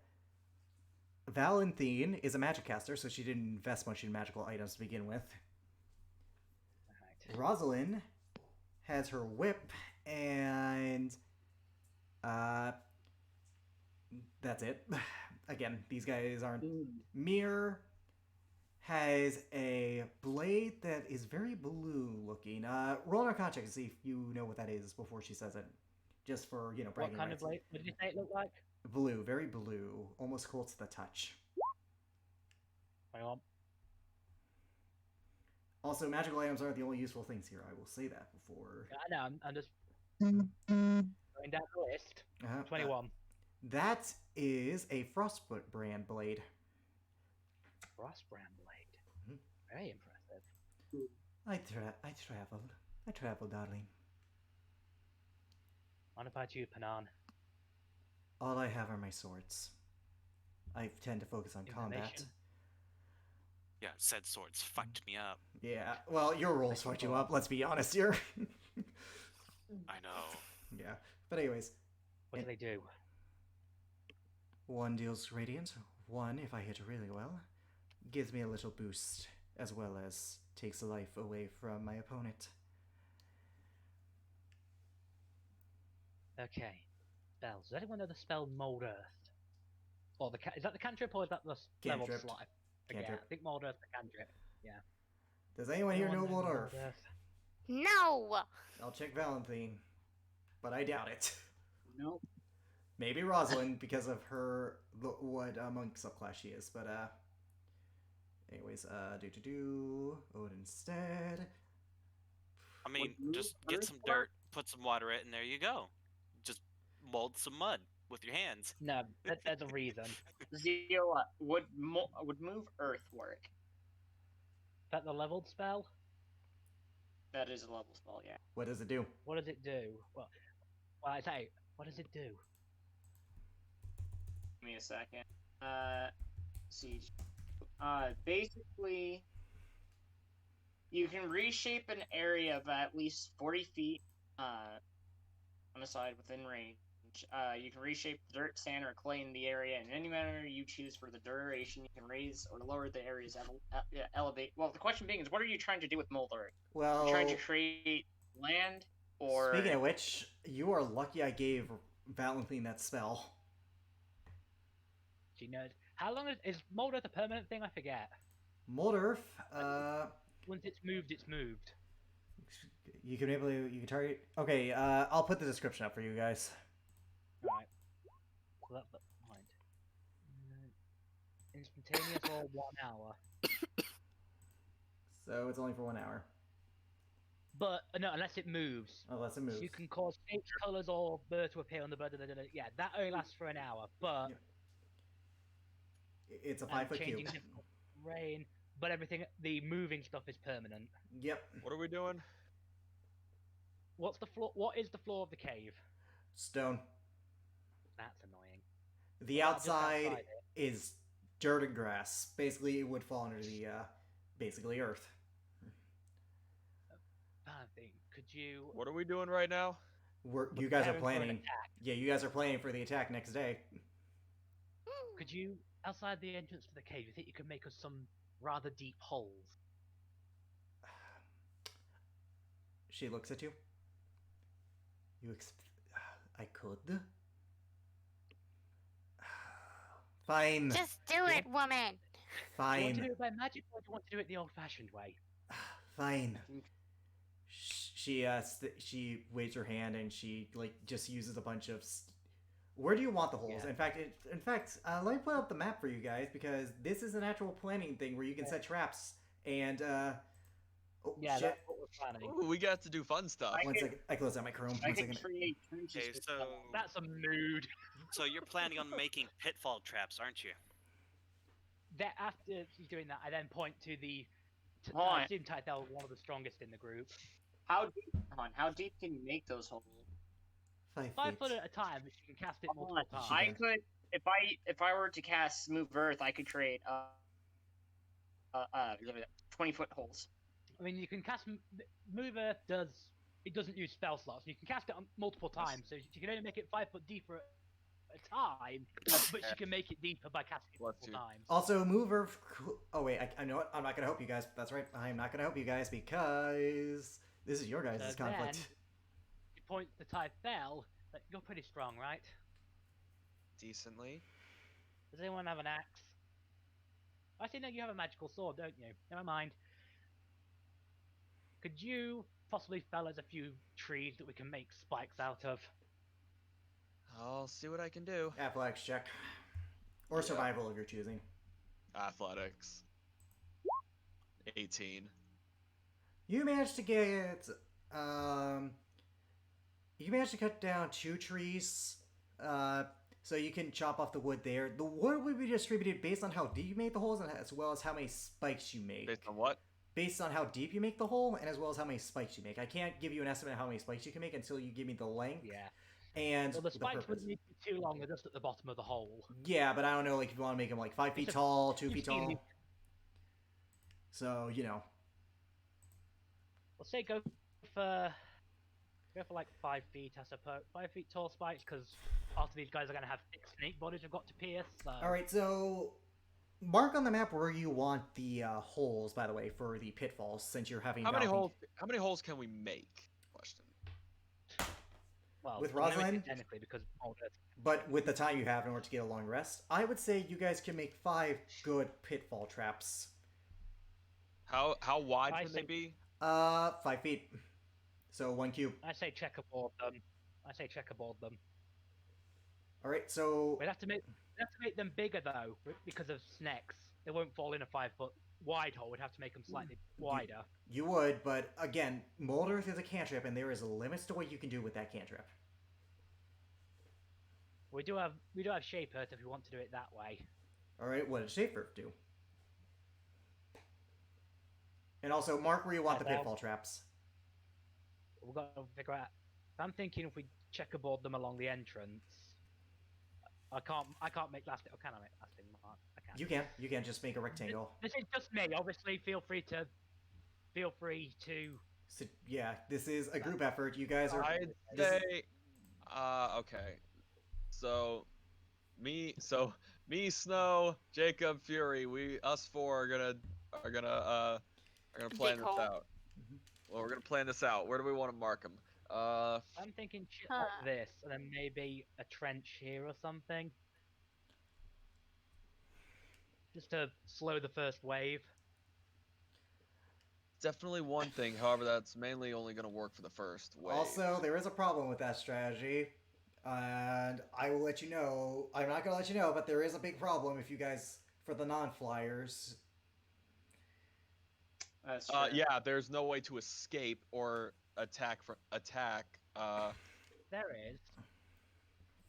Valentine is a magic caster, so she didn't invest much in magical items to begin with. Alright. Rosalind has her whip and that's it. Again, these guys aren't. Mir has a blade that is very blue looking. Roll an Arcana check to see if you know what that is before she says it. Just for, bragging What kind rights. of blade? What did you say it looked like? Blue, very blue. Almost cool to the touch. 21. Also, magical items aren't the only useful things here. I will say that before. Yeah, I know, I'm just going down the list. 21. That is a Frostbrand blade. Frostbrand blade. Mhm. Very impressive. I traveled, darling. What about you, Panan? All I have are my swords. I tend to focus on combat. Information. Yeah, said swords fucked me up. Yeah, well, your rolls fucked you up, let's be honest here. I know. Yeah, but anyways, What do they do? one deals radiant, one, if I hit really well, gives me a little boost, as well as takes a life away from my opponent. Okay. Spells. Does anyone know the spell Mold Earth? Or is that the cantrip or is that the level Cantrip. slide? Cantrip. Yeah, I think Mold Earth's the cantrip. Does anyone here know Anyone World Earth? No. I'll check Valentine, but I doubt it. Nope. Maybe Rosalind because of her what monk subclass she is, but anyways, do Odin instead. I mean, Would just move get some Earth work? dirt, put some water in, and there you go. Just mold some mud with your hands. No, there's a reason. Zila, would move Earth work? Is that the leveled spell? That is a level spell, yeah. What does it do? What does it do? Well, I say, what does it do? Give me a second. Siege. Basically, you can reshape an area of at least 40 feet on a side within range. You can reshape the dirt, sand, or clay in the area in any manner you choose for the duration. You can raise or lower the area's elevate. Well, the question being is, what are you trying to do with Mold Earth? Well, Are you trying to create land, or speaking of which, you are lucky I gave Valentine that spell. She knows. How long is Mold Earth a permanent thing? I forget. Mold Earth, Once it's moved, it's moved. you can target. Okay, I'll put the description up for you guys. Right. So that's the point. Instantaneous or 1 hour. So it's only for 1 hour, But no, unless it moves. unless it moves. You can cause change colors or bird to appear on the bird. Yeah, that only lasts for an hour. But Yep. It's a and 5-foot cube. changing difficult rain. But everything, the moving stuff is permanent. Yep. What are we doing? What's the floor? What is the floor of the cave? Stone. That's annoying. The Well, just outside outside it. is dirt and grass. Basically, it would fall under the basically earth. I think. Could you? What are we doing right now? You guys are preparing for an planning. attack. Yeah, you guys are planning for the attack next day. Could you, outside the entrance to the cave, you think you could make us some rather deep holes? She looks at you. I could. Fine. Just do it, woman. Do you want to Fine. do it by magic, or do you want to do it the old-fashioned way? Fine. She waves her hand and she just uses a bunch of. Where do you want the holes? Yeah. In fact, let me put up the map for you guys because this is an actual planning thing where you can set traps and. Oh, Yeah, shit. that's what we're planning. Ooh, we got to do fun stuff. I One can- second. I closed out my Chrome. I One can second. create trenches. Okay, with so them. That's a mood. so you're planning on making pitfall traps, aren't you? That after she's doing that, I then point to the. Hold on. Zoom Title, one of the strongest in the group. How deep can you make those holes? 5 5 feet. foot at a time, but you can cast it Hold multiple on. times. I could, if I were to cast Move Earth, I could create 20-foot holes. I mean, you can cast Move Earth it doesn't use spell slots. You can cast it on multiple times, so you can only make it 5 foot deeper at a time, but you can make it deeper by casting it Bless multiple you. times. Also, mover. Oh wait, I know what. I'm not gonna help you guys. That's right. I'm not gonna help you guys because this is your guys' So conflict. then, you point the tide fell. You're pretty strong, right? Decently. Does anyone have an axe? Actually, no, you have a magical sword, don't you? Never mind. Could you possibly fell us a few trees that we can make spikes out of? I'll see what I can do. Athletics check, or Yeah. survival if you're choosing. Athletics. 18. You managed to get. You managed to cut down 2 trees. So you can chop off the wood there. The wood will be distributed based on how deep you make the holes, and as well as how many spikes you make. Based on what? Based on how deep you make the hole, and as well as how many spikes you make. I can't give you an estimate of how many spikes you can make until you give me the length Yeah. and Well, the spikes purpose. wouldn't need to be too long. They're just at the bottom of the hole. Yeah, but I don't know, if you want to make them 5 feet It's a- tall, 2 you've feet seen tall. these- So Let's say go for 5 feet, I suppose. 5 feet tall spikes, because after these guys are going to have thick snake bodies I've got to pierce. So. All right. So mark on the map where you want the holes. By the way, for the pitfalls, since you're having How many Valentine- holes? How many holes can we make? Question. Well, with limited Rosalind? technically, because Mulder. But with the time you have in order to get a long rest, I would say you guys can make 5 good pitfall traps. How wide I can they think- be? 5 feet. So 1 cube. I say checkerboard them. I say checkerboard them. All right. So We'd have to make them bigger though, because of snakes. They won't fall in a 5 foot wide hole. We'd have to make them slightly wider. you would, but again, Mold Earth is a cantrip, and there is limits to what you can do with that cantrip. We do have shape earth if we want to do it that way. All right. What does Shape Earth do? And also, mark where you want the pitfall traps. We've got to figure out. I'm thinking if we checkerboard them along the entrance. I can't make lasting. Or can I make lasting mark? I can. You can just make a rectangle. This is just me. Obviously, feel free to. So, yeah, this is a group effort. You guys are. I'd say, okay. So, me, Snow, Jacob, Fury, us four are gonna plan this hole. out. Well, we're gonna plan this out. Where do we want to mark them? I'm thinking shit like Huh. this, and then maybe a trench here or something. Just to slow the first wave. Definitely one thing. However, that's mainly only gonna work for the first wave. Also, there is a problem with that strategy, and I will let you know. I'm not gonna let you know, but there is a big problem if you guys for the non-flyers. That's true. Yeah, there's no way to escape or attack. There is.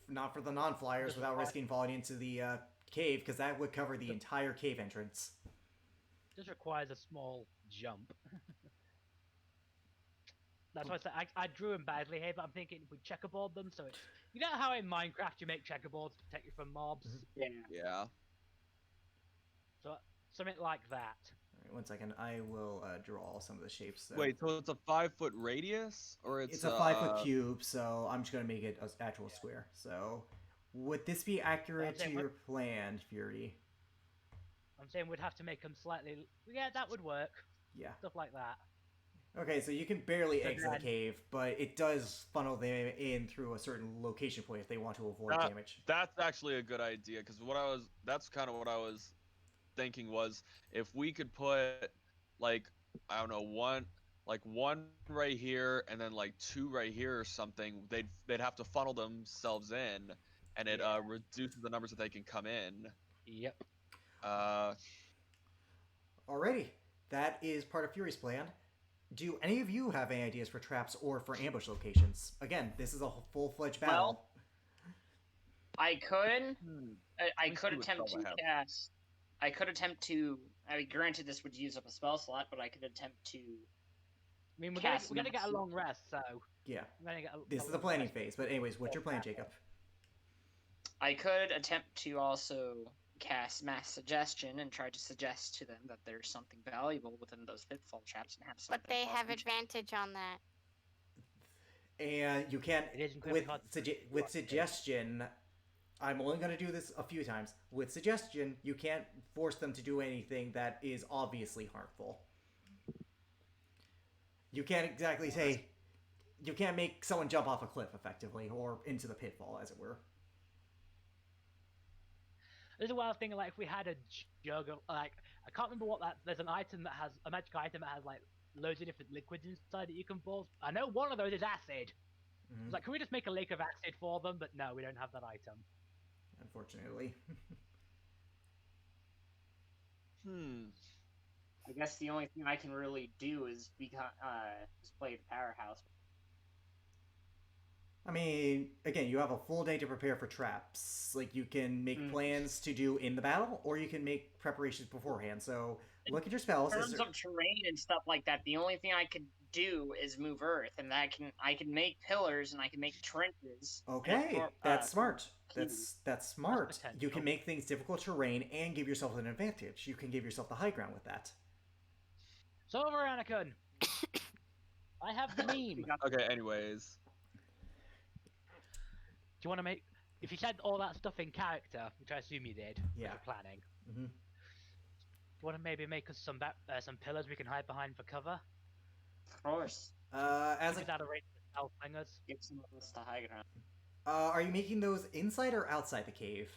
Not for the non-flyers without risking falling into the cave, because that would cover the entire cave entrance. Just requires a small jump. That's why I said I drew them badly here, but I'm thinking if we checkerboard them, so it's you know how in Minecraft you make checkerboards to protect you from mobs. Yeah. Yeah. So something like that. All right, 1 second. I will draw some of the shapes. There. Wait, so it's a 5-foot radius, or It's a 5-foot cube, so I'm just gonna make it an actual square. So, would this be accurate to your plan, Fury? I'm saying we'd have to make them slightly. Yeah, that would work. Yeah. Stuff like that. Okay, so you can barely So exit the then- cave, but it does funnel them in through a certain location point if they want to avoid damage. That's actually a good idea, because that's kind of what I was thinking was if we could put like I don't know one right here and then like 2 right here or something, they'd have to funnel themselves in, and it reduces the numbers that they can come in. Yep. Alrighty, that is part of Fury's plan. Do any of you have any ideas for traps or for ambush locations? Again, this is a full-fledged battle. I could. I Please could do a attempt spell to I have. cast. I could attempt to. I mean, granted, this would use up a spell slot, but I could attempt to. I mean, we're Cast gonna get a massive- long rest, so Yeah, we're gonna get. this is the long planning rest. phase. But anyways, what's your plan, Jacob? I could attempt to also cast mass suggestion and try to suggest to them that there's something valuable within those pitfall traps and have something. But they have large. advantage on that. And you can't It is incredibly hard. with suggestion. I'm only going to do this a few times. With suggestion, you can't force them to do anything that is obviously harmful. You can't exactly say. You can't make someone jump off a cliff effectively or into the pitfall, as it were. This is what I was thinking. Like, if we had a jug of like, I can't remember what that. There's an item that has a magic item that has like loads of different liquids inside that you can boil. I know one of those is acid. Mhm. It's like, can we just make a lake of acid for them? But no, we don't have that item. Unfortunately. I guess the only thing I can really do is play the powerhouse. I mean, again, you have a full day to prepare for traps. Like, you can make plans to do in the battle, or you can make preparations beforehand. So, look at your spells. In Is terms there- of terrain and stuff like that, the only thing I could do is move earth, and I can make pillars and I can make trenches. Okay, and that's smart. cubes. That's smart. potential. You can make things difficult terrain and give yourself an advantage. You can give yourself the high ground with that. So over, Anakin. I have the meme. Okay. Anyways, Do you want to make? If you said all that stuff in character, which I assume you did, Yeah. for planning. Mhm. Do you want to maybe make us some pillars we can hide behind for cover? Of course, As Is a, that a range of slingers? give some of us the high ground. are you making those inside or outside the cave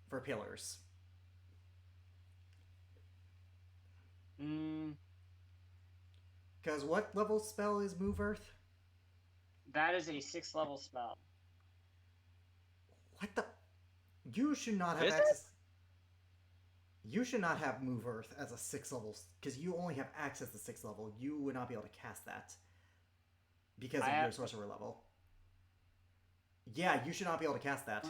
for pillars? Because what level spell is Move Earth? That is a 6th level spell. What the? You should not have Is it? access. You should not have Move Earth as a 6th level, because you only have access to 6th level. You would not be able to cast that because of your sorcerer level. Yeah, you should not be able to cast that.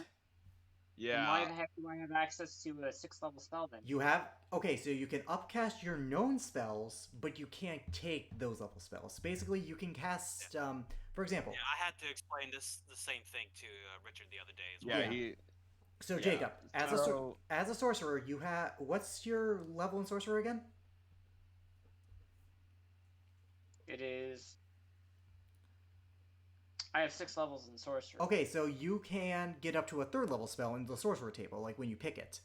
Yeah. Why the heck do I have access to a 6th level spell then? You have okay, so you can upcast your known spells, but you can't take those level spells. Basically, you can cast, for example. Yeah, I had to explain the same thing to Richard the other day as well. Yeah, Yeah. he. So Yeah, Jacob, so- as a sorcerer, you have what's your level in sorcerer again? It is. I have 6 levels in sorcery. Okay, so you can get up to a 3rd level spell in the sorcerer table, like when you pick it,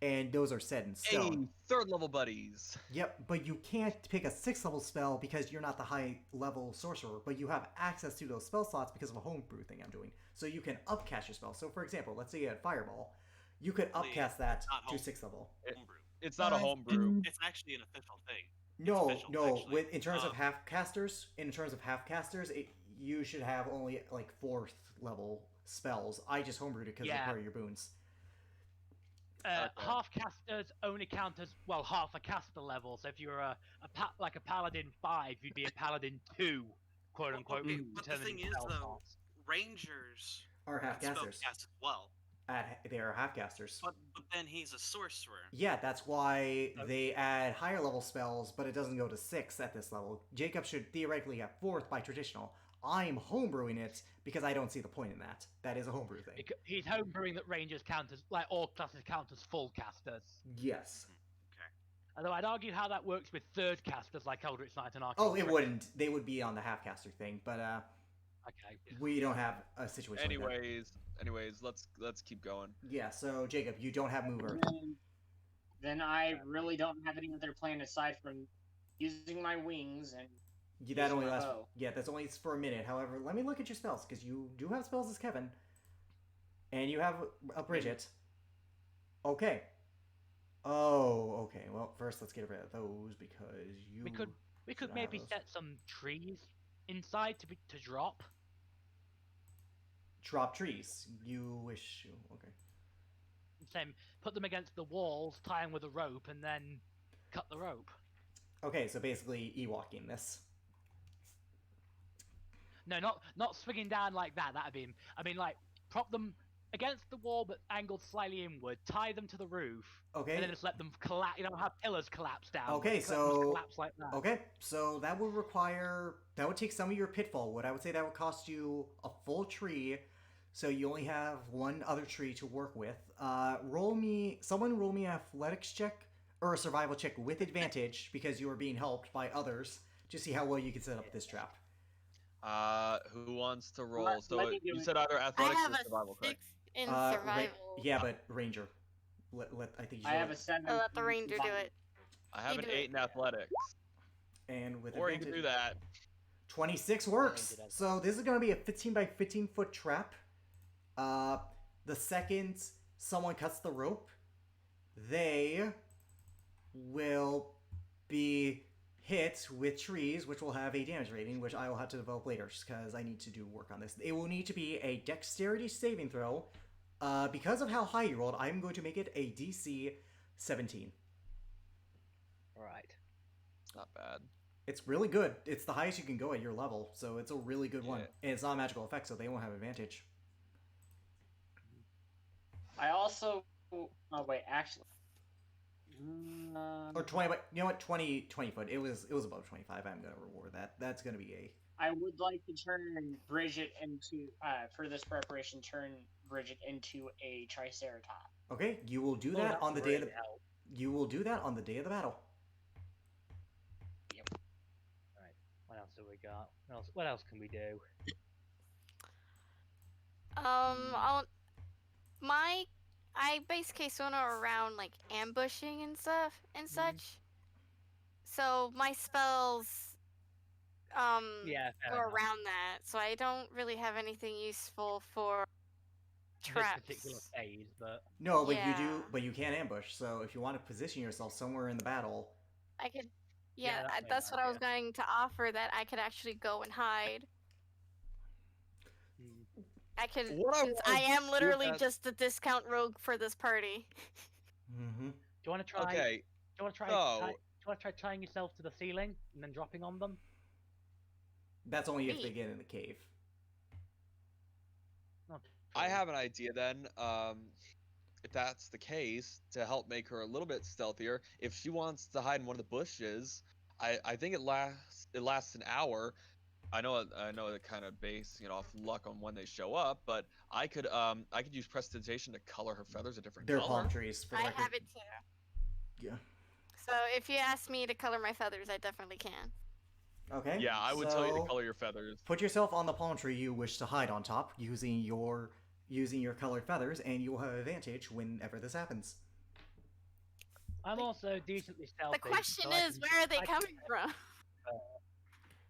and those are set in stone. Hey, 3rd level buddies. Yep, but you can't pick a 6th level spell because you're not the high level sorcerer, but you have access to those spell slots because of a homebrew thing I'm doing. So you can upcast your spell. So for example, let's say you had Fireball, you could upcast that Not to 6th level. Homebrew. It's not a homebrew. It's actually an official thing. No, official, no. actually. With in terms of half casters, you should have only like 4th level spells. I just homebrewed it because Yeah. of part of your boons. Okay. Half casters only count as well half a caster level. So if you're like a paladin 5, you'd be a paladin 2, quote unquote. Okay, but the determining thing is, spell though, slots. Rangers Are half can casters. spellcast as well. They are half casters. But then he's a sorcerer. Yeah, that's why they add higher level spells, but it doesn't go to 6 at this level. Jacob should theoretically have 4th by traditional. I'm homebrewing it because I don't see the point in that. That is a homebrew thing. He's homebrewing that rangers count as like all classes count as full casters. Yes. Although I'd argue how that works with 3rd casters like Eldritch Knight and Arcane. Oh, it Priest. wouldn't. They would be on the half caster thing, but Okay. we don't have a situation like Anyways, let's keep going. that. Yeah, so Jacob, you don't have move earth. Then I really don't have any other plan aside from using my wings and That Using only my lasts. bow. Yeah, that's only for a minute. However, let me look at your spells because you do have spells as Kevin, and you have a Bridget. Okay. Oh, okay. Well, first let's get rid of those because you. We could should have maybe those. set some trees inside to drop. Drop trees. You wish. Okay. Same. Put them against the walls, tie them with a rope, and then cut the rope. Okay, so basically Ewoking this. No, not swinging down like that. That'd be. I mean, like prop them against the wall, but angled slightly inward. Tie them to the roof, Okay. and then just let them collapse. You know, have pillars collapse down. Okay, let them so- collapse like that. Okay, so that would take some of your pitfall wood. I would say that would cost you a full tree, so you only have one other tree to work with. Someone roll me an athletics check or a survival check with advantage because you are being helped by others to see how well you can set up this trap. Who wants to roll? Let So me do you it. said either I athletics have or survival, a correct? 6 in Ra- survival. yeah, but ranger. I think you I should have roll- a 7. I'll let the in ranger do survival. it. I have You an do 8 it. in athletics. and with Or you advantage. can do that. 26 works. Ranger does. So this is going to be a 15 by 15 foot trap. The second someone cuts the rope, they will be hit with trees, which will have a damage rating, which I will have to develop later because I need to do work on this. It will need to be a dexterity saving throw. Because of how high you rolled, I'm going to make it a DC 17. Right. Not bad. It's really good. It's the highest you can go at your level, so it's a really good one. Yeah. And it's not a magical effect, so they won't have advantage. I also. Oh wait, actually. Or 20, but you know what? 20 foot. It was above 25. I'm going to reward that. That's going to be a. I would like to turn Bridget into for this preparation. Turn Bridget into a Triceratops. Okay, you will do Oh, that that's on the day of the. great help. You will do that on the day of the battle. What else do we got? What else can we do? I base Sona around like ambushing and stuff and such. So my spells Yeah. fair go enough. around that. So I don't really have anything useful for This traps. particular phase, but No, but you Yeah. do. But you can ambush. So if you want to position yourself somewhere in the battle, I could Yeah, that makes that's what I was sense, going to offer. That I could actually go and hide. Hmm. I could, What I since I want am to do literally that- just the discount rogue for this party. Mm-hmm. Do you want to try? Okay, Do you want to try? so- Do you want to try tying yourself to the ceiling and then dropping on them? That's only if they Me. get in the cave. Not I true. have an idea then. If that's the case, to help make her a little bit stealthier, if she wants to hide in one of the bushes, I think it lasts an hour. I know it kind of based off luck on when they show up, but I could use prestidigitation to color her feathers a different They're color. palm trees, for the I record. have it too. Yeah. So if you ask me to color my feathers, I definitely can. Okay. Yeah, I would tell you to so color your feathers. Put yourself on the palm tree you wish to hide on top using your colored feathers, and you will have advantage whenever this happens. I'm also decently stealthy. The question so I is, can- where are they I can- coming from?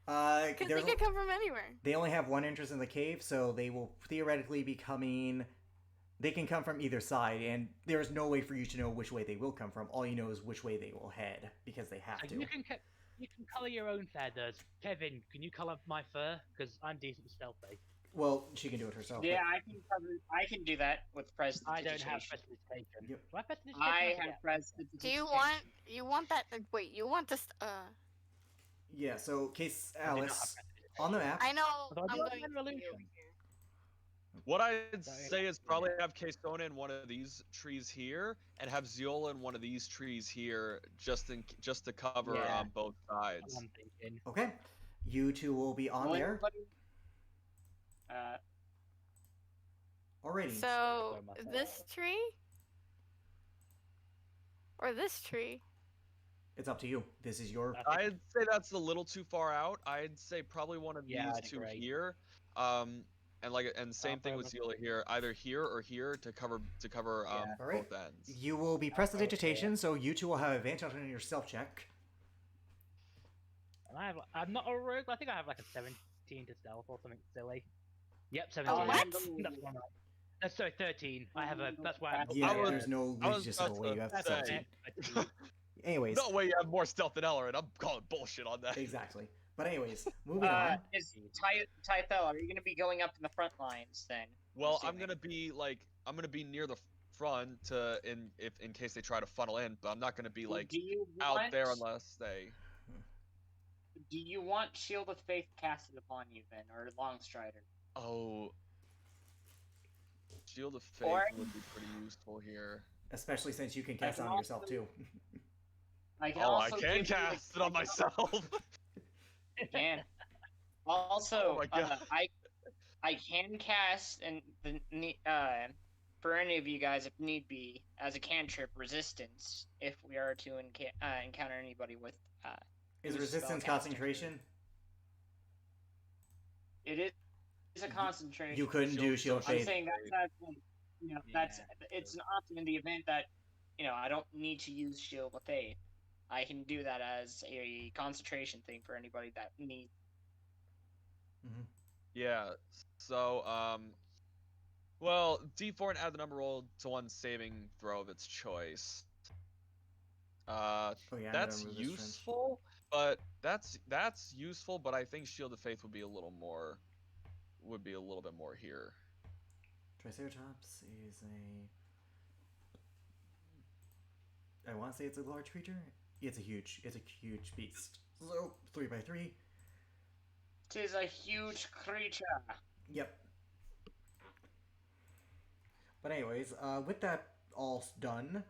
Because they There's could come from anywhere. they only have one entrance in the cave, so they will theoretically be coming. They can come from either side, and there's no way for you to know which way they will come from. All you know is which way they will head, because they have So to. you can color your own feathers. Kevin, can you color my fur? Because I'm decently stealthy. Well, she can do it herself. Yeah, I can do that with I prestidigitation. don't have prestidigitation. Yep. Do I have prestidigitation? I forget. have prestidigitation. Do you want that? Wait, you want this? Yeah. So, case I do not have Alice prestidigitation. on the map. I know. Although I I'm do have going to Revolution. be over here. What I'd Sorry. say is probably have Kesona in one of these trees here, and have Ziola in one of these trees here, just to cover Yeah. both sides. I'm thinking. Okay. You two will be on Will there. everybody- Alrighty. So Sorry, myself. this tree or this tree? It's up to you. This is your. I'd say that's a little too far out. I'd say probably one of Yeah, these I'd two agree. here. And same thing with Ziola here, either here or here to cover Alright. both ends. You will be prestidigitation, so you two will have advantage on your stealth check. And I'm not a rogue. I think I have like a 17 to stealth or something silly. Yep, I'll 17. what? handle- That's one. Sorry, 13. I have a. That's why. I'm Yeah, I was- there's no I was logistical about way to you have to That's stealth. say- it. Anyways, No way you have more stealth than Ellerin. I'm calling bullshit on that. exactly. But anyways, moving on. Is Tythel, are you gonna be going up in the front lines then? Well, I'm assuming? gonna be near the front in case they try to funnel in, but I'm not gonna be like do you out want, there unless they. Do you want Shield of Faith casted upon you then, or Longstrider? Oh, Shield of Faith Or- would be pretty useful here. Especially since you can cast can it on yourself also- too. I can Oh, I also can give you a- cast it on myself. Can. Also, Oh my God. I can cast for any of you guys if need be as a cantrip resistance if we are to encounter anybody with Is who's resistance spellcasting. concentration? It is a concentration. You couldn't do shield of I'm faith. saying that's it's an option in the event that I don't need to use Shield of Faith. I can do that as a concentration thing for anybody that needs. Mhm. Yeah. So well, D4 and add the number roll to one saving throw of its choice. Oh yeah, I That's remember this trend. useful, but that's useful. But I think Shield of Faith would be a little bit more here. Triceratops is I want to say it's a large creature. It's a huge beast. So 3x3. Tis a huge creature. Yep. But anyways, with that all done,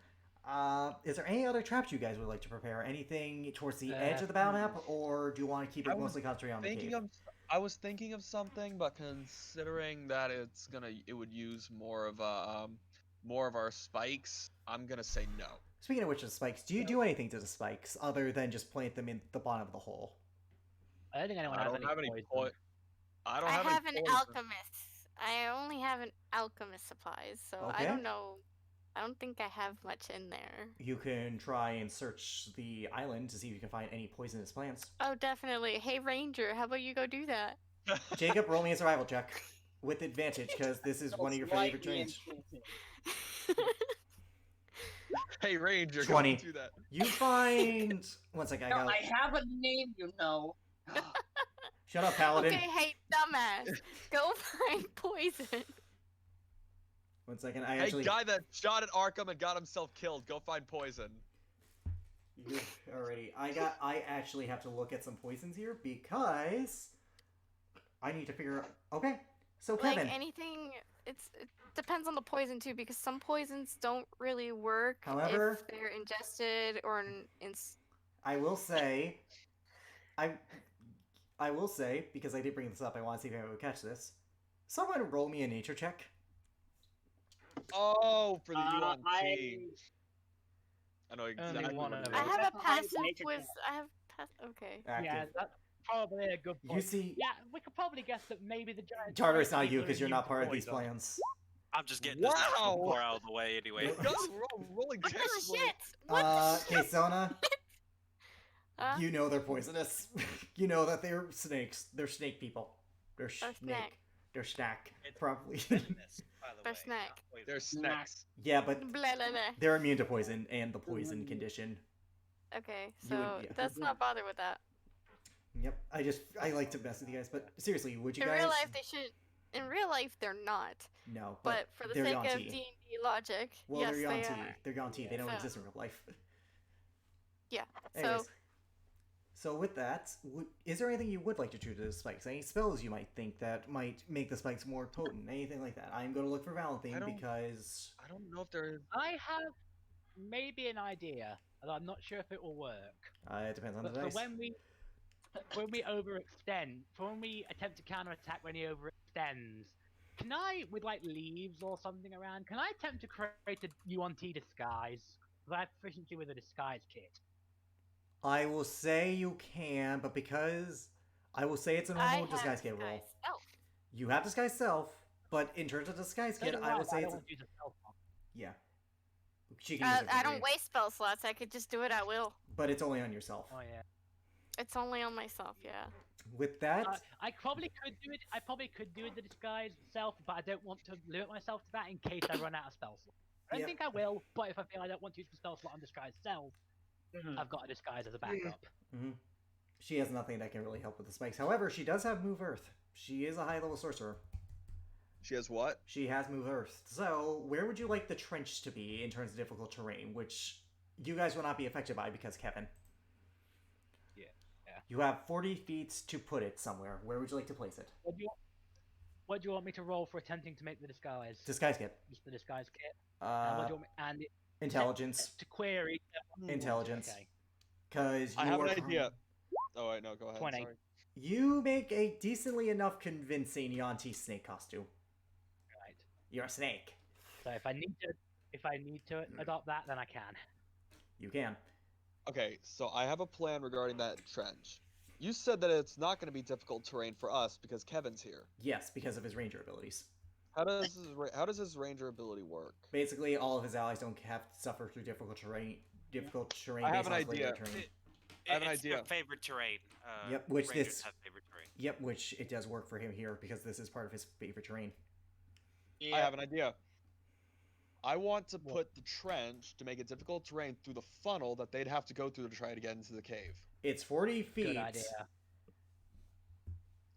is there any other traps you guys would like to prepare? Anything towards the edge of the battle map, or do you want to keep I it was mostly concentrated on the cave? I was thinking of something, but considering that it would use more of our spikes, I'm gonna say no. Speaking of which, of spikes, do you do anything to the spikes other than just plant them in the bottom of the hole? I don't think anyone I has don't have any poison. I don't I have have any an poison. alchemist. I only have an alchemist supplies, so I Okay. don't know. I don't think I have much in there. You can try and search the island to see if you can find any poisonous plants. Oh, definitely. Hey, Ranger, how about you go do that? Jacob, roll me a survival check with advantage because this is one of your favorite Slightly trains. enchanted. Hey, Ranger, 20. don't do that. You find. One second, I No, got. I have a name, you know. Shut up, Paladin. Okay, hey, dumbass. Go find poison. One second, I Hey, actually. guy that shot at Arkham and got himself killed, go find poison. Alrighty, I actually have to look at some poisons here because I need to figure. Okay, so Kevin. Like anything, it depends on the poison too, because some poisons don't really work However- if they're ingested or I will say, I will say, because I did bring this up, I want to see if I would catch this. Someone roll me a nature check. Oh, for the UNT. I I know exactly one what of it them. I is. have a That's a high passive nature with. check. I have okay. Active. Yeah, that's probably a good point. You see, Yeah, we could probably guess that maybe the giant. Tartar, it's snake not you people are because you're immune not to part of these poison. plans. I'm just getting this Wow. war out of the way anyway. Yeah. Guys, we're all rolling What the terribly. shit? What the Okay, Sona, Huh? you know they're poisonous. You know that they're snakes. They're snake people. They're Or snake. snack. They're snack. It's Probably. venomous, by the Or way, snack. not poison. They're snacks. Yeah, but Blah blah blah. they're immune to poison and the poison condition. Okay, You so would- yeah. let's not bother with that. Yep. I like to mess with you guys, but seriously, would you In guys? real life, they should. In real life, they're not. No, But for the they're sake of Yanti. D&D logic, Well, yes, they're they Yanti. are. They're Yanti. They don't So- exist in real life. Yeah. Anyways, So so with that, is there anything you would like to do to the spikes? Any spells you might think that might make the spikes more potent? Anything like that? I'm going to look for Valentine I don't- because I don't know if there. I have maybe an idea, and I'm not sure if it will work. it depends on the But for dice. when we overextend, for when we attempt to counterattack when he overextends, can I, with like leaves or something around, can I attempt to create a UNT disguise? Because I have proficiency with a disguise kit. I will say you can, but because I will say it's a I normal have disguise kit roll. disguise self. You have disguise self, but in terms of disguise So kit, do I would say don't it's want to use a spell slot. yeah. She can use it for I don't free, waste spell slots. I could just do it at will. but it's only on yourself. Oh yeah. It's only on myself. Yeah. With that, I probably could do it. I probably could do it the disguise itself, but I don't want to limit myself to that in case I run out of spell slots. I don't Yep. think I will, but if I feel I don't want to use the spell slot on disguise self, Mhm. I've got a disguise as a backup. she has nothing that can really help with the spikes. However, she does have Move Earth. She is a high level sorcerer. She has what? She has Move Earth. So, where would you like the trench to be in terms of difficult terrain, which you guys will not be affected by because Kevin? Yeah. You have 40 feet to put it somewhere. Where would you like to place it? What do you want me to roll for attempting to make the disguise? Disguise kit. Just the disguise kit. And what do you want me, and Intelligence. to query. Intelligence. Okay. Because you I have are an idea. Oh wait, no, go ahead. 20. Sorry. You make a decently enough convincing Yanti snake costume. Right. You're a snake. So if I need to adopt that, then I can. You can. Okay, so I have a plan regarding that trench. You said that it's not going to be difficult terrain for us because Kevin's here. Yes, because of his ranger abilities. How does his ranger ability work? Basically, all of his allies don't have to suffer through difficult terrain. Difficult terrain. I have based an on layer idea. terrain. I have an It's their idea. favorite terrain. Yep, which Rangers this- have favorite terrain. Yep, which it does work for him here because this is part of his favorite terrain. I have an idea. I want to What? put the trench to make it difficult terrain through the funnel that they'd have to go through to try to get into the cave. It's 40 feet. Good idea.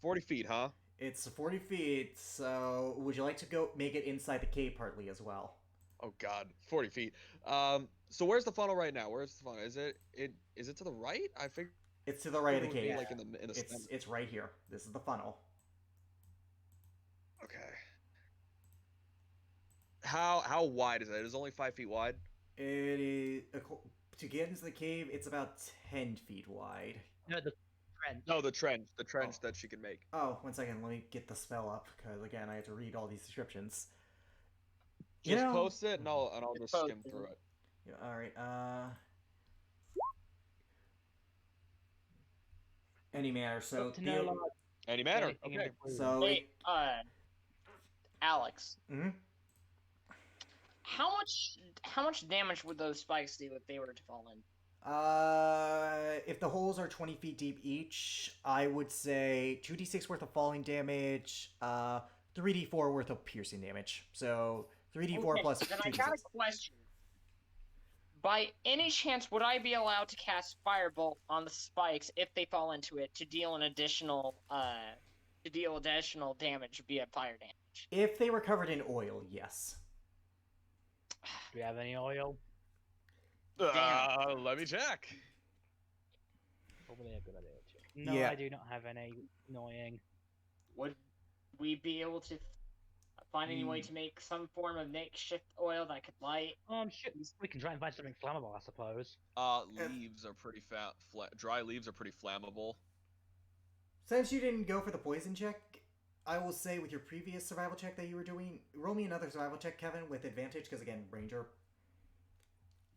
40 feet, huh? It's 40 feet, so would you like to go make it inside the cave partly as well? Oh god, 40 feet. So where's the funnel right now? Where's the funnel? Is it to the right? I figured It's to the right of the it would be, cave. like in the center. It's right here. This is the funnel. Okay. How wide is it? It is only 5 feet wide. It is to get into the cave. It's about 10 feet wide. No, the trench. No, the trench Oh. that she can make. Oh, one second. Let me get the spell up because again, I have to read all these descriptions. Just post it and I'll just Just skim post it. through it. Yeah, all right. Any matter. So Got to know, like, Any matter. anything in Okay. between. so Wait, Alex, Mhm. how much damage would those spikes do if they were to fall in? If the holes are 20 feet deep each, I would say 2d6 worth of falling damage, 3d4 worth of piercing damage. So 3d4 Okay, plus then I 2d6. got a question. by any chance, would I be allowed to cast Firebolt on the spikes if they fall into it to deal an additional damage via fire damage? If they were covered in oil, yes. Do we have any oil? Damn. Let me check. Probably a good idea. No, Yeah. I do not have any. Annoying. Would we be able to find any way to make some form of makeshift oil that could light? Shit. We can try and find something flammable, I suppose. Leaves are pretty dry leaves are pretty flammable. Since you didn't go for the poison check, I will say with your previous survival check that you were doing, roll me another survival check, Kevin, with advantage, because again, ranger.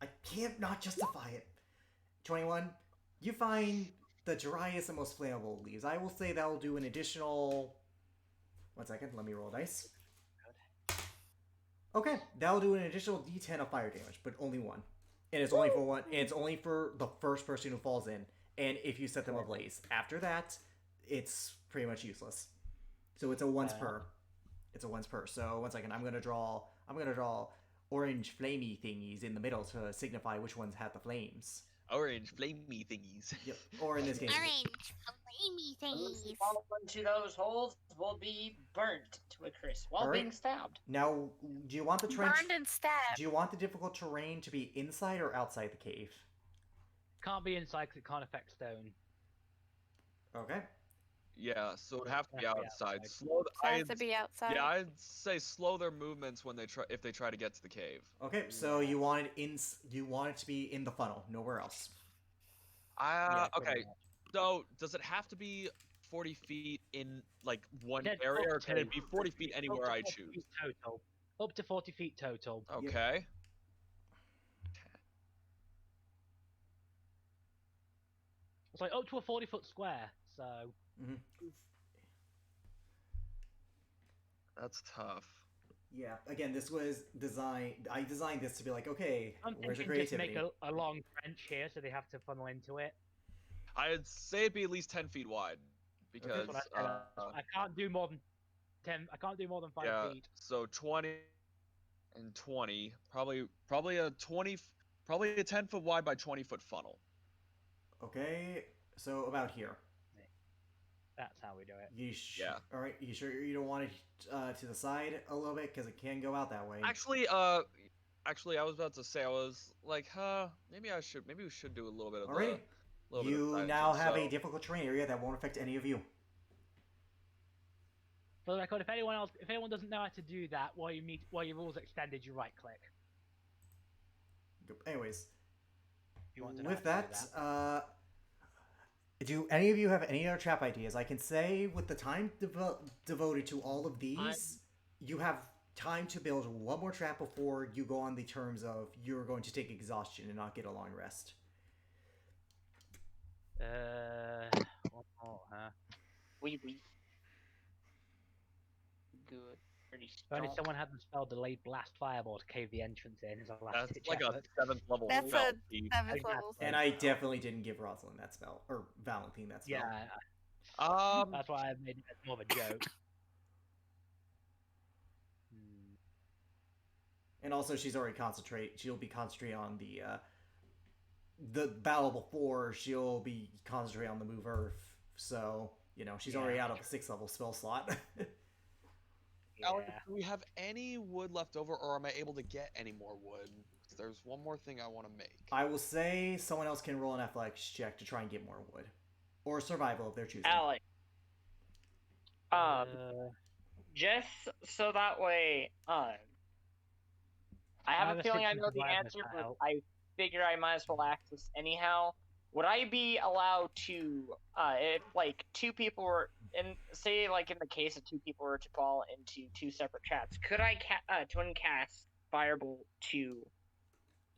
I can't not justify it. 21. You find the driest and most flammable leaves. I will say that will do an additional... 1 second, let me roll dice. Okay, that'll do an additional d10 of fire damage, but only one. And it's only for one. And it's only for the first person who falls in, and if you set them ablaze. After that, it's pretty much useless. So it's a once per. It's a once per. So 1 second, I'm gonna draw orange flamey thingies in the middle to signify which ones have the flames. Orange flamey thingies. Yep. Or in this case, Orange, flamey Those who thingies. fall into those holes will be burnt to a crisp while Alright. being stabbed. now, do you want the trench? Burned and stabbed. Do you want the difficult terrain to be inside or outside the cave? Can't be inside because it can't affect stone. Okay. Yeah, so it'd have to be Have to be outside. outside. Slow. It has to be outside. Yeah, I'd say slow their movements when if they try to get to the cave. Okay. So you want it to be in the funnel, nowhere else. Yeah, pretty Okay. much. So does it have to be 40 feet in like one That's area, or up can to- it be 40 feet Up anywhere to I 40 choose? feet total. Up to 40 feet total. Okay. It's like up to a 40-foot square. So That's tough. Yeah. Again, this was designed. I designed this to be like, okay, I'm where's your thinking just creativity? make a long trench here, so they have to funnel into it. I'd say it'd be at least 10 feet wide, because That's what I can't do more than 10. I can't do more than 5 yeah. feet. So 20 and 20, probably a 10-foot wide by 20-foot funnel. Okay. So about here. That's how we do it. Yeah. All right. You sure you don't want it to the side a little bit because it can go out that way. Actually, I was about to say, I was like, maybe we should do a little bit of Alrighty. You now have a difficult terrain area that won't affect any of you. For the record, if anyone doesn't know how to do that, while your rules extended, you right click. Anyways, If you want to know with how to that, do any of you have any other trap ideas? I can say with the time devoted to all of these, you have time to build one more trap before you go on the terms of you're going to take exhaustion and not get a long rest. One more, huh? We good. Pretty If only strong. someone hadn't spelled delayed blast fireball to cave the entrance in as a last That's ditch like a effort. 7th level That's spell. a Steve. 7th level. And I definitely didn't give Rosalind that spell or Valentine that spell. Yeah, that's why I made it more of a joke. And also, she'll be concentrating on the battle before. She'll be concentrating on the move Earth. So she's already out of a 6th level spell slot. Alex, Yeah. do we have any wood left over, or am I able to get any more wood? 'Cause there's one more thing I want to make. I will say someone else can roll an athletics check to try and get more wood, or survival if they're choosing. Alex. Uh, Just so that way, I have have a a feeling I six in know the survival, answer, if that but helps. I figure I might as well ask this anyhow. Would I be allowed to, if like 2 people were in, say like in the case of 2 people were to fall into 2 separate traps, could I twin cast Firebolt to,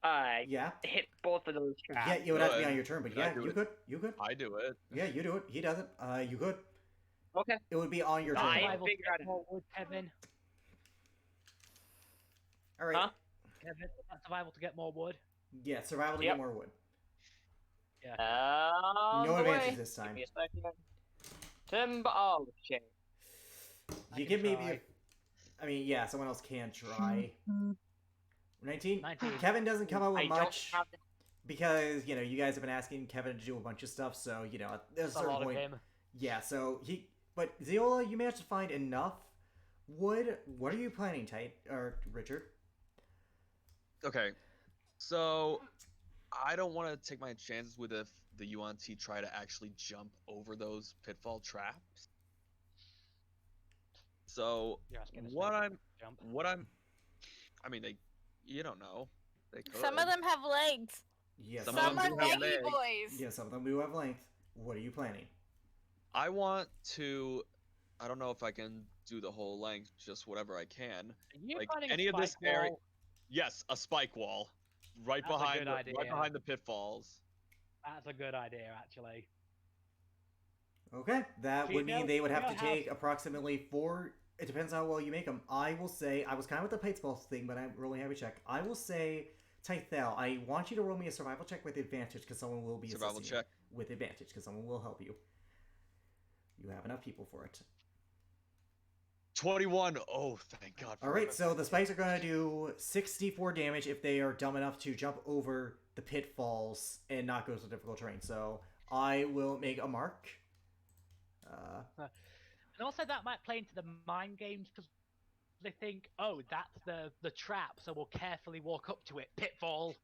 Yeah. hit both of those traps? Yeah, it would have to be Good. on your turn, but Could I yeah, do you it? could. You could. I do it. Yeah, you do it. He does it. You could. Okay. It would be on your turn. I though. survival to figured out get it. more wood, Kevin. All right. Huh? Kevin, is that survival to get more wood. Yeah, survival to Yep. get more wood. On No the advantage way. this time. Give me a second. Oh, okay. I You can can maybe. try. I mean, yeah, someone else can try. 19? 19. Kevin doesn't come up with I don't much have the because, you guys have been asking Kevin to do a bunch of stuff, so, at a That's a certain lot point. of him. Yeah, so but Ziola, you managed to find enough wood. What are you planning, Richard? Okay, so I don't want to take my chances with if the UNT try to actually jump over those pitfall traps. So You're asking a what snake I'm, to jump. what I'm, I mean, you don't know, they could. Some of them have legs. Yes. Some Some of them are do have leggy legs. boys. Yeah, some of them do have length. What are you planning? I want to. I don't know if I can do the whole length, just whatever I can. Are you Like planning any a of this spike area. wall? Yes, a spike wall, right That's a behind good the, idea. right behind the pitfalls. That's a good idea, actually. Okay, that Do would you mean know- they would do have you to know how- take approximately 4. It depends how well you make them. I will say I was kind of with the Pitesball thing, but I'm rolling heavy check. I will say, Tythel, I want you to roll me a survival check with advantage because someone will be Survival assisting you. check. With advantage because someone will help you. You have enough people for it. 21. Oh, thank God. All right, so the spikes are going to do 64 damage if they are dumb enough to jump over the pitfalls and not go to difficult terrain. So I will make a mark. And also that might play into the mind games because they think, oh, that's the trap, so we'll carefully walk up to it. Pitfall.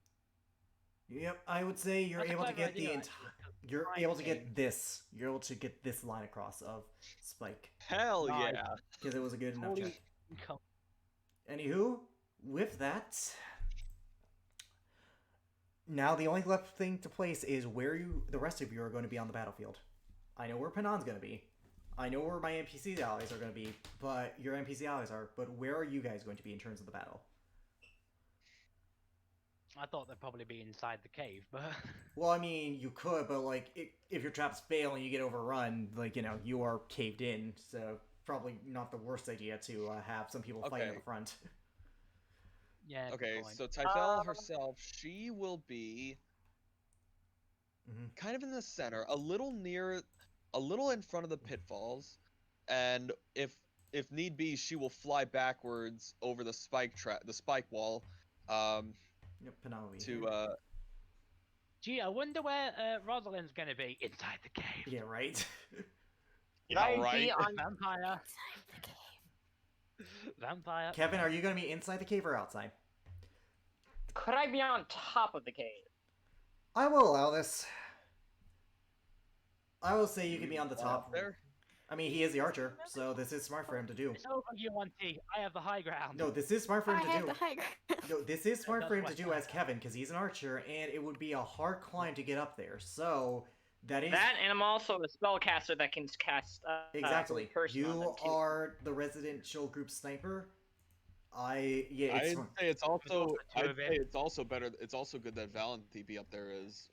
Yep, I would say you're That's a able to clever get the idea, entire. actually, 'cause You're mind able to get games- this. You're able to get this line across of spike Hell Nice. yeah. because it was a good enough Fully check. income. Anywho, with that, now the only left thing to place is where the rest of you are going to be on the battlefield. I know where Panon's going to be. I know where my NPC allies are going to be, but your NPC allies are. But where are you guys going to be in terms of the battle? I thought they'd probably be inside the cave, but Well, I mean, you could, but if your traps fail and you get overrun, you are caved in. So probably not the worst idea to have some people fight in Okay. the front. yeah. good Okay, point. so Typhel herself, she will be Mhm. kind of in the center, a little in front of the pitfalls, and if need be, she will fly backwards over the spike wall, Yep, Panon will be to here. Gee, I wonder where Rosalind's gonna be inside the cave. Yeah, right. Should I right. be on? Vampire. Inside the cave. Vampire. Kevin, are you going to be inside the cave or outside? Could I be on top of the cave? I will allow this. I will say you can be on the Fly top. up there. I mean, he is the archer, so this is smart for him to do. It's over, UNT. I have the high ground. No, this is smart for I him to have do. the high ground. No, this is smart for him to That's do what- as Kevin, because he's an archer, and it would be a hard climb to get up there. So, that is... That, and I'm also a spellcaster that can cast. Exactly. Person on them, You too. are the residential group sniper. Yeah, it's I'd smart. say it's also also two I'd of say it. it's also better. It's also good that Valenthi be up there as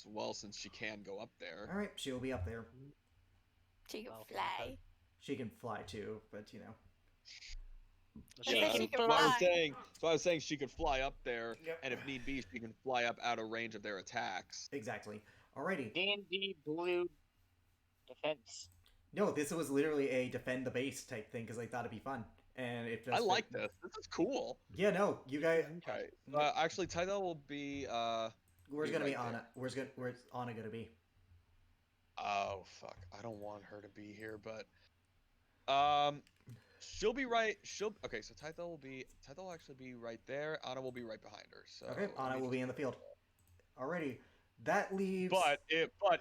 well, since she can go up there. Alright, she'll be up there. She can Well, fly. She can fly too, but I Yeah, think she that's can why I was fly. saying. That's why I was saying she could fly up there, Yep. and if need be, she can fly up out of range of their attacks. Exactly. Alrighty. D&D blue defense. No, this was literally a defend the base type thing because I thought it'd be fun. And it just I like this. This is cool. Yeah, no, you guys. Okay. Actually, Tythel will be. Where's be gonna be right Anna? Where's Anna gonna be? Oh fuck! I don't want her to be here, but she'll be right. Okay. So Tythel will actually be right there. Anna will be right behind her. So Okay, Anna will be in the field. Alrighty, that leaves. But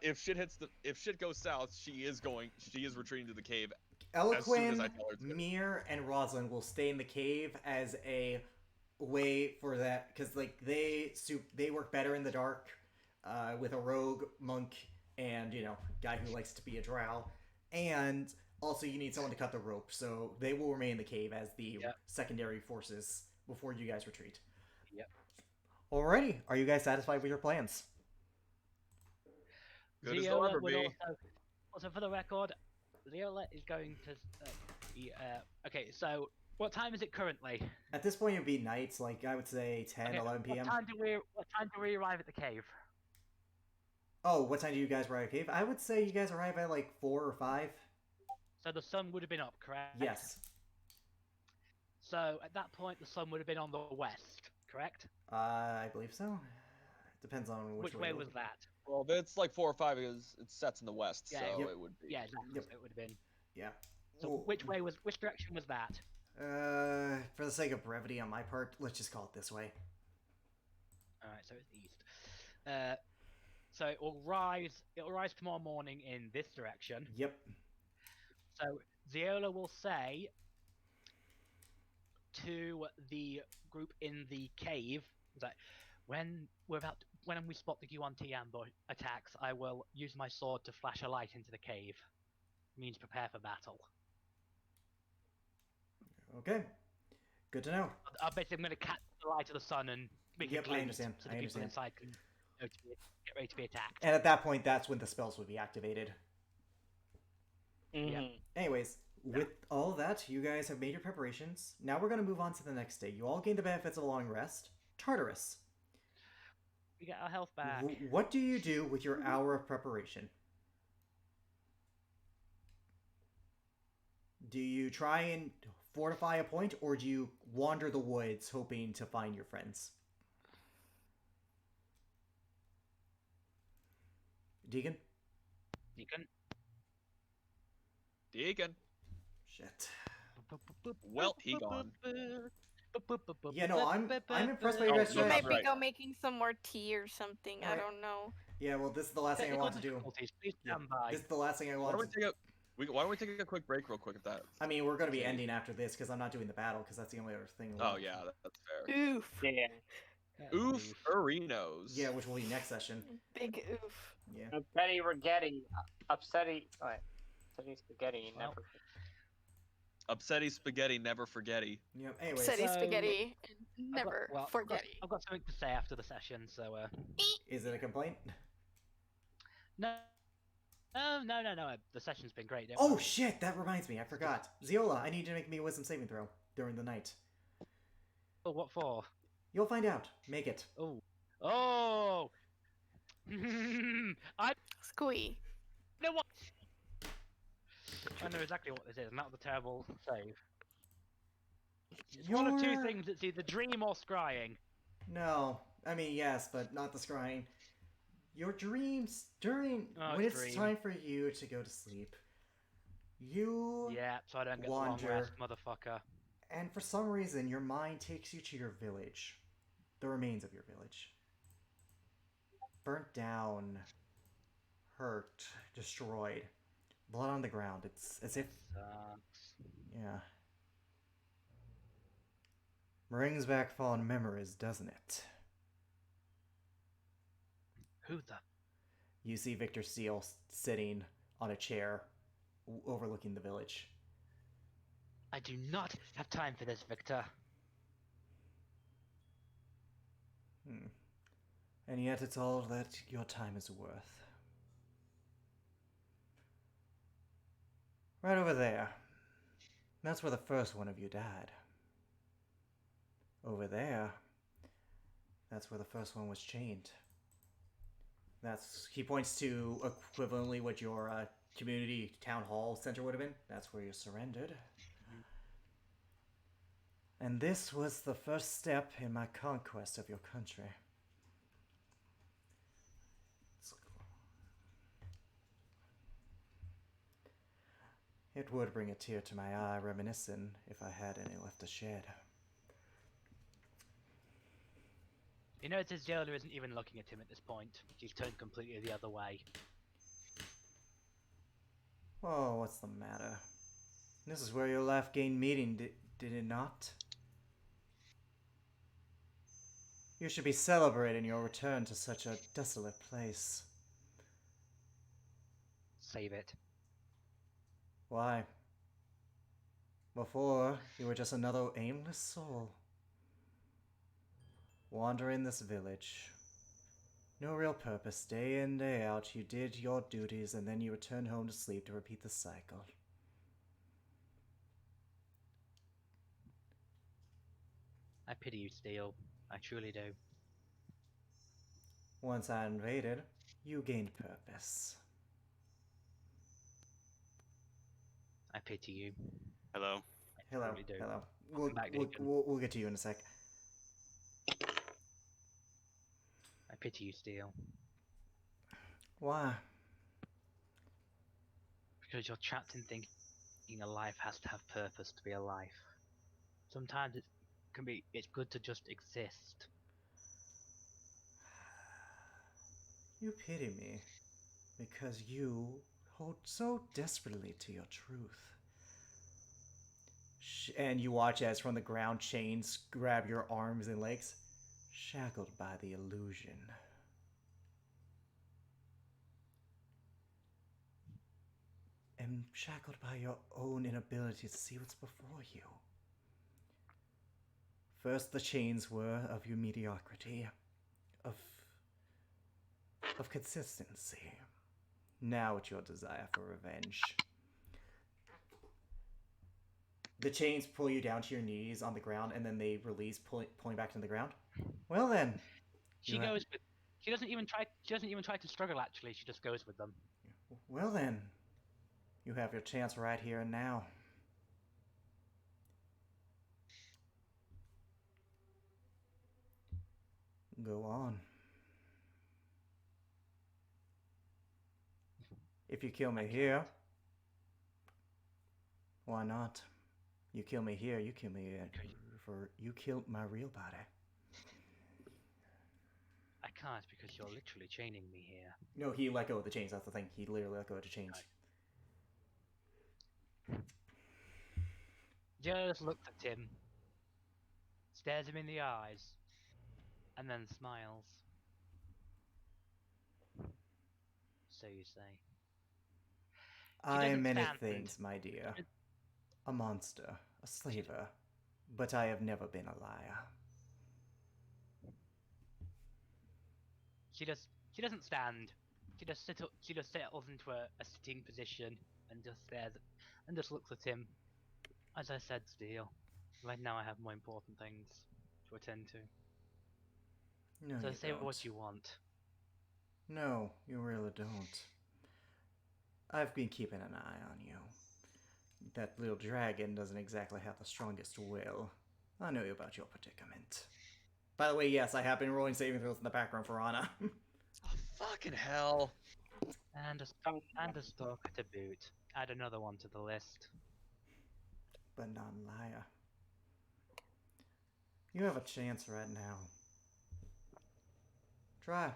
if shit goes south, she is retreating to the cave. As soon as I Eloquin, tell her to. Mir, and Rosalind will stay in the cave as a way for that because they work better in the dark with a rogue monk and guy who likes to be a drow, and also you need someone to cut the rope, so they will remain in the cave as the secondary forces before you guys retreat. Yep. Alrighty, are you guys satisfied with your plans? Good as they'll Ziola ever would be. Also, for the record, Ziola is going to. Okay, so what time is it currently? At this point, it'd be nights, like I would say 10, Okay, 11 p.m. What time do we arrive at the cave? Oh, what time do you guys arrive at cave? I would say you guys arrive at like 4 or 5. So the sun would have been up, correct? Yes. So at that point, the sun would have been on the west, correct? I believe so. Depends on Which way way you're was looking. that? Well, if it's like 4 or 5, it sets in the west, Yeah, so Yep. it would be. Yeah, exactly. Yep. So it would have been. Yeah. So Well, which direction was that? For the sake of brevity on my part, let's just call it this way. All right, so it's east. So it will rise. It will rise tomorrow morning in this direction. Yep. So Ziola will say to the group in the cave that when we spot the Yuan-Ti ambush attacks, I will use my sword to flash a light into the cave. It means prepare for battle. Okay. Good to know. Basically, I'm going to catch the light of the sun and make Yep, it I glint understand. so I the people understand. inside can go to get ready to be attacked. And at that point, that's when the spells would be activated. Yeah. Anyways, with all that, you guys have made your preparations. Now we're going to move on to the next day. You all gain the benefits of a long rest. Tartarus. We get our health back. What do you do with your hour of preparation? Do you try and fortify a point, or do you wander the woods hoping to find your friends? Deacon? Deacon. Shit. Well, he gone. Yeah, no, I'm impressed by your Oh, guys' yeah, You might strategy. be right. go making some more tea or something. I Alright. don't know. Yeah, well, this is the last thing I Technical want to do. difficulties, please Yeah, stand by. this is the last thing I Why want don't to... why don't we take a quick break real quick at that? I mean, we're going to be Okay. ending after this, because I'm not doing the battle, because that's the only other thing. Oh yeah, that's fair. Oof. Yeah. Oof Arenos. Yeah, which will be next session. Big oof. Yeah. Upsetty Rigetti. Upsetty. What? Upsetty Spaghetti. Well, Never. Upsetty spaghetti, never forgetty. Yep, anyways. Setty So- spaghetti and never forget. I've got something to say after the session, so Is it a complaint? no. No. The session's been great. don't Oh worry. shit, that reminds me, I forgot. Ziola, I need you to make me a wisdom saving throw during the night. Oh, what for? You'll find out. Make it. Oh. I Squee. know what. I know exactly what this is, and that was a terrible save. It's one of two things. It's either dream or scrying. No. I mean, yes, but not the scrying. Your dreams Oh, when it's dream. time for you to go to sleep. You Yeah, so I don't get the long wander. rest, motherfucker. And for some reason, your mind takes you to your village. The remains of your village. Burnt down. Hurt. Destroyed. Blood on the ground. It's as if... Sucks. Yeah. Brings back fond memories, doesn't it? Who the? You see Victor Steele sitting on a chair overlooking the village. I do not have time for this, Victor. And yet it's all that your time is worth. Right over there. That's where the first one of you died. Over there, that's where the first one was chained. He points to equivalently what your community town hall center would have been. That's where you surrendered. And this was the first step in my conquest of your country. It would bring a tear to my eye, reminiscing if I had any left to shed. You notice Zelda isn't even looking at him at this point. She's turned completely the other way. Oh, what's the matter? This is where your last game meeting, did it not? You should be celebrating your return to such a desolate place. Save it. Why? Before, you were just another aimless soul. Wandering this village. No real purpose. Day in, day out, you did your duties and then you returned home to sleep to repeat the cycle. I pity you, Steel. I truly do. Once I invaded, you gained purpose. I pity you. Hello. I Hello, truly do. hello. Welcome back, We'll, Deacon. we'll get to you in a sec. pity you, Steel, Why? because you're trapped in thinking a life has to have purpose to be a life. Sometimes it's good to just exist. You pity me because you hold so desperately to your truth. And you watch as from the ground chains grab your arms and legs, shackled by the illusion. And shackled by your own inability to see what's before you. First, the chains were of your mediocrity, of consistency. Now it's your desire for revenge. The chains pull you down to your knees on the ground, and then they release, pulling back to the ground. Well then, She You ha- goes with. She doesn't even try. She doesn't even try to struggle. Actually, she just goes with them. well then, you have your chance right here and now. Go on. If you kill me here, why not? You kill me here, you kill me you killed my real body. I can't because you're literally chaining me here. No, he let go of the chains. That's the thing. He literally let go of the chains. Just looks at him, stares him in the eyes, and then smiles. So you say. I am doesn't many stand. things, my dear. A monster, a slaver, but I have never been a liar. She doesn't stand. She just settles into a sitting position and just stares and just looks at him. As I said, Steel. Right now I have more important things to attend to. No, So you say don't. what you want. No, you really don't. I've been keeping an eye on you. That little dragon doesn't exactly have the strongest will. I know about your predicament. By the way, yes, I have been rolling saving throws in the background for Anna. Oh, fucking hell. And a stalker to boot. Add another one to the list. But non-liar. You have a chance right now. Try.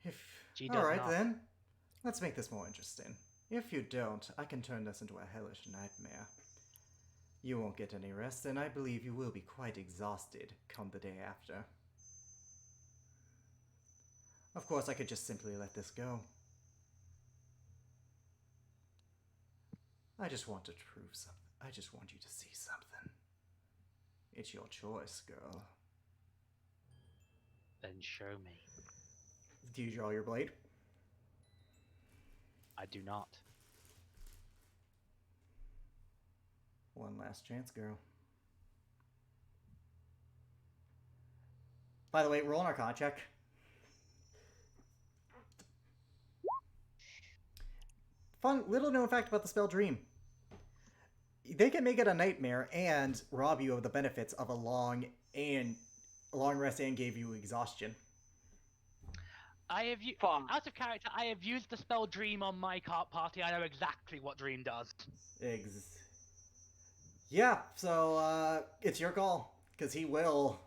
If She all does right not. then, let's make this more interesting. If you don't, I can turn this into a hellish nightmare. You won't get any rest, and I believe you will be quite exhausted come the day after. Of course, I could just simply let this go. I just want to prove something. I just want you to see something. It's your choice, girl. Then show me. Do you draw your blade? I do not. One last chance, girl. By the way, roll an Arcana check. Fun little known fact about the spell Dream. They can make it a nightmare and rob you of the benefits of a long rest and gave you exhaustion. I have out of character. I have used the spell Dream on my party. I know exactly what Dream does. Yeah, so it's your call, because he will,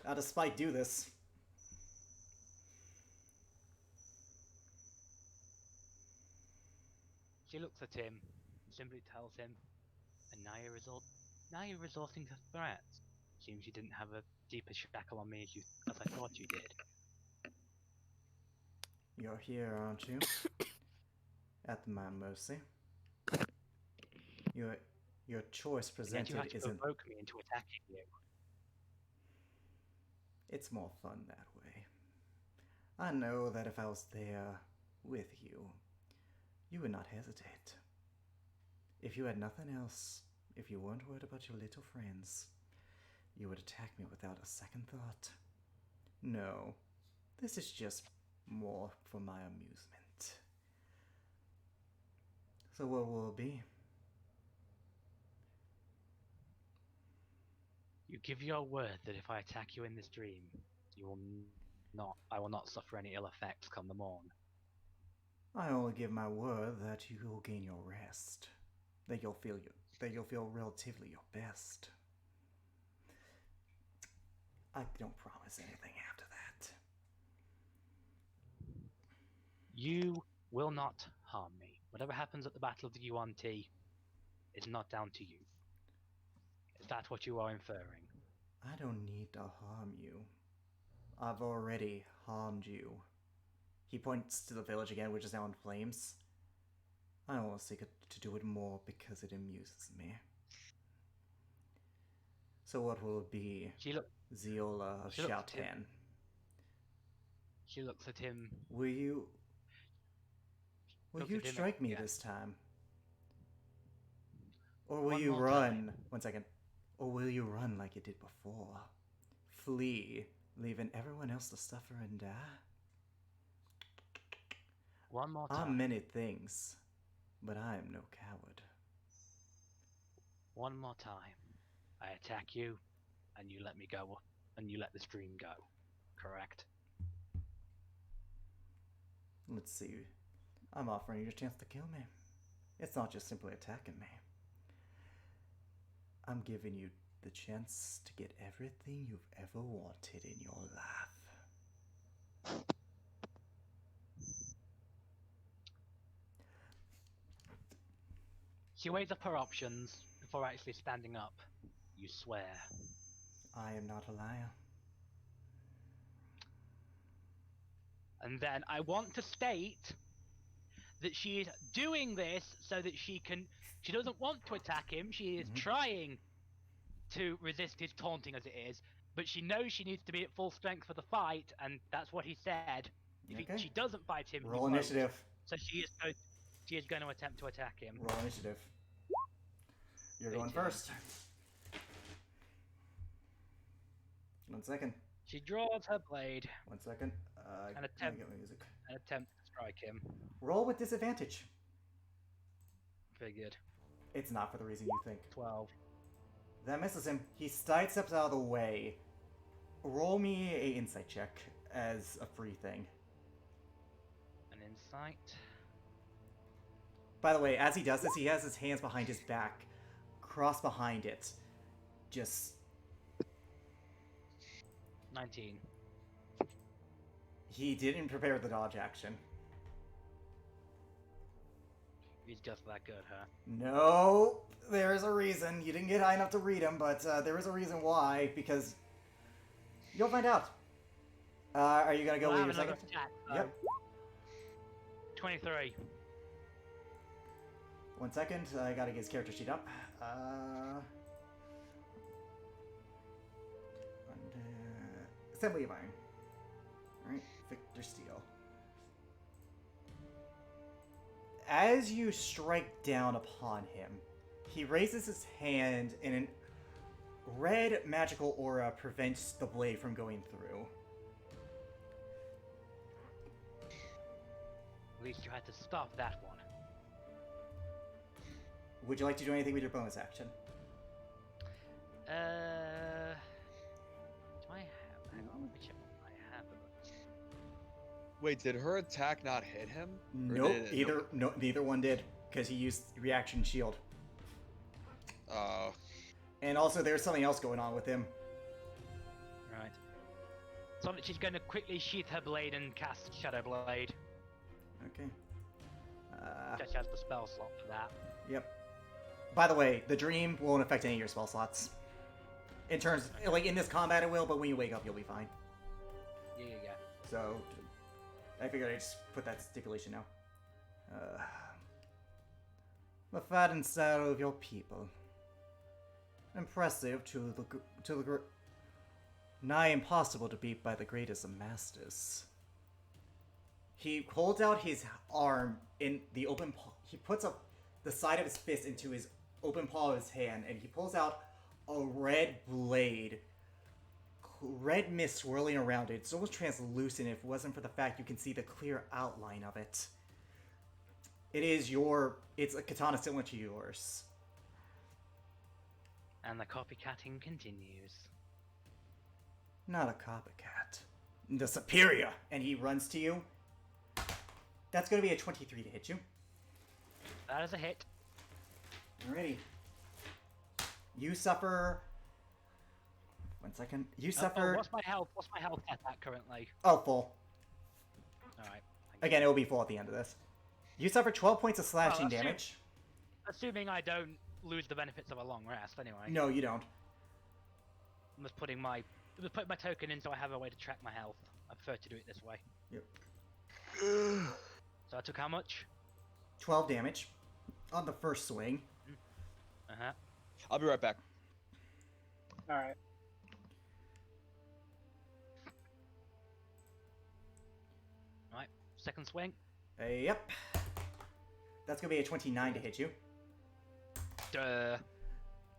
out of spite, do this. She looks at him, simply tells him, and now you're resorting to threats. Seems you didn't have a deeper shackle on me as I thought you did. You're here, aren't you? At my mercy. Your choice And yet you have presented to isn't. provoke me into attacking you. It's more fun that way. I know that if I was there with you, you would not hesitate. If you had nothing else, if you weren't worried about your little friends, you would attack me without a second thought. No, this is just more for my amusement. So what will it be? You give your word that if I attack you in this dream, you will I will not suffer any ill effects come the morn. I only give my word that you will gain your rest. That you'll feel relatively your best. I don't promise anything after that. You will not harm me. Whatever happens at the Battle of the Yuan-Ti is not down to you. Is that what you are inferring? I don't need to harm you. I've already harmed you. He points to the village again, which is now in flames. I don't want to seek to do it more because it amuses me. So what will it be, Ziola of Shoutan? She looks at him. Will you strike me this time? Or will you run? 1 second. Or will you run like you did before? Flee, leaving everyone else to suffer and die? One more time. I'm many things, but I am no coward. One more time. I attack you, and you let me go, and you let the stream go. Correct? Let's see. I'm offering you a chance to kill me. It's not just simply attacking me. I'm giving you the chance to get everything you've ever wanted in your life. She weighs up her options before actually standing up. You swear. I am not a liar. And then I want to state that she is doing this so that she doesn't want to attack him. She is trying to resist his taunting as it is, but she knows she needs to be at full strength for the fight, and that's what he said. If she doesn't fight him, roll initiative. So she is going to attempt to attack him. Roll initiative. You're going first. 1 second. She draws her blade. 1 second. An attempt to strike him. Roll with disadvantage. Very good. It's not for the reason you think. 12. That misses him. He sidesteps out of the way. Roll me a insight check as a free thing. An insight. By the way, as he does this, he has his hands behind his back, crossed behind it. Just 19. He didn't prepare the dodge action. He's just that good, huh? No, there's a reason. You didn't get high enough to read him, but there is a reason why, because you'll find out. Are you going to go with your second? Attack, Yep. 23. 1 second, I gotta get his character sheet up. Assembly of Iron. Alright, Victor Steele. As you strike down upon him, he raises his hand and a red magical aura prevents the blade from going through. At least you had to stop that one. Would you like to do anything with your bonus action? Do I have? Hang on, let me check what I have. Wait, did her attack not hit him? Or Nope, did it? neither one did, because he used reaction shield. Oh. And also, there's something else going on with him. Right. So she's going to quickly sheath her blade and cast Shadow Blade. Okay. She has the spell slot for that. Yep. By the way, the dream won't affect any of your spell slots. In terms, like in this combat it will, but when you wake up you'll be fine. Yeah. So, I figured I'd just put that stipulation now. The fat and saddle of your people. Impressive to the nigh impossible to beat by the greatest of masters. He holds out his arm in the open paw. He puts up the side of his fist into his open paw of his hand, and he pulls out a red blade. Red mist swirling around it. It's almost translucent if it wasn't for the fact you can see the clear outline of it. It's a katana similar to yours. And the copycatting continues. Not a copycat. The superior! And he runs to you. That's going to be a 23 to hit you. That is a hit. Alrighty. You suffer... 1 second. You suffer... what's my health? What's my health at currently? Oh, full. Alright. Again, it will be full at the end of this. You suffer 12 points of slashing assume- damage. Assuming I don't lose the benefits of a long rest, anyway. No, you don't. I'm just putting my token in so I have a way to track my health. I prefer to do it this way. Yep. So I took how much? 12 damage on the first swing. Uh-huh. I'll be right back. Alright. Right. Second swing. Yep. That's going to be a 29 to hit you. Duh.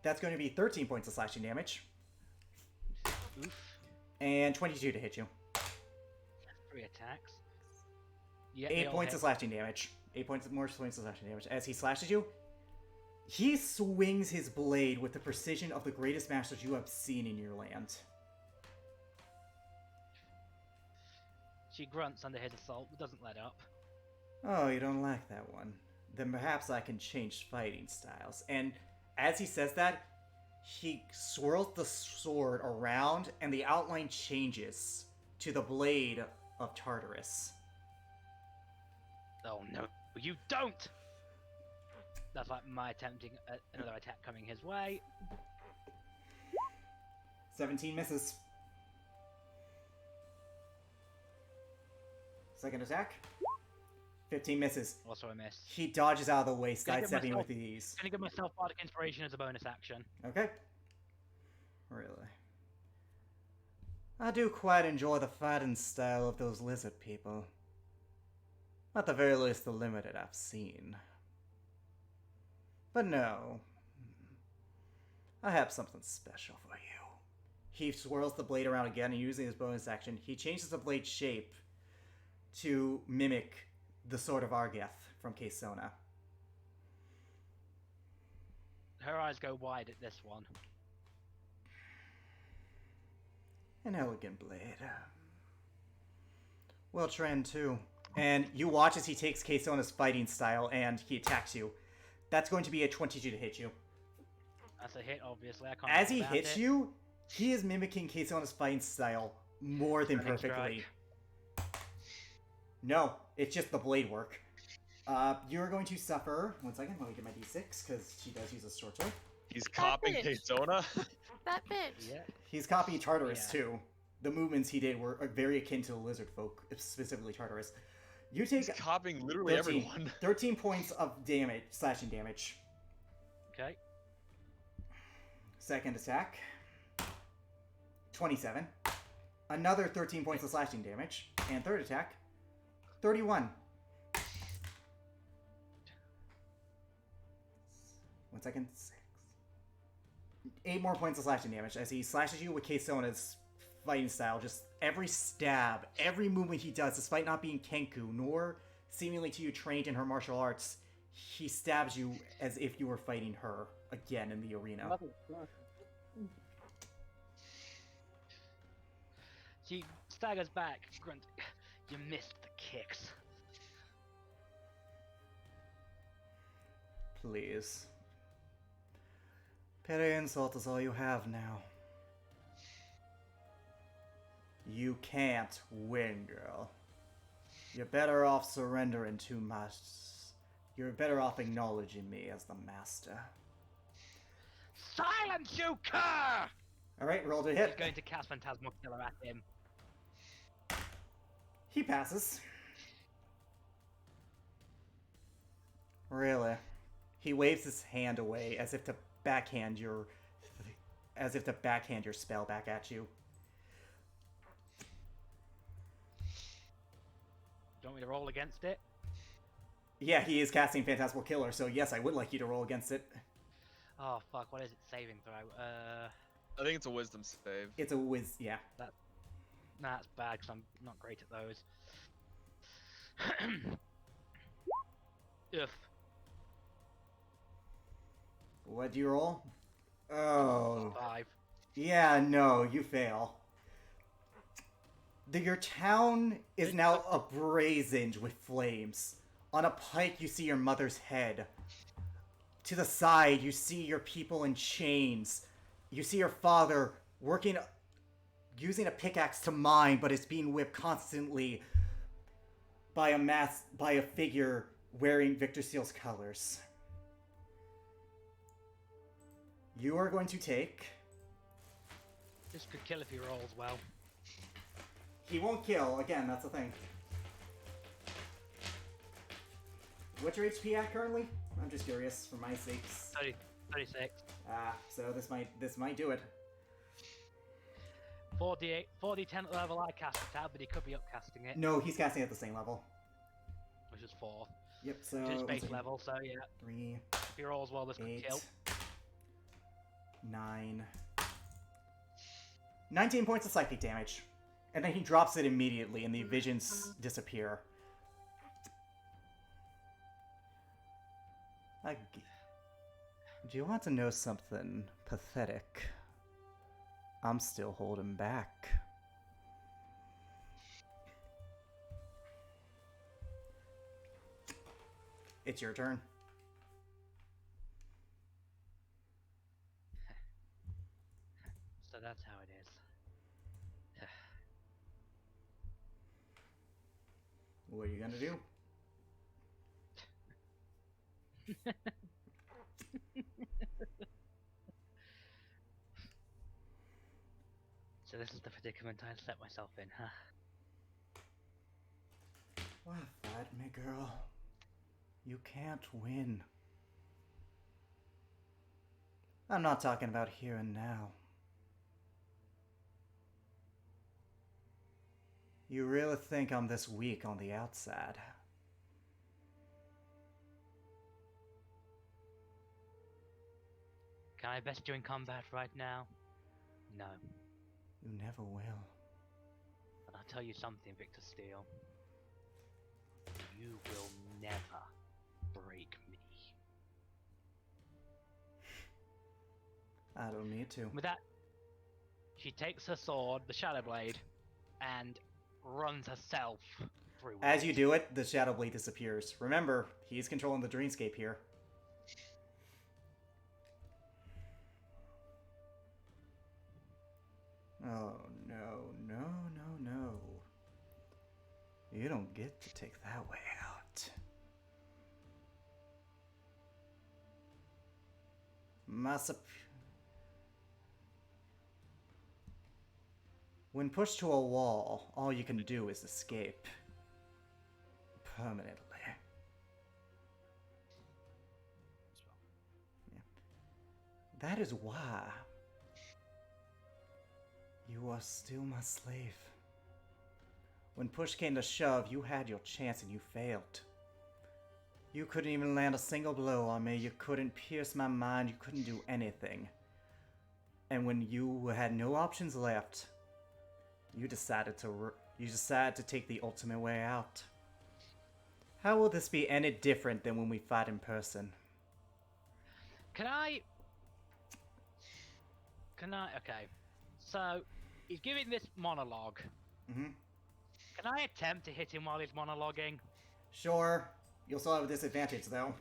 That's going to be 13 points of slashing damage. Oof. And 22 to hit you. 3 attacks. Yeah, 8 points of slashing damage. 8 points more points of slashing damage. As he slashes you, he swings his blade with the precision of the greatest masters you have seen in your land. She grunts under his assault, but doesn't let up. Oh, you don't like that one? Then perhaps I can change fighting styles. And as he says that, he swirls the sword around, and the outline changes to the blade of Tartarus. Oh no, you don't! That's like my attempting another attack coming his way. 17 misses. Second attack. 15 misses. Also a miss. He dodges out of the way, Gonna give sidestepping myself- with ease. Gonna give myself Bardic Inspiration as a bonus action. Okay. Really. I do quite enjoy the fighting style of those lizard people. At the very least, the limited I've seen. But no. I have something special for you. He swirls the blade around again, and using his bonus action, he changes the blade shape to mimic the Sword of Argeth from Caesona. Her eyes go wide at this one. An elegant blade. Well trained, too. And you watch as he takes Caesona's fighting style and he attacks you. That's going to be a 22 to hit you. That's a hit, obviously. I can't As do he about hits it. you, he is mimicking Caesona's fighting style more than Running perfectly. strike. No, it's just the blade work. You're going to suffer... 1 second, let me get my d6, because she does use a short sword. He's copying bitch. Caesona. That bitch. Yeah. He's copying Tartarus, Yeah. too. The movements he did were very akin to the lizard folk, specifically Tartarus. You take He's copying literally 13, everyone. 13 points of damage, slashing damage. Okay. Second attack. 27. Another 13 points of slashing damage. And third attack. 31. 1 second. 6. 8 more points of slashing damage as he slashes you with Caesona's fighting style. Just every stab, every movement he does, despite not being Kenku, nor seemingly to you trained in her martial arts, he stabs you as if you were fighting her again in the arena. She staggers back, grunt. You missed the kicks. Please. Petty insult is all you have now. You can't win, girl. You're better off surrendering to my... You're better off acknowledging me as the master. Silence, you cur! Alright, roll to He's hit. going to cast Phantasmal Killer at him. He passes. Really? He waves his hand away as if to backhand your... spell back at you. Do you want me to roll against it? Yeah, he is casting Phantasmal Killer, so yes, I would like you to roll against it. Oh fuck, what is it? Saving throw. I think it's a wisdom save. It's a whiz, yeah. Nah, that's bad because I'm not great at those. Ugh. What do you roll? Oh. 5. Yeah, no, you fail. Your town is now abrasioned with flames. On a pike, you see your mother's head. To the side, you see your people in chains. You see your father working, using a pickaxe to mine, but is being whipped constantly by a figure wearing Victor Steele's colors. You are going to take. This could kill if he rolls well. He won't kill. Again, that's the thing. What's your HP at currently? I'm just curious, for my sakes. 36. So this might do it. 4d8, 4d10 level I cast it at, but he could be upcasting it, No, he's casting at the same level. which is 4. Yep. So Which is one base second. level, so yeah. 3, If he rolls well, this could 8, kill. 9, 19 points of psychic damage, and then he drops it immediately, and the visions disappear. Do you want to know something pathetic? I'm still holding back. It's your turn. So that's how it is. What are you gonna do? So this is the predicament I set myself in, huh? Laugh at me, girl. You can't win. I'm not talking about here and now. You really think I'm this weak on the outside? Can I best you in combat right now? No. You never will. But I'll tell you something, Victor Steele. You will never break me. I don't need to. With that, she takes her sword, the Shadow Blade, and runs herself through it. As you do it, the Shadow Blade disappears. Remember, he's controlling the dreamscape here. Oh, no. You don't get to take that way out. When pushed to a wall, all you can do is escape. Permanently. Yeah. That is why you are still my slave. When push came to shove, you had your chance and you failed. You couldn't even land a single blow on me, you couldn't pierce my mind, you couldn't do anything. And when you had no options left, you decided to take the ultimate way out. How will this be any different than when we fight in person? Can I? Okay. So, he's giving this monologue. Mm-hmm. Can I attempt to hit him while he's monologuing? Sure. You'll still have a disadvantage, though.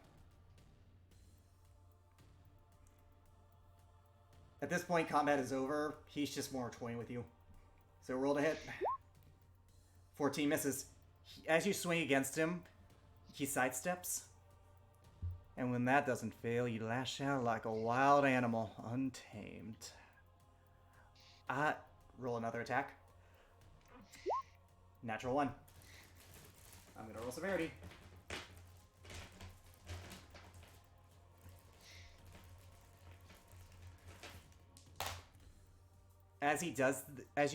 At this point, combat is over. He's just more toying with you. So roll to hit. 14 misses. As you swing against him, he sidesteps. And when that doesn't fail, you lash out like a wild animal, untamed. Roll another attack. Natural 1. I'm gonna roll severity. As you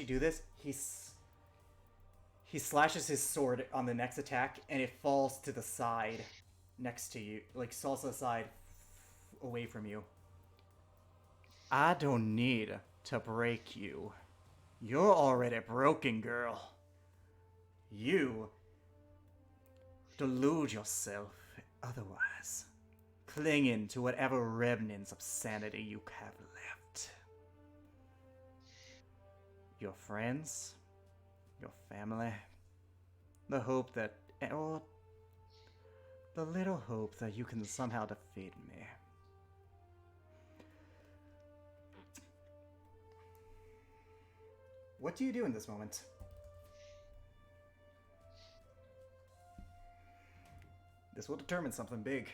do this, he slashes his sword on the next attack, and it falls to the side next to you, like falls to the side away from you. I don't need to break you. You're already broken, girl. You delude yourself otherwise, clinging to whatever remnants of sanity you have left. your friends, your family, the hope that, or the little hope that you can somehow defeat me. What do you do in this moment? This will determine something big.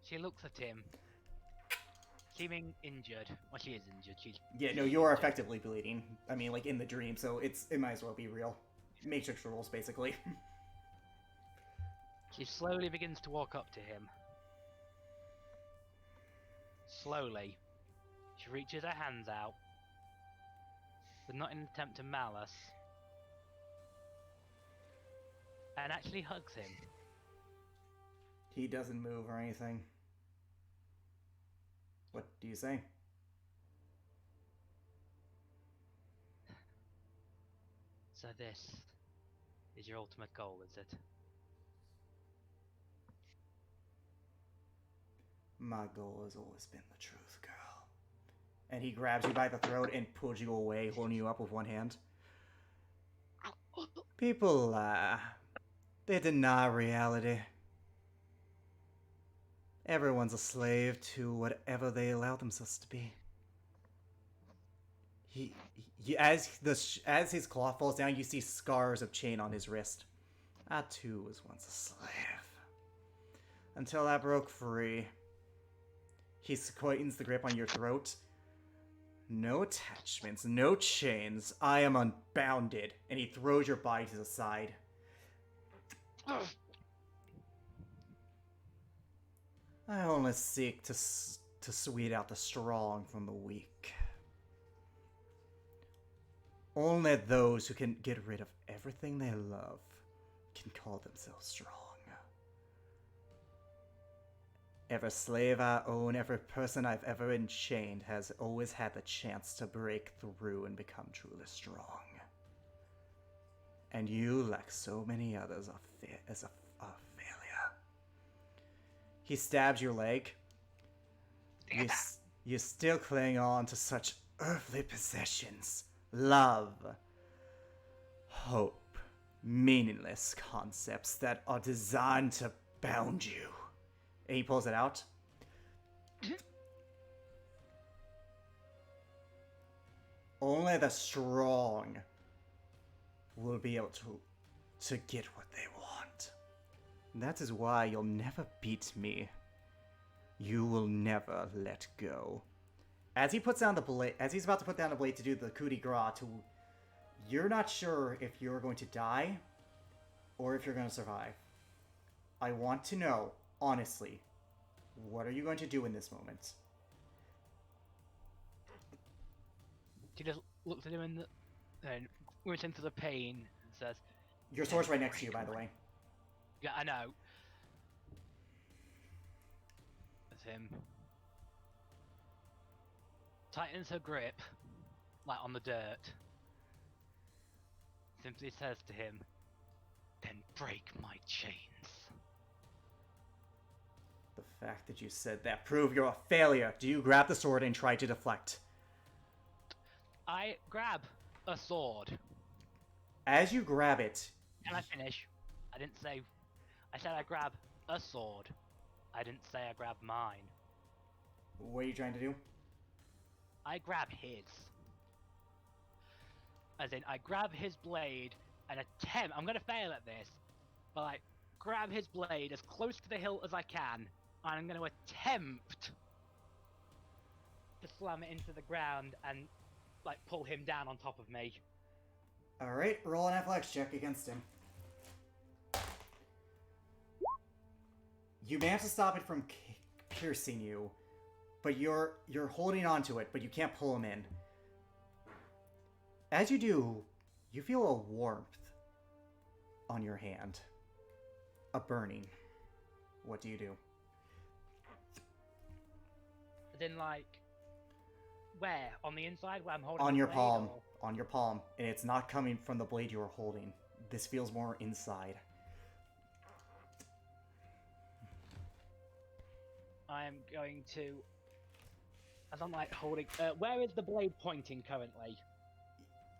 She looks at him, seeming injured. Well, she is injured. She's Yeah, no, you are effectively bleeding. I mean, like, in the dream, so it might as well be real. Matrix rules, basically. She slowly begins to walk up to him. Slowly, she reaches her hands out, but not in an attempt to malice, and actually hugs him. He doesn't move or anything. What do you say? So this is your ultimate goal, is it? My goal has always been the truth, girl. And he grabs you by the throat and pulls you away, holding you up with one hand. People lie. They deny reality. Everyone's a slave to whatever they allow themselves to be. As his claw falls down, you see scars of chain on his wrist. I too was once a slave. Until I broke free. He tightens the grip on your throat. No attachments, no chains. I am unbounded. And he throws your body to the side. I only seek to sweet out the strong from the weak. Only those who can get rid of everything they love can call themselves strong. Every slave I own, every person I've ever enchained has always had the chance to break through and become truly strong. And you, like so many others, are a failure. He stabs your leg. You still cling on to such earthly possessions. Love. Hope. Meaningless concepts that are designed to bound you. And he pulls it out. Only the strong will be able to get what they want. That is why you'll never beat me. You will never let go. As he puts down the blade, as he's about to put down the blade to do the coup de grace, you're not sure if you're going to die or if you're going to survive. I want to know, honestly, what are you going to do in this moment? She just looks at him and moves into the pain and says, Your sword's right next to you, by the way. "Yeah, I know." That's him. Tightens her grip, like on the dirt. Simply says to him, "Then break my chains." The fact that you said that proved you're a failure. Do you grab the sword and try to deflect? I grab a sword. As you grab it, Can I finish? I didn't say. I said I grab a sword. I didn't say I grab mine. what are you trying to do? I grab his. As in, I grab his blade and attempt. I'm gonna fail at this, but I grab his blade as close to the hilt as I can, and I'm gonna attempt to slam it into the ground and like pull him down on top of me. Alright, roll an athletics check against him. You manage to stop it from piercing you, but you're holding on to it, but you can't pull him in. As you do, you feel a warmth on your hand. A burning. What do you do? As in, like, where? On the inside where I'm holding On the your blade, palm. or- On your palm. And it's not coming from the blade you are holding. This feels more inside. I'm going to As I'm like holding, where is the blade pointing currently?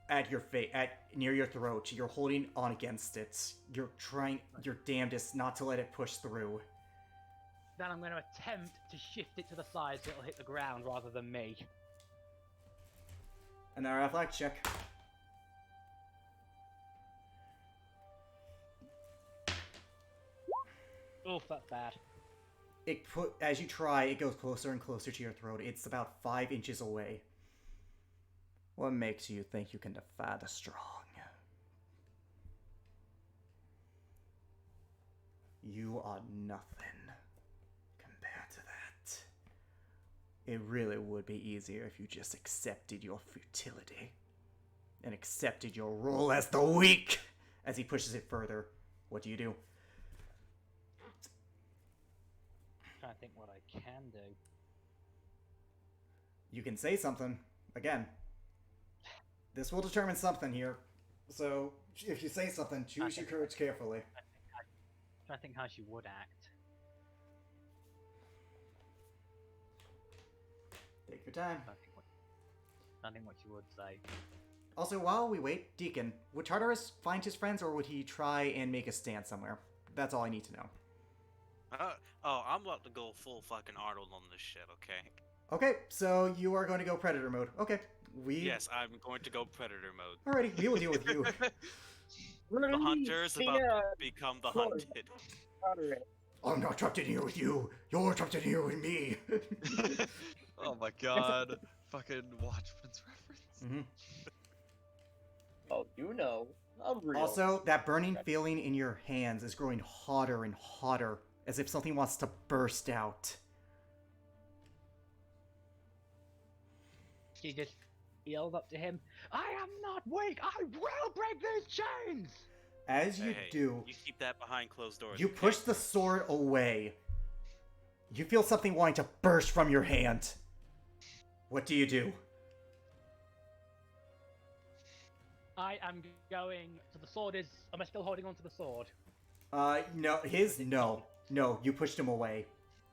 At your face, near your throat. You're holding on against it. You're trying your damnedest not to let it push through. Then I'm going to attempt to shift it to the side so it'll hit the ground rather than me. Another athletics check. Oof, that's bad. As you try, it goes closer and closer to your throat. It's about 5 inches away. What makes you think you can defy the strong? You are nothing compared to that. It really would be easier if you just accepted your futility. And accepted your role as the weak! As he pushes it further, what do you do? Trying to think what I can do. You can say something. Again, this will determine something here. So, if you say something, choose your courage carefully. I think how she would act. Take your time. I think what she would say. Also, while we wait, Deacon, would Tartarus find his friends or would he try and make a stand somewhere? That's all I need to know. I'm about to go full fucking Arnold on this shit, okay? Okay, so you are going to go Predator mode. Okay, Yes, I'm going to go Predator mode. Alrighty, we will deal with you. The hunter's about to become the hunted. I'm not trapped in here with you. You're trapped in here with me. Oh my god. Fucking Watchmen's reference. Mm-hmm. Oh, you know. Unreal. Also, that burning feeling in your hands is growing hotter and hotter, as if something wants to burst out. She just yelled up to him, I am not weak! I will break these chains! As you Hey, do, you keep that behind closed doors. you okay? push the sword away. You feel something wanting to burst from your hand. What do you do? I am going. So the sword is. Am I still holding on to the sword? No, you pushed him away.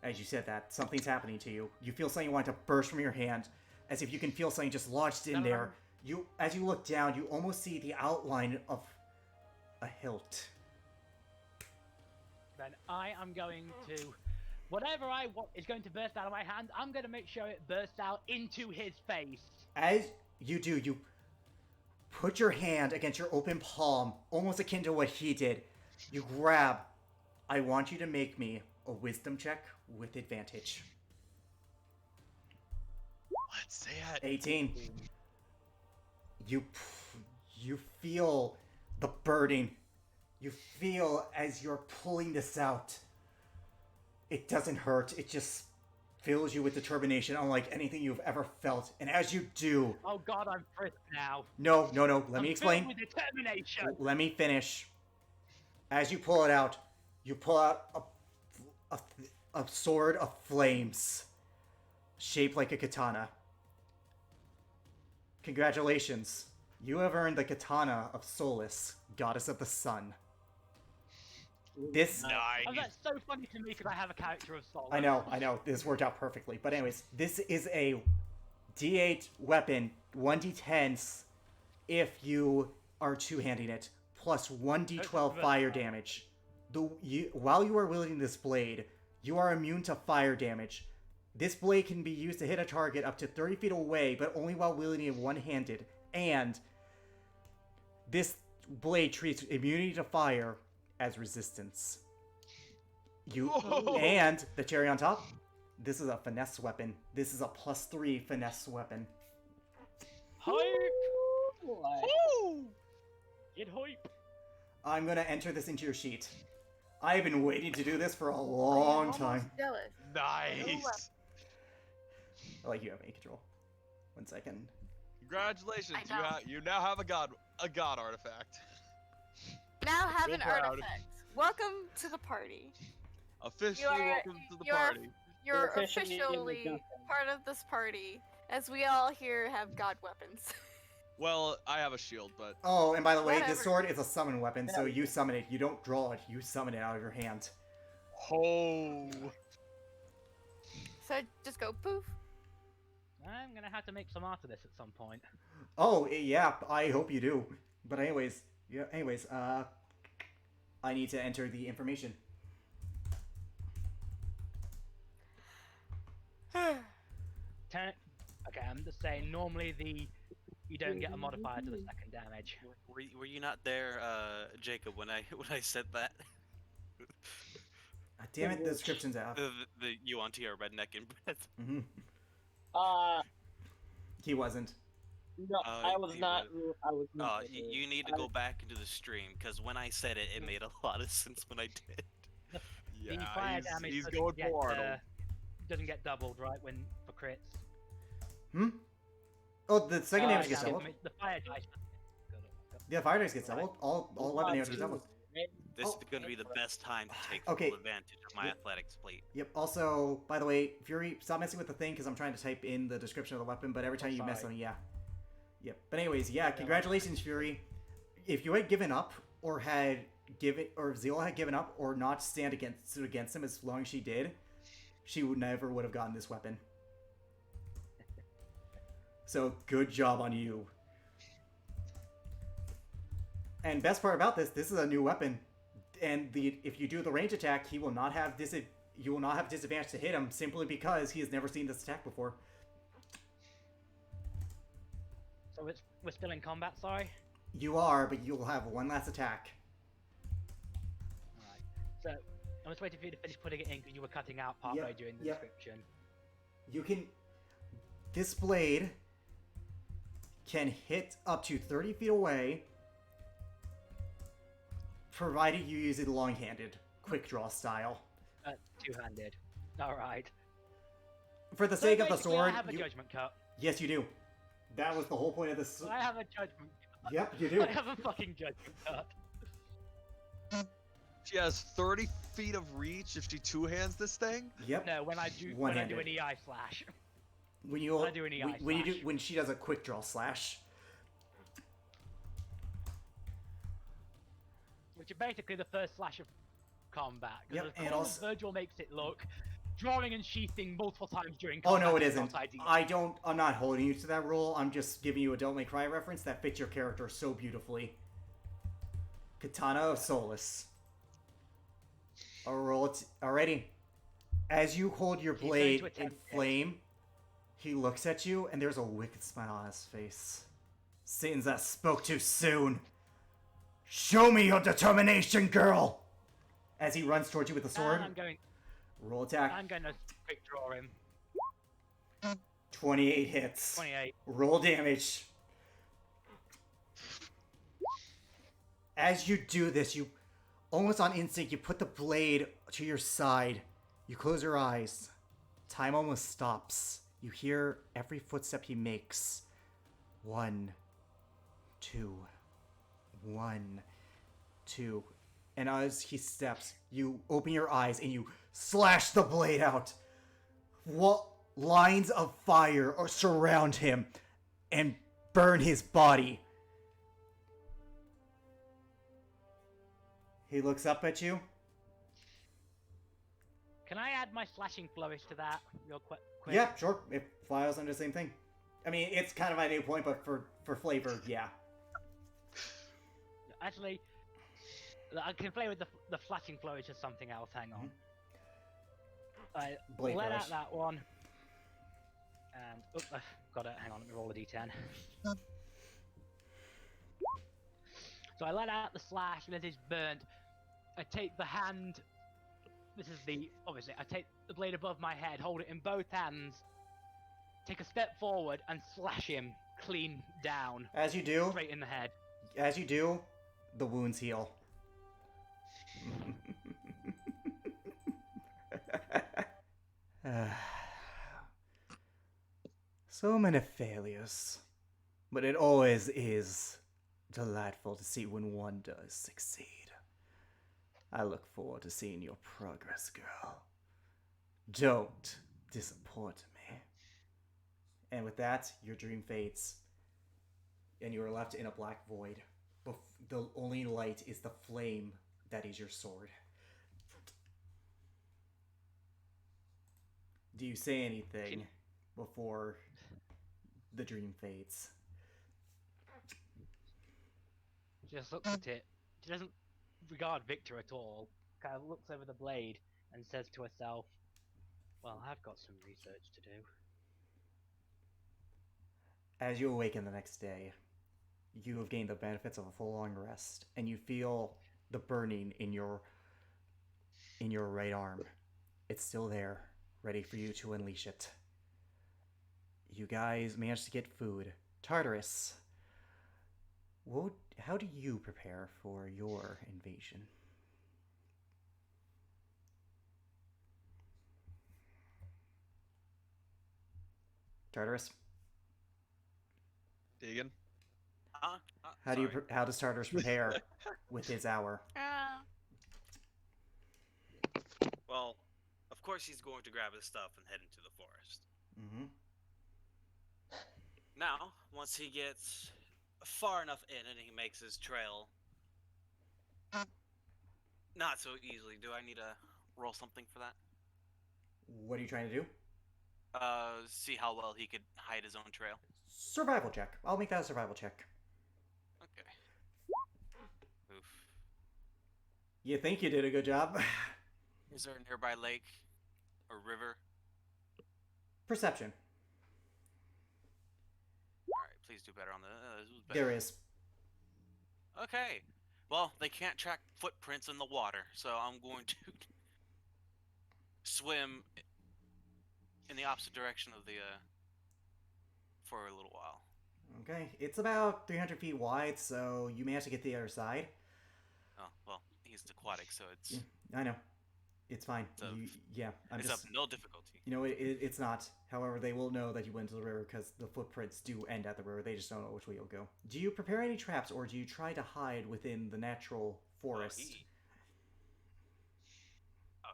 As you said that, something's happening to you. You feel something wanting to burst from your hand, as if you can feel something just lodged in there. As you look down, you almost see the outline of a hilt. Then I am going to. Whatever I want is going to burst out of my hand. I'm going to make sure it bursts out into his face. As you do, you put your hand against your open palm, almost akin to what he did. You grab. I want you to make me a wisdom check with advantage. Let's say it. 18. You feel the burden. You feel as you're pulling this out. It doesn't hurt. It just fills you with determination, unlike anything you've ever felt. And as you do... Oh god, I'm frisked now. No. Let me explain. Filled with determination. Let me finish. As you pull it out, you pull out a sword of flames, shaped like a katana. Congratulations. You have earned the Katana of Solace, Goddess of the Sun. This... Oh, that's so funny to me because I have a character of soul. I know. This worked out perfectly. But anyways, this is a D8 weapon, 1d10s if you are two-handing it, plus 1d12 fire damage. While you are wielding this blade, you are immune to fire damage. This blade can be used to hit a target up to 30 feet away, but only while wielding it one-handed. And this blade treats immunity to fire as resistance. And the cherry on top, this is a finesse weapon. This is a +3 finesse weapon. Hype! Get hype! I'm gonna enter this into your sheet. I have been waiting to do this for a long time. Jealous. Nice. I like you have any control. 1 second. Congratulations, I know. you now have a god artifact. Now have Real an proud. artifact. Welcome to the party. Officially welcome to the you are- party. You're officially in the officially jungle. part of this party, as we all here have god weapons. Well, I have a shield, but Oh, and by the way, Whatever. this sword is a summon weapon, so you summon it. You don't draw it, you summon it out of your hand. oh, So just go poof. I'm gonna have to make some art of this at some point. Oh, yeah, I hope you do. But anyways, yeah, anyways, I need to enter the information. Okay, I'm just saying. Normally, you don't get a modifier to the second damage. Were you not there, Jacob, when I when I said that? Ah, damn it, the description's out. The you on TR redneck in breath. Hmm. Uh, He wasn't. no, I was he not. was. I was not. You need to go back into the stream because when I said it, it made a lot of sense when I did. The fire damage he's doesn't going get, for Arnold. doesn't get doubled, right? When for crits. Hmm? Oh, the second damage Fire gets doubled. The fire dice. doesn't- Yeah, fire damage gets doubled. All weapon damage gets doubled. This Oh. is going to be the best time to take Okay. full advantage of my athletics plate. Yep. Also, by the way, Fury, stop messing with the thing because I'm trying to type in the description of the weapon, but every time you mess Sorry. on, yeah. Yep. But anyways, yeah, congratulations, Fury. If you had given up or Zeal had given up or not stand against him as long as she did, she would have gotten this weapon. So good job on you. And best part about this is a new weapon. And if you do the range attack, you will not have disadvantage to hit him simply because he has never seen this attack before. So we're still in combat. Sorry. You are, but you'll have one last attack. Alright. So I'm just waiting for you to finish putting it in because you were cutting out partway during the description. You can. This blade can hit up to 30 feet away, provided you use it long-handed, quick draw style. Two-handed. All right. For the sake of the basically, sword, I have a judgment cut. yes, you do. That was the whole point of this. I have a judgment cut. Yep, you do. I have a fucking judgment cut. She has 30 feet of reach if she two-hands this thing? Yep. No, when I do One-handed. an EI slash. When I do an EI slash. when she does a quick draw slash. Which is basically the first slash of combat. Yep, Because and of course also- Virgil makes it look, drawing and sheathing multiple times during Oh combat. no, it is isn't. not ideal. I'm not holding you to that rule. I'm just giving you a Don't Make Cry reference that fits your character so beautifully. Katana of Solace. Alrighty. As you hold your He's going blade to in attempt it. flame, he looks at you, and there's a wicked smile on his face. Satan's that spoke too soon. Show me your determination, girl! As he runs towards you with the sword, I'm going roll attack. to quick draw him. 28 hits. 28. Roll damage. As you do this, you almost on instinct, you put the blade to your side. You close your eyes. Time almost stops. You hear every footstep he makes. 1, 2, 1, 2. And as he steps, you open your eyes and you slash the blade out. Lines of fire surround him and burn his body. He looks up at you. Can I add my slashing flourish to that real quick? Yeah, sure. It files under the same thing. I mean, it's kind of a new point, but for flavor, yeah. Actually, I can play with the flashing flourish or something else. Hang on. I Blade let flourish. out that one. And got it. Hang on, let me roll a d10. So I let out the slash, and it is burnt. I take the hand. This is obviously. I take the blade above my head, hold it in both hands, take a step forward, and slash him clean down, As you do, straight in the head. the wounds heal. So many failures, but it always is delightful to see when one does succeed. I look forward to seeing your progress, girl. Don't disappoint me. And with that, your dream fades, and you are left in a black void. The only light is the flame that is your sword. Do you say anything? before the dream fades. She just looks at it. She doesn't regard Victor at all. Kind of looks over the blade and says to herself, "Well, I've got some research to do." As you awaken the next day, you have gained the benefits of a full long rest, and you feel the burning in your right arm. It's still there, ready for you to unleash it. You guys managed to get food. Tartarus, how do you prepare for your invasion? Tartarus, Deegan? Sorry. how does Tartarus prepare with his hour? Well, of course he's going to grab his stuff and head into the forest. Mm-hmm. Now, once he gets far enough in and he makes his trail, not so easily. Do I need to roll something for that? What are you trying to do? See how well he could hide his own trail. Survival check. I'll make that a survival check. Okay. Oof. You think you did a good job? Is there a nearby lake or river? Perception. All right, please do better on the. This was better. There is. Okay. Well, they can't track footprints in the water, so I'm going to swim in the opposite direction of the for a little while. Okay, it's about 300 feet wide, so you managed to get to the other side. Oh well, he's aquatic, so it's Yeah, I know. It's fine. So, I'm it's just. of no difficulty. You know, it's not. However, they will know that you went to the river because the footprints do end at the river. They just don't know which way you'll go. Do you prepare any traps, or do you try to hide within the natural forest?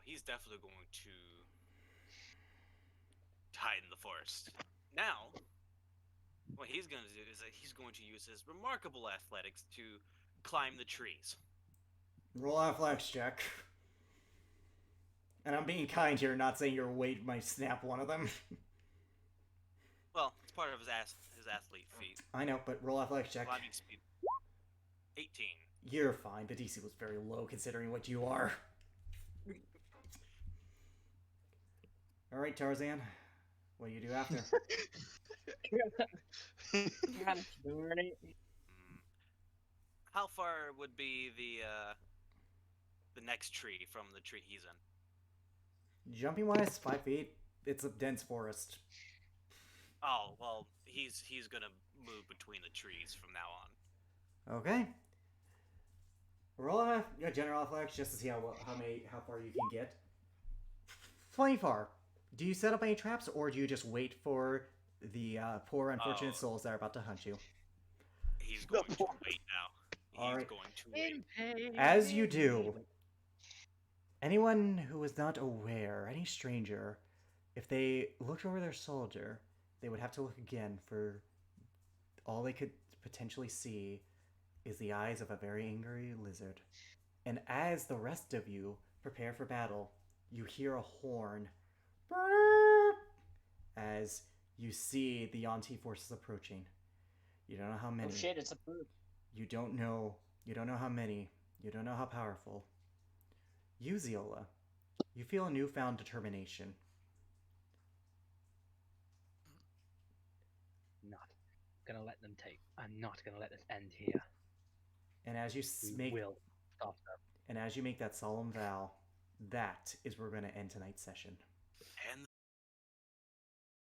He's definitely going to hide in the forest. Now, what he's going to do is that he's going to use his remarkable athletics to climb the trees. Roll out a flex check. And I'm being kind here, not saying your weight might snap one of them. Well, it's part of his athlete feat. I know, but roll athletics check. Climbing speed 18. You're fine. The DC was very low considering what you are. Alright, Tarzan. What do you do after? How far would be the next tree from the tree he's in? Jumping wise, 5 feet. It's a dense forest. Oh well, he's gonna move between the trees from now on. Okay. Roll a general athletics just to see how far you can get. Plenty far. Do you set up any traps, or do you just wait for the poor unfortunate souls that are about to hunt you? He's going to wait now. He's Alright. going to wait. As you do, anyone who is not aware, any stranger, if they looked over their soldier, they would have to look again, for all they could potentially see is the eyes of a very angry lizard. And as the rest of you prepare for battle, you hear a horn as you see the Yonti forces approaching. You don't know how many. Oh shit, it's a bird. You don't know how many. You don't know how powerful. You, Ziola, you feel a newfound determination. Not gonna let them take. I'm not gonna let this end here. And as you Will stop them. and as you make that solemn vow, that is where we're going to end tonight's session. And